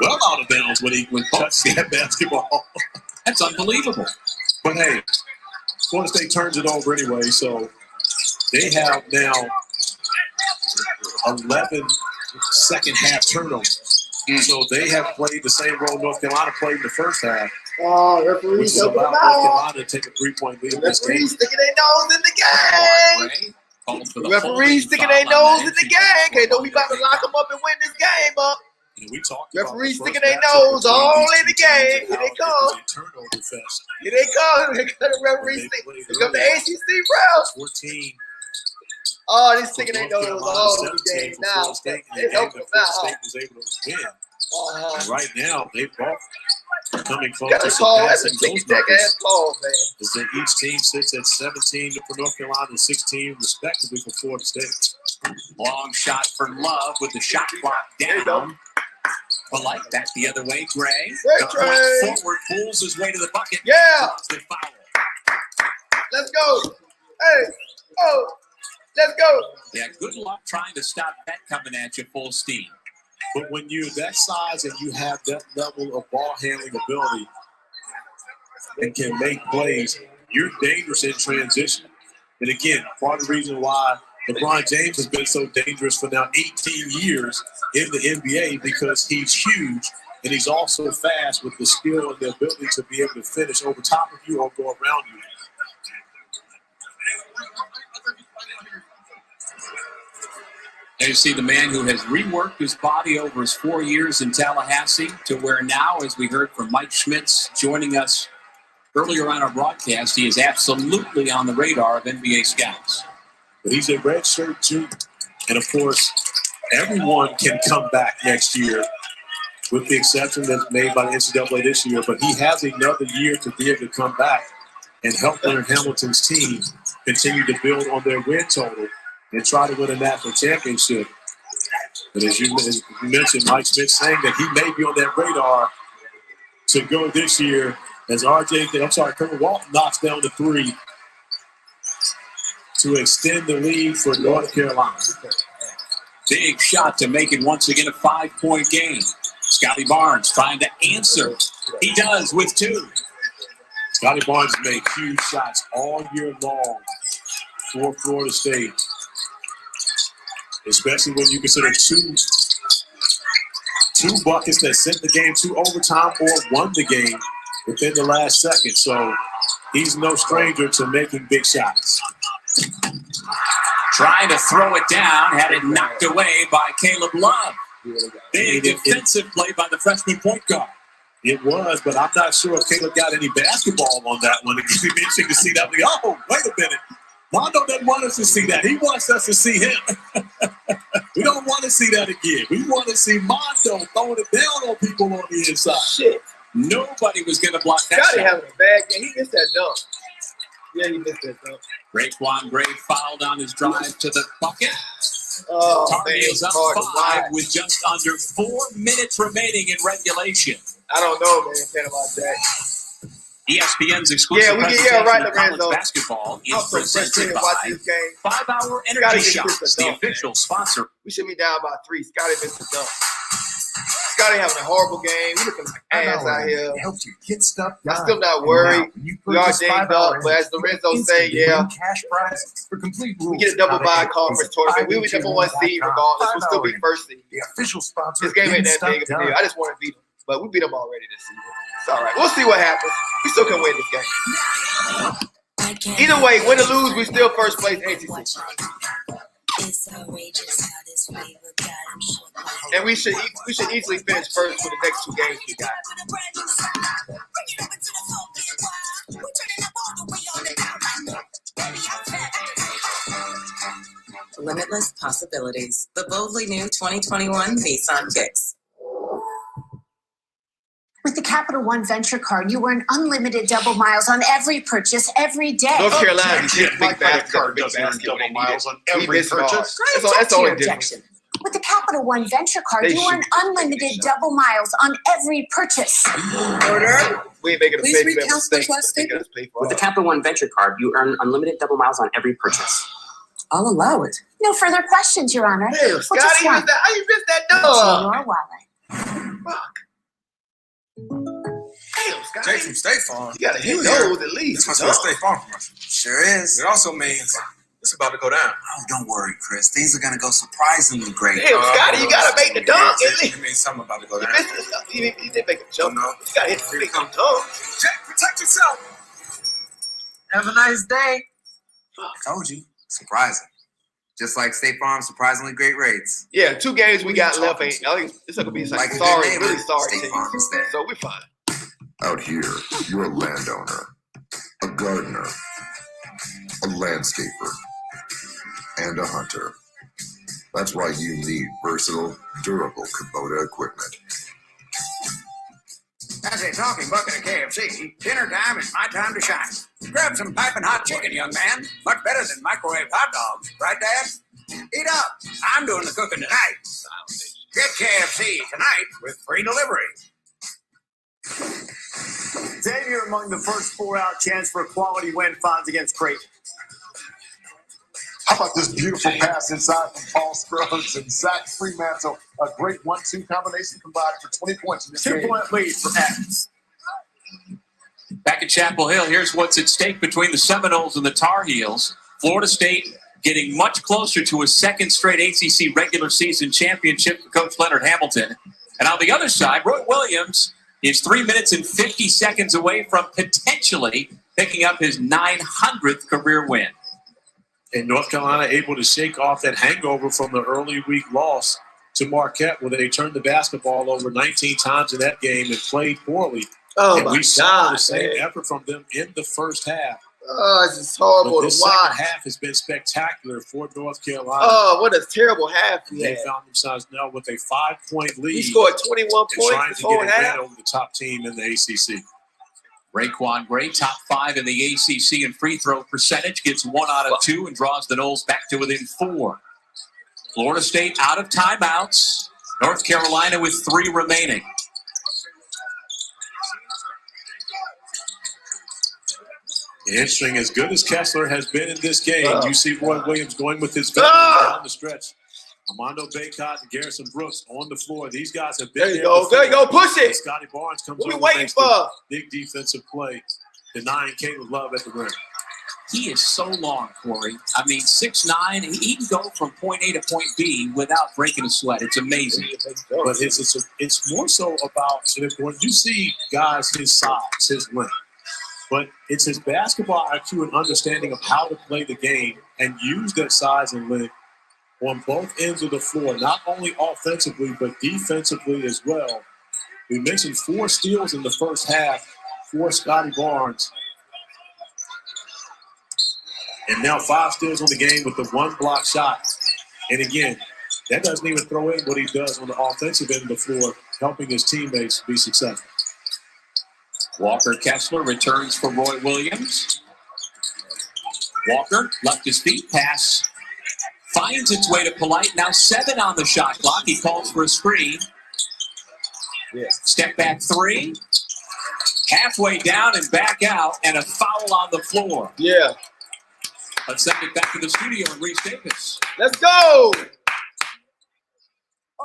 well out of bounds when he touched that basketball. That's unbelievable. But hey, Florida State turns it over anyway, so they have now 11 second half turnovers. So they have played the same role North Carolina played in the first half. Referees which is allowed North Carolina to take a 3-point lead in this game. Referees sticking their nose in the game. Called for The the referee's holding sticking foul their on nose that in the entry game. play They know for we about to lock them up and win this game up. And we talked Referees about the sticking first their matchup nose between all these in the two teams game. and Here how they it come. was a turnover fest. Here they come. Here come the referees. Here come the ACC Browns. 14. Oh, they're sticking their North nose Carolina, all in the 17 game for now. Florida State, and They the game helping that them Florida out. State was able to win. Uh-huh. And right now, they both coming You close got to a call. That's a surpassing ticky those tack numbers. ass call, man. As that each team sits at 17 for North Carolina and 16 respectively for Florida State. Long shot for Love with the shot clock down. Polite back the other way. Gray. The point forward pulls his way to the bucket. Yeah. Draws the foul. Let's go. Hey. Oh. Let's go. Yeah, good luck trying to stop that coming at you full steam. But when you're that size and you have that level of ball handling ability and can make plays, you're dangerous in transition. And again, part of the reason why LeBron James has been so dangerous for now 18 years in the NBA, because he's huge and he's also fast with the skill and the ability to be able to finish over top of you or go around you. And you see the man who has reworked his body over his 4 years in Tallahassee to where now, as we heard from Mike Schmitz joining us earlier on our broadcast, he is absolutely on the radar of NBA scouts. But he's a red shirt too. And of course, everyone can come back next year, with the exception that's made by the NCAA this year. But he has another year to be able to come back and help Leonard Hamilton's team continue to build on their win total and try to win a national championship. But as you mentioned, Mike Smith saying that he may be on that radar to go this year as Kerwin Walton knocks down the three to extend the lead for North Carolina. Big shot to make it once again a 5-point game. Scotty Barnes trying to answer. He does with 2. Scotty Barnes made huge shots all year long for Florida State, especially when you consider two buckets that sent the game to overtime or won the game within the last second. So he's no stranger to making big shots. Trying to throw it down, had it knocked away by Caleb Love. Big defensive play by the freshman point guard. It was, but I'm not sure if Caleb got any basketball on that one. It'd be interesting to see that. Oh, wait a minute. Mondo doesn't want us to see that. He wants us to see him. We don't want to see that again. We want to see Mondo throwing it down on people on the inside. Shit. Nobody was going to block that Scotty shot. having a bad game. He missed that dunk. Yeah, he missed that dunk. Raekwon Gray fouled on his drive to the bucket. Oh, Tarheels up 5 with just under 4 minutes remaining in regulation. I don't know, man. Panama Jack. ESPN's exclusive right, of college Lorenzo. basketball is I'm so presented frustrated to watch by this game. 5-Hour Scotty Energy just Shop, missed a the dunk, official sponsor. We should be down by 3. Scotty missed the dunk. Scotty having a horrible game. We looking like ass out here. It helps you get stuff I'm done. still not And worried. now, when you We are purchase dinged 5 up, hours, but as Lorenzo you say, instantly yeah, win cash prizes for complete rules. we get a double how to bye enter. conference tournament. We were number 1 seed regardless. We'll still be first seed. The official sponsor. This game ain't that big of a deal. I just want to beat them. But we beat them already this season. It's all right. We'll see what happens. We still can win this game. Either way, win or lose, we still first place ACC. And we should easily finish first for the next 2 games we got. Limitless possibilities. The boldly new 2021 Nissan Kicks. With the Capital One Venture Card, you earn unlimited double miles on every purchase every day. North Carolina, you get My big basketball. card Big doesn't earn basketball. double miles on We every miss hard. purchase. That's the only difference. Objection. With the Capital One Venture Card, They you earn shoot. unlimited double miles on every purchase. We ain't making a Please big read mistake. Counselor's They make us pay for With the it. Capital One Venture Card, you earn unlimited double miles on every purchase. I'll allow it. No further questions, Your Honor. Hey, We'll Scotty, just you one. missed that. How you missed that To dunk? your wallet. Damn, Scotty. Jake from State Farm. You gotta hit those at least. That's my State Farm commercial. Sure is. It also means it's about to go down. Oh, don't worry, Chris. Things are going to go surprisingly great. Damn, Scotty, you gotta make the dunk at least. It means something about to go You down. missed it. You didn't make a jump. No. You gotta hit the big dunk. Jake, protect yourself. Have a nice day. Told you. Surprising. Just like State Farm, surprisingly great rates. Yeah, 2 games we got left. I think it's gonna be like sorry, really sorry. State Farm is there. So we're fine. Out here, you're a landowner, a gardener, a landscaper, and a hunter. That's why you need versatile, durable Kubota equipment. As a talking bucket of KFC, dinner time is my time to shine. Grab some piping hot chicken, young man. Much better than microwave hot dogs, right, Dad? Eat up. I'm doing the cooking tonight. Get KFC tonight with free delivery. Xavier among the first 4-out chance for a quality win finds against Creighton. How about this beautiful pass inside from Paul Scruggs and Zach Fremantle? A great 1-2 combination combined for 20 points in this game. 2-point lead for Adams. Back at Chapel Hill, here's what's at stake between the Seminoles and the Tar Heels. Florida State getting much closer to a second straight ACC regular season championship for Coach Leonard Hamilton. And on the other side, Roy Williams is 3 minutes and 50 seconds away from potentially picking up his 900th career win. And North Carolina able to shake off that hangover from the early week loss to Marquette, where they turned the basketball over 19 times in that game and played poorly. Oh, and my we saw God, the same man. effort from them in the first half. Oh, it's just horrible But to this second watch. half has been spectacular for North Carolina. Oh, what a terrible half he They had. found themselves now with a 5-point lead. He scored 21 and points trying this to whole get a win half. over the top team in the ACC. Raekwon Gray, top 5 in the ACC in free throw percentage, gets 1 out of 2 and draws the Noles back to within 4. Florida State out of timeouts. North Carolina with 3 remaining. Interesting, as good as Kessler has been in this game, you see Roy Williams going with his veterans down the stretch. Armando Bacot and Garrison Brooks on the floor. These guys have been There you go. There you go. Push it. Scotty Barnes comes What we over waiting makes for? the big defensive play, denying Caleb Love at the rim. He is so long, Corey. I mean, 6'9", he can go from point A to point B without breaking a sweat. It's amazing. But it's more so about when you see guys his size, his length. But it's his basketball IQ and understanding of how to play the game and use that size and length on both ends of the floor, not only offensively, but defensively as well. We mentioned 4 steals in the first half for Scotty Barnes. And now 5 steals on the game with the 1 block shot. And again, that doesn't even throw in what he does on the offensive end of the floor, helping his teammates be successful. Walker Kessler returns for Roy Williams. Walker left his feet, pass finds its way to Polite. Now 7 on the shot clock. He calls for a screen. Yeah. Step back 3. Halfway down and back out, and a foul on the floor. Yeah. Let's send it back to the studio and Reese Davis. Let's go. All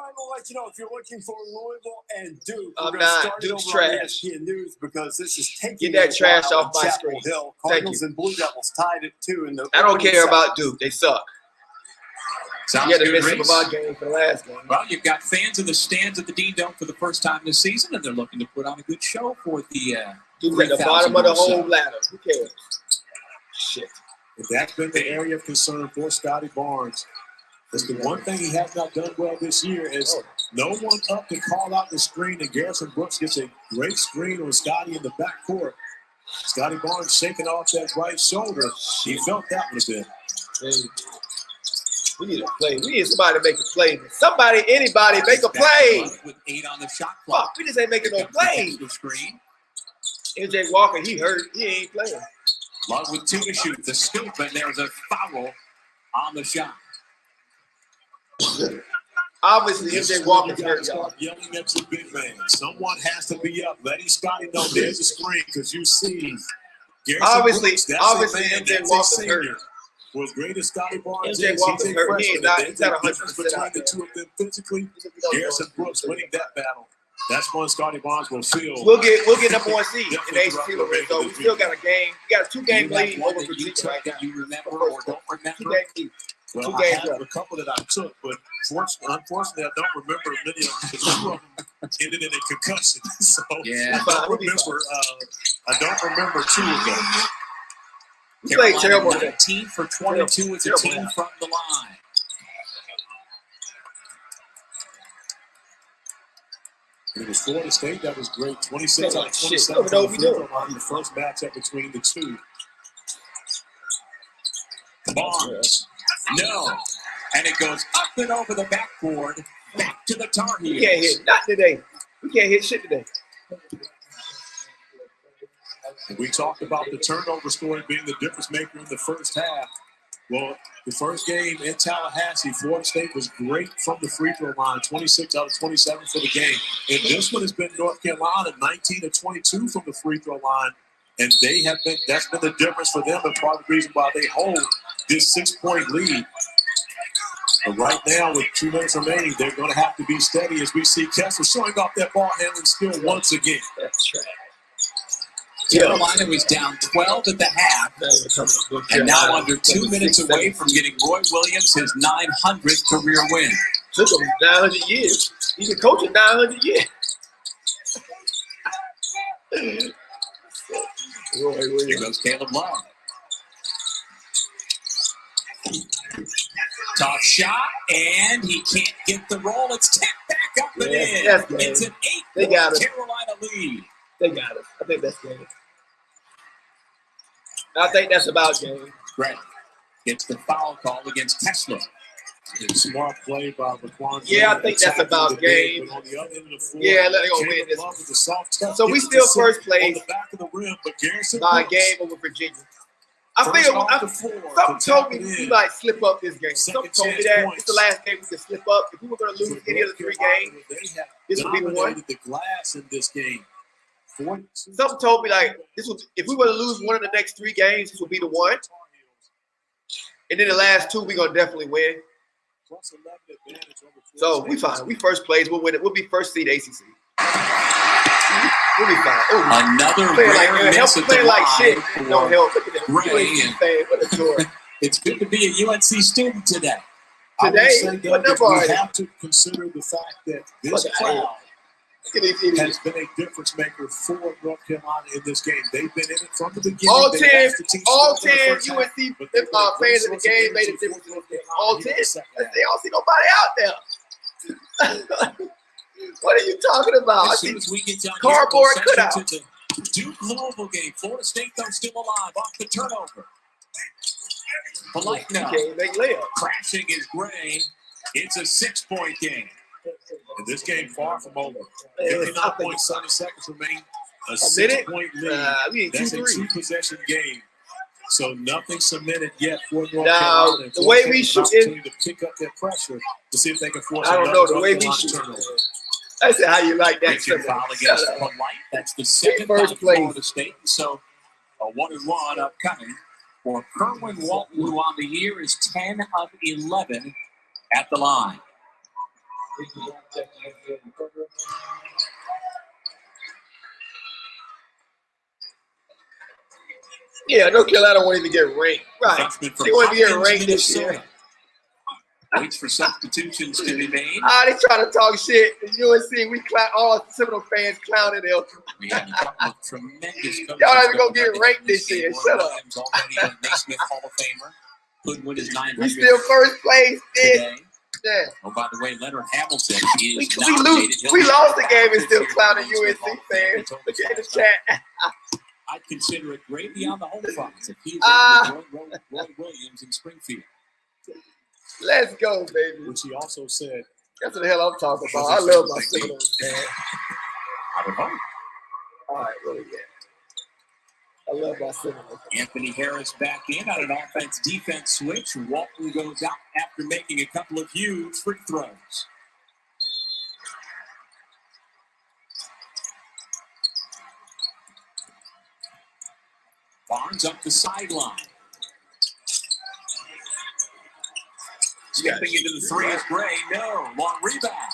right, we'll let you know if you're looking for Louisville and Duke. I'm We're not. start Duke's over on trash. ESPN News because this is taking Get that it trash down off my Chapel screen. Hill. Thank Cardinals you. and Blue Devils tied it 2 in the. I don't opening care second. about Duke. They suck. Sounds You had to good, miss some Reese. of our game for the last game. Well, you've got fans in the stands at the Dean Dome for the first time this season, and they're looking to put on a good show for the Duke at the bottom of the 3,000 or whole so. ladder. Who cares? Shit. And that's been the area of concern for Scotty Barnes. That's the one thing he has not done well this year is no one up to call out the screen, and Garrison Brooks gets a great screen on Scotty in the backcourt. Scotty Barnes shaking off that right shoulder. He felt that one a bit. Hey, we need a play. We need somebody to make a play. Somebody, anybody, make a play. With 8 on the shot clock. Fuck, we just ain't making no plays. The screen. MJ Walker, he hurt. He ain't playing. Love with 2 to shoot. The scoop, and there's a foul on the shot. Obviously, MJ Walker's hurt, y'all. Start yelling at your big man. Someone has to be up, letting Scotty know there's a screen because you see. Garrison Obviously, Brooks, that's obviously, a man, MJ that's Walker's a senior. hurt. For as great as Scotty Barnes MJ is, Walker's he's a hurt. He freshman. ain't not- There's he's not a 100% difference between out the there. two of them physically. Garrison Brooks winning that battle. That's one Scotty Barnes will feel. We'll get number 1 seed in the Definitely ACC. throughout So we still got a game. We got a 2-game You have lead one over that you Virginia took right now. that you remember or don't remember? 2-game lead. Well, 2 I games have left. a couple that I took, but unfortunately, I don't remember many of them because 2 of them ended in a concussion. So Yeah. I don't remember 2 of them. We played terrible today. 19 for 22 as a team Terrible. from the line. And it was Florida State that was great. 26 out of 27 Don't know from what the we free throw line in the first matchup between the two. Barnes. No. And it goes up and over the backboard. Back to the Tar Heels. We can't hit. Not today. We can't hit shit today. And we talked about the turnover story being the difference maker in the first half. Well, the first game in Tallahassee, Florida State was great from the free throw line, 26 out of 27 for the game. And this one has been North Carolina, 19 of 22 from the free throw line. And they have been, that's been the difference for them and part of the reason why they hold this 6-point lead. But right now, with 2 minutes remaining, they're going to have to be steady as we see Kessler showing off that ball handling skill once again. That's right. Carolina was down 12 at the half, and now under 2 minutes away from getting Roy Williams his 900th career win. Took him 900 years. He's been coaching 900 years. Roy Williams. Here goes Caleb Love. Tough shot, and he can't get the roll. It's tapped back up and in. It's an 8-point Carolina lead. They got it. I think that's game. I think that's about game. Right. Gets the foul call against Kessler. It's smart play by Laquan. Yeah, I think that's about game. But on the other end of the floor, Yeah, they're going to win this. With the soft touch, So we still first place on the back of the rim, but Garrison by a game over Virginia. I feel something told me we might slip up this game. Something told me that it's the last game we could slip up. If we were going to lose any of the 3 games, this would be the one. The glass in this game. Something told me like this was if we were to lose one of the next 3 games, this would be the one. And then the last 2 we're gonna definitely win. So we fine. We first place. We'll win it. We'll be first seed ACC. We'll be fine. Ooh. Another playing rare like, miss at the playing like line shit. for No help. Look at that. Ray. What a joy. It's good to be a UNC student today. I would say, Today, though, what that number are we they? have to consider the fact that this crowd has been a difference maker for North Carolina in this game. They've been in it from the beginning. All They 10 asked the team all to score in the 10 first half, UNC but they were fans in the great game made a source of difference. energy for North Carolina All here 10. in the second half. They don't see nobody out there. What are you talking about? I As see soon as we get done cardboard here, we'll cutout. send you to the Duke Louisville game. Florida State though still alive off the turnover. Polite now. Okay, make layup. Crashing is Gray. It's a 6-point game. And this game far from over. Yeah, 59.7 seconds remain. A minute? 6-point lead. We need That's a 2-3. 2-possession game. So nothing cemented yet for North Now, Carolina. the way Florida we State has shoot an opportunity to pick up their pressure to see if they can force I don't another know the way North we Carolina shoot. turnover. I said how you like that. Reaching foul against Polite. That's the second First by place. Florida State. So a 1-1 upcoming for Kerwin Walton, who on the year is 10 of 11 at the line. Yeah, North Carolina won't even get ranked. Right. Freshman from They won't even get Hopkins, ranked this year. Minnesota. Waits for substitutions to be made. They trying to talk shit. The UNC, we all Seminole fans clowning them. We had a couple of tremendous coaches. Y'all not even gonna going get back ranked into this year. game. Shut up. Williams already a Naismith Hall of Famer. Could win his 900th We still first place, bitch. today. Yeah. Oh, by the way, Leonard Hamilton is We nominated. lose. We lost the game and still clowning UNC fans. Look at the chat. I'd consider it gravy on the home front if he was able to join Roy Williams in Springfield. Let's go, baby. Which he also said. That's what the hell I'm talking about. I love my Seminoles, man. I would hope. All right, really good. I love my Seminoles. Anthony Harris back in on an offense-defense switch. Walton goes out after making a couple of huge free throws. Barnes up the sideline. Stepping into the 3 is Gray. No. Long rebound.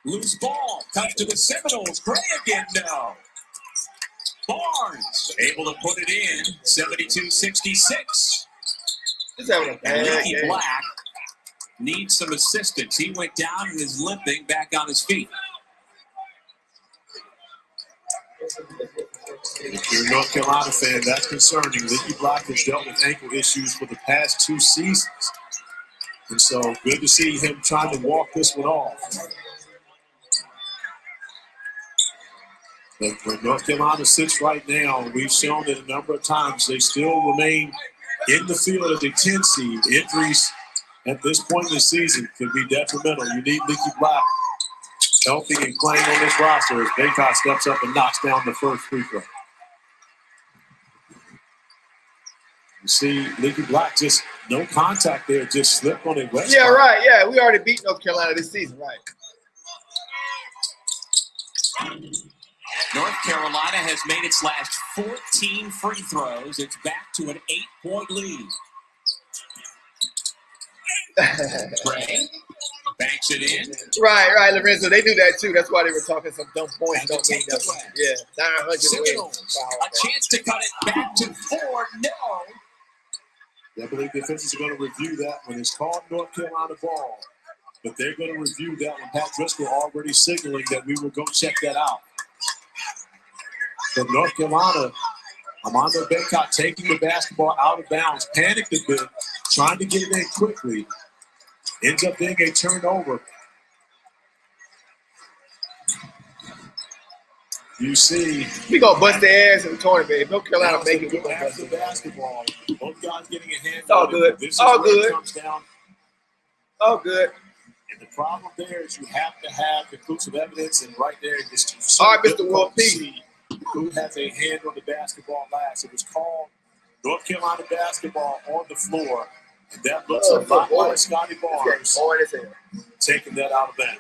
Loose ball. Comes to the Seminoles. Gray again. No. Barnes able to put it in. 72-66. He's having a bad And Leaky game. Black needs some assistance. He went down and is limping back on his feet. If you're a North Carolina fan, that's concerning. Leaky Black has dealt with ankle issues for the past 2 seasons. And so good to see him trying to walk this one off. But where North Carolina sits right now, we've shown it a number of times, they still remain in the field as a 10 seed. Injuries at this point in the season could be detrimental. You need Leaky Black healthy and playing on this roster as Baycott steps up and knocks down the first free throw. You see Leaky Black just no contact there, just slipped on a wet Yeah, spot. right. Yeah, we already beat North Carolina this season, right? North Carolina has made its last 14 free throws. It's back to an 8-point lead. Gray banks it in. Right, Lorenzo. They do that too. That's why they were talking some dumb points. Don't mean nothing. Yeah, 900 Seminoles, a chance to cut it back to 4. No. I believe the officials are going to review that when it's called North Carolina ball. But they're going to review that when Pat Driscoll already signaling that we will go check that out. But North Carolina, Armando Baycott taking the basketball out of bounds, panicked a bit, trying to get it in quickly. Ends up being a turnover. You see, we gonna bust their ass in the tournament. If North Carolina make it, we gonna after bust the their ass. basketball, both guys getting a hand. It's all good. This is All where good. it comes down. All good. And the problem there is you have to have conclusive evidence, and right there, it's All right, Mr. Will P. Who has a hand on the basketball last? It was called North Carolina basketball on the floor, and that looks a lot like Scotty Barnes taking that out of bounds.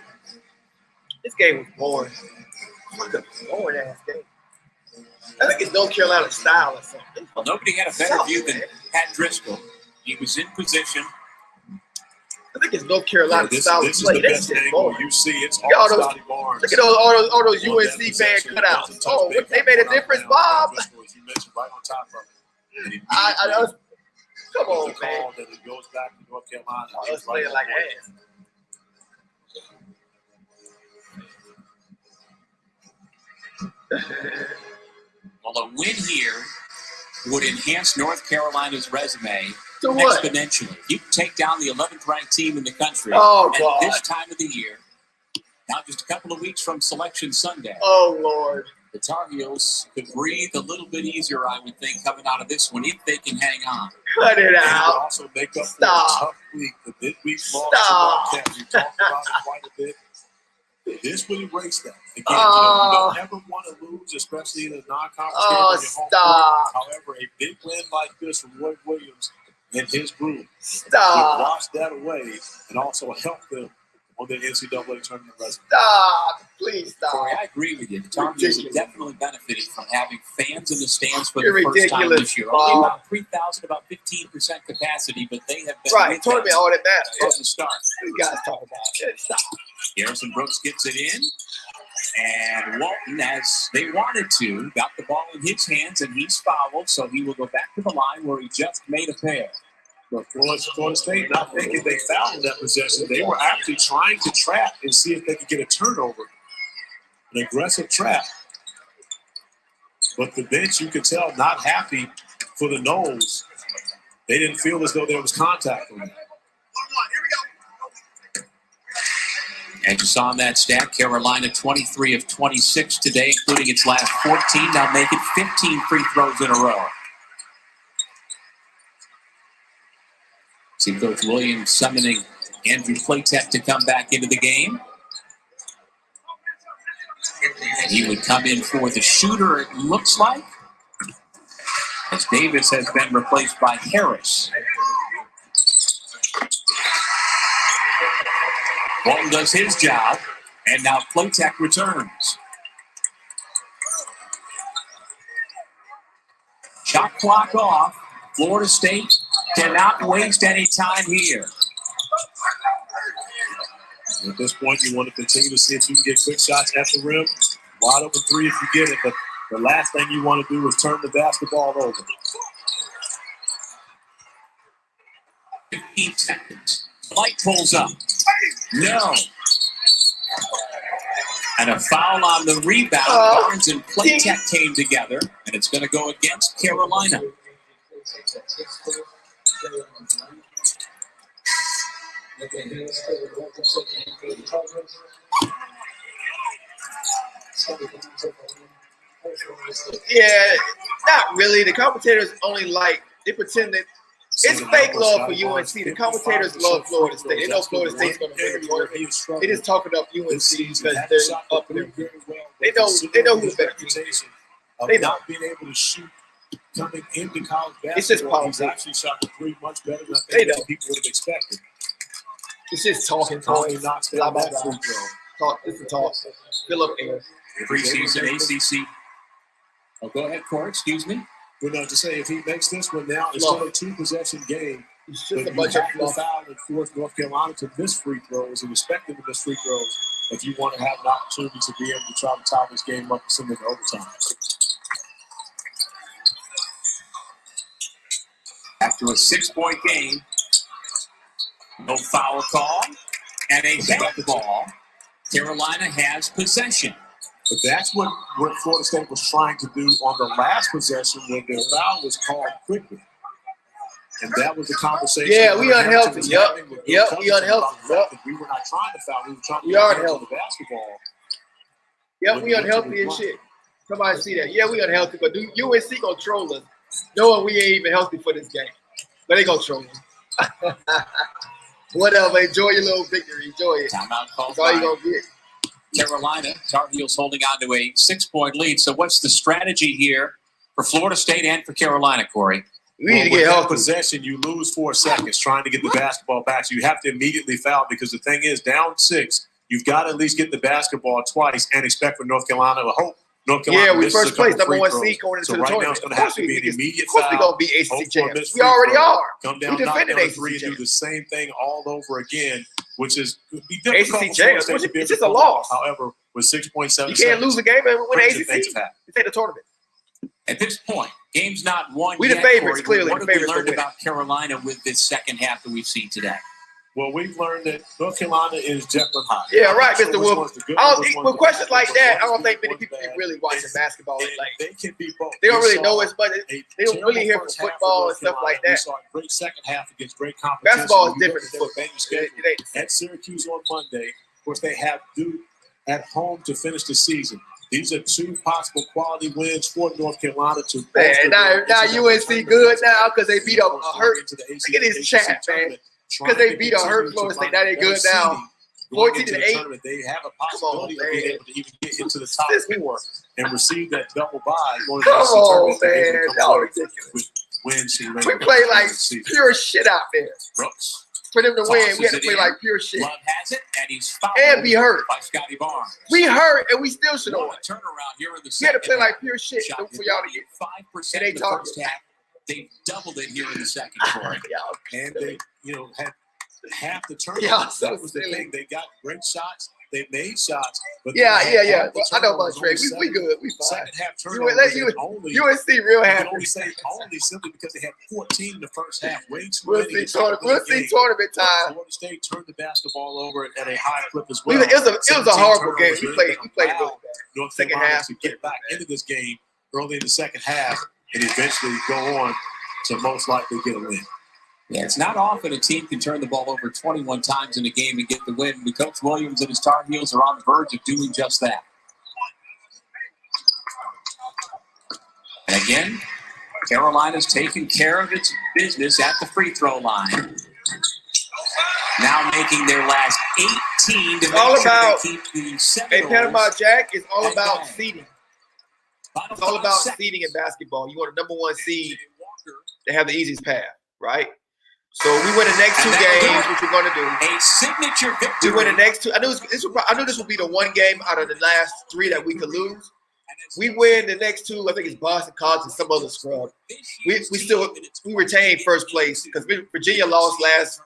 This game was boring. What a boring ass game. I think it's North Carolina style or something. Well, nobody had a better view than Pat Driscoll. He was in position. I think it's North Carolina style of This is play. the That's best just angle boring. you see. It's Look at all all those- Scotty Barnes. Look at all those UNC fan cutouts. Oh, they made a difference, Bob. As you mentioned, right on top of it. Come on, man. That it goes back to North Carolina. Let's play it like ass. Well, a win here would enhance North Carolina's resume To what? exponentially. You can take down the 11th ranked team in the country Oh, at God. this time of the year. Now just a couple of weeks from Selection Sunday. Oh, Lord. The Tar Heels could breathe a little bit easier, I would think, coming out of this one, if they can hang on. Cut it And out. also make up for a Stop. tough week. The midweek loss Stop. to Marquette. We talked about it quite a bit. This would erase that. Again, Oh. you don't ever want to lose, especially in a non-conference Oh, game on your home stop. court. However, a big win like this from Roy Williams and his group would Stop. wash that away and also help them on the NCAA tournament resume. Stop. Please stop. Corey, I agree with you. The Tar Heels have definitely benefited from having fans in the stands for You're the first time ridiculous, this year. Bob. Only about 3,000, about 15% capacity, but they have been Right. with Tournament, us all that matters. from the start. You guys talk about it. Stop. Harrison Brooks gets it in, and Walton, as they wanted to, got the ball in his hands, and he's fouled, so he will go back to the line where he just made a pair. But Florida State, not thinking they fouled in that possession, they were actually trying to trap and see if they could get a turnover. An aggressive trap. But the bench, you could tell, not happy for the Noles. They didn't feel as though there was contact on them. As you saw in that stat, Carolina 23 of 26 today, including its last 14. Now make it 15 free throws in a row. See Coach Williams summoning Andrew Platek to come back into the game. And he would come in for the shooter, it looks like, as Davis has been replaced by Harris. Walton does his job, and now Platek returns. Shot clock off. Florida State cannot waste any time here. At this point, you want to continue to see if you can get quick shots at the rim. Wide open three if you get it, but the last thing you want to do is turn the basketball over. 15 seconds. Light pulls up. No. And a foul on the rebound. Barnes and Platek came together, and it's going to go against Carolina. Yeah, not really. The commentators only they pretend that it's fake love for UNC. The commentators love Florida State. They know Florida State's going to win the tournament. They just talking up UNC because they're up there. They know who the better team is. They know. Not being able to shoot coming into college basketball. It's just politics. He's actually shot the three much better than I think people would have expected. It's just talking points. Blah, blah, blah. Talk. It's a talk. Fill up air. Preseason ACC. Oh, go ahead, Corey. Excuse me. We're not to say if he makes this one now, it's still a 2-possession game. It's just a bunch of fluff. Foul and force North Carolina to miss free throws and expect them to miss free throws if you want to have an opportunity to be able to try to tie this game up and send it to overtime. After a 6-point game, no foul call, and a back ball. Carolina has possession. But that's what Florida State was trying to do on the last possession when their foul was called quickly. And that was the conversation. Yeah, we unhealthy. Yep, we unhealthy. Yep. We were not trying to foul. We were trying to we are unhealthy. The basketball. Yep, we unhealthy as shit. Somebody see that. Yeah, we unhealthy. But UNC going to troll us, knowing we ain't even healthy for this game. But they going to troll us. Whatever. Enjoy your little victory. Enjoy it. Timeout call. That's all you're going to get. Carolina, Tarheels holding on to a 6-point lead. So what's the strategy here for Florida State and for Carolina, Corey? We need to get healthy. Possession, you lose 4 seconds trying to get the basketball back. So you have to immediately foul because the thing is, down 6, you've got to at least get the basketball twice and expect for North Carolina to hope. North Carolina we first place, number 1 seed going into the tournament. Right now it's going to have to be an immediate foul. Of course we're going to be ACC champions. We already are. Come down, we defended ACC and do the same thing all over again, which is be ACC champions. It's just a loss. However, with 6.7 you can't lose a game and win ACC. You take the tournament. At this point, game's not won we yet, the favorites, Corey. clearly. What the have we favorites learned about Carolina with this second half that we've seen today? Well, we've learned that North Carolina is Jekyll and Hyde. Yeah, right, Mr. Wolf. With questions like that, I don't think many people are really watching basketball. They can be both. They don't really know as much. They don't really hear from football and stuff like that. We saw a great second half against great competition. Basketball is different than football. At Syracuse on Monday, of course, they have Duke at home to finish the season. These are 2 possible quality wins for North Carolina to. Man, now UNC good now because they beat a hurt. Look at this chat, man. Because they beat a hurt Florida State. Now they good now. 14-8. They have a possibility of being able to even get into the top 4 and receive that double bye. Come on, man. Y'all ridiculous. Wins we play like pure shit out there. Brooks. For them to win, we have to play like pure shit. Love has it, and he's fouled and be hurt. By Scotty Barnes. We hurt, and we still should have won. Turnaround here in the we had to play half. like pure shit for y'all to get 5% in the first half. They doubled it here in the second quarter. And they, had half the turnover. Yeah, that was the thing. They got great shots. They made shots. But yeah. Well, I know about Trey. We good. We fine. Second half UNC real happy. Only simply because they had 14 in the first half. Way too many. We'll see tournament time. Florida State turned the basketball over at a high clip as well. It was a horrible game. We played really bad. North second Carolina half to get back into this game early in the second half and eventually go on to most likely get a win. Yeah, it's not often a team can turn the ball over 21 times in a game and get the win. But Coach Williams and his Tar Heels are on the verge of doing just that. And again, Carolina's taking care of its business at the free throw line. Now making their last 18 to make sure they keep the Seminoles. Hey, Panama Jack is all about seeding. It's all about seeding in basketball. You want a number 1 seed to have the easiest path, right? So we win the next 2 games, which we're going to do. A signature victory. We win the next 2. I knew this would be the 1 game out of the last 3 that we could lose. We win the next 2. I think it's Boston College and some other scrub. We retain first place because Virginia lost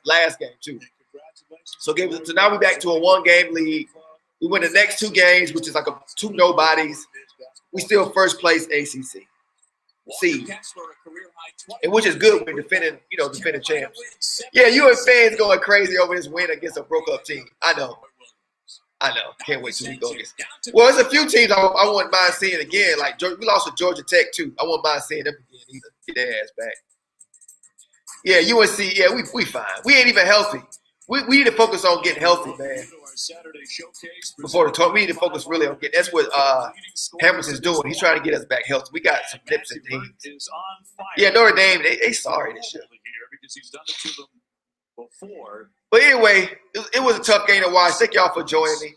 last game too. So now we're back to a 1-game lead. We win the next 2 games, which is like 2 nobodies. We still first place ACC. seed, and which is good when defending champs. Yeah, you and fans going crazy over this win against a broke up team. I know. Can't wait till we go against. Well, there's a few teams I wouldn't mind seeing again. Like we lost to Georgia Tech too. I wouldn't mind seeing them again either. Get their ass back. Yeah, UNC. Yeah, we fine. We ain't even healthy. We need to focus on getting healthy, man. before the tournament. We need to focus really on that's what Hamilton's doing. He's trying to get us back healthy. We got some dips and things. Yeah, Notre Dame, they sorry this year. But anyway, it was a tough game to watch. Thank y'all for joining me.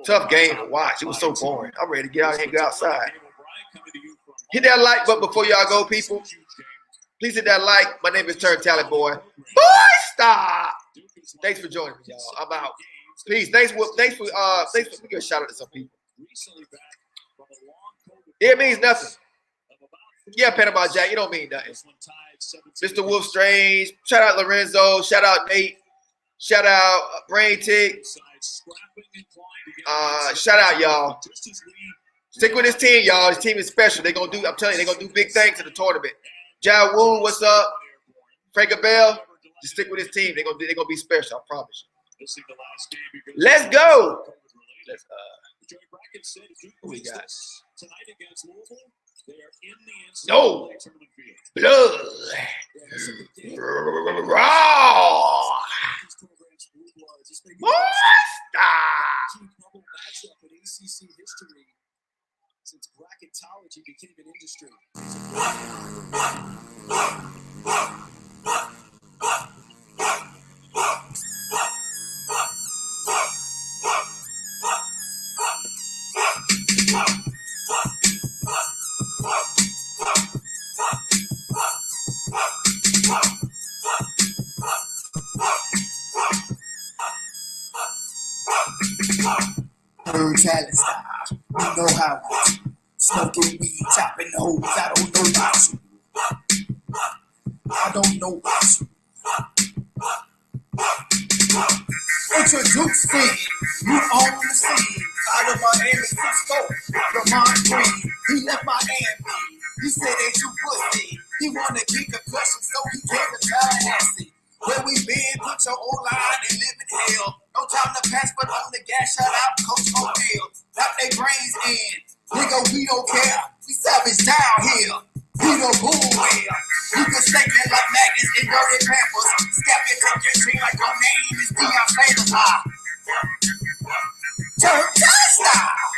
Tough game to watch. It was so boring. I'm ready to get out here and go outside. Hit that like button before y'all go, people. Please hit that like. My name is TURNTTALLY Boy. Boy, stop. Thanks for joining me, y'all. I'm out. Peace. Thanks for give a shout out to some people. It means nothing. Yeah, Panama Jack, it don't mean nothing. Mr. Wolf Strange. Shout out Lorenzo. Shout out Nate. Shout out Brain Tick. Shout out y'all. Stick with this team, y'all. This team is special. I'm telling you, they're gonna do big things in the tournament. Ja Wu, what's up? Frank Bell, just stick with this team. They're gonna be special, I promise you. Let's go. Who we got? No blood. Raw. Since bracketology became an industry. Talent style, you know how I do. Smoking weed, chopping hoes, I don't know about you. I don't know about you. Introducing, you on the scene. Out of Miami, Cisco, Ramon Green. He left Miami. He said ain't you pussy. He wanna keep the question, so he came to Tallahassee. Where we been, put your own line and live in hell. No time to pass, but on the gas, shut out, Coach O'Neal. Knock they brains in. Nigga, we don't care. We savage down here. We the bull whale. You can stake it like magnets and dirty pampers. Scap it, take your tree like your name is Deion Sanders. TURNTTALLY style.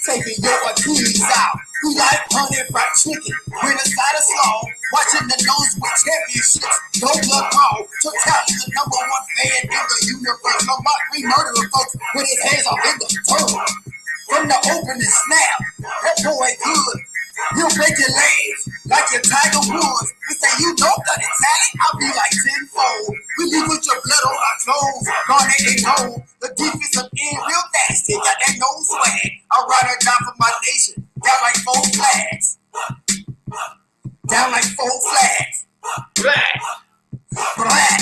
Taking your Achilles out. We like honey fried chicken. We're the side of slaw. Watching the nose with championships. No blood call. TURNTTALLY the #1 fan in the universe. No mock, we murdering folks with his hands up in the turtle. From the opening snap, that boy good. You make your legs like your Tiger Woods. We say you know bloody talent, I'll be like tenfold. We leave with your blood on our clothes, garnet and gold. The defensive end real nasty, got that no swag. I ride or die for my nation, down like 4 flags. Down like 4 flags. Black. Black.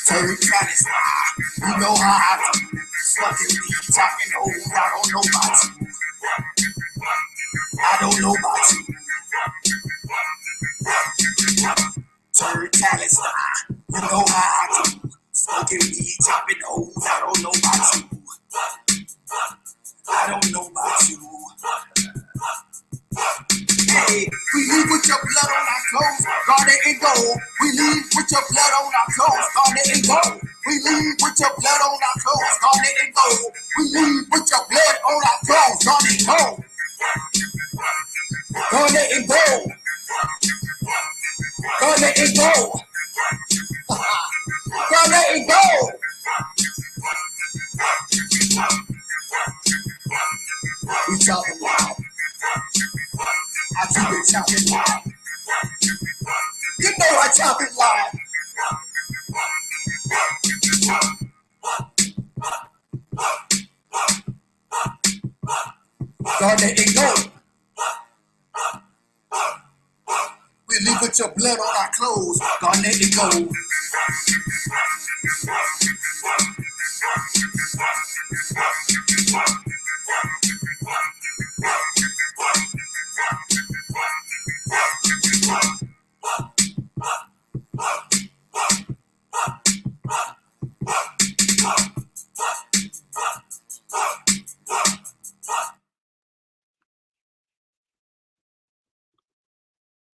TURNTTALLY style. You know how I do. Fucking weed, chopping holes, I don't know about you. I don't know about you. TURNTTALLY style. You know how I do. Smoking weed, chopping holes, I don't know about you. I don't know about you. Hey, we leave with your blood on our clothes, garnet and gold. We leave with your blood on our clothes, garnet and gold. We leave with your blood on our clothes, garnet and gold. We leave with your blood on our clothes, garnet and gold. Garnet and gold. Garnet and gold. Garnet and gold. We talking loud. I keep it chopping loud. You know I chop it loud. Garnet and gold. We leave with your blood on our clothes. Garnet and gold.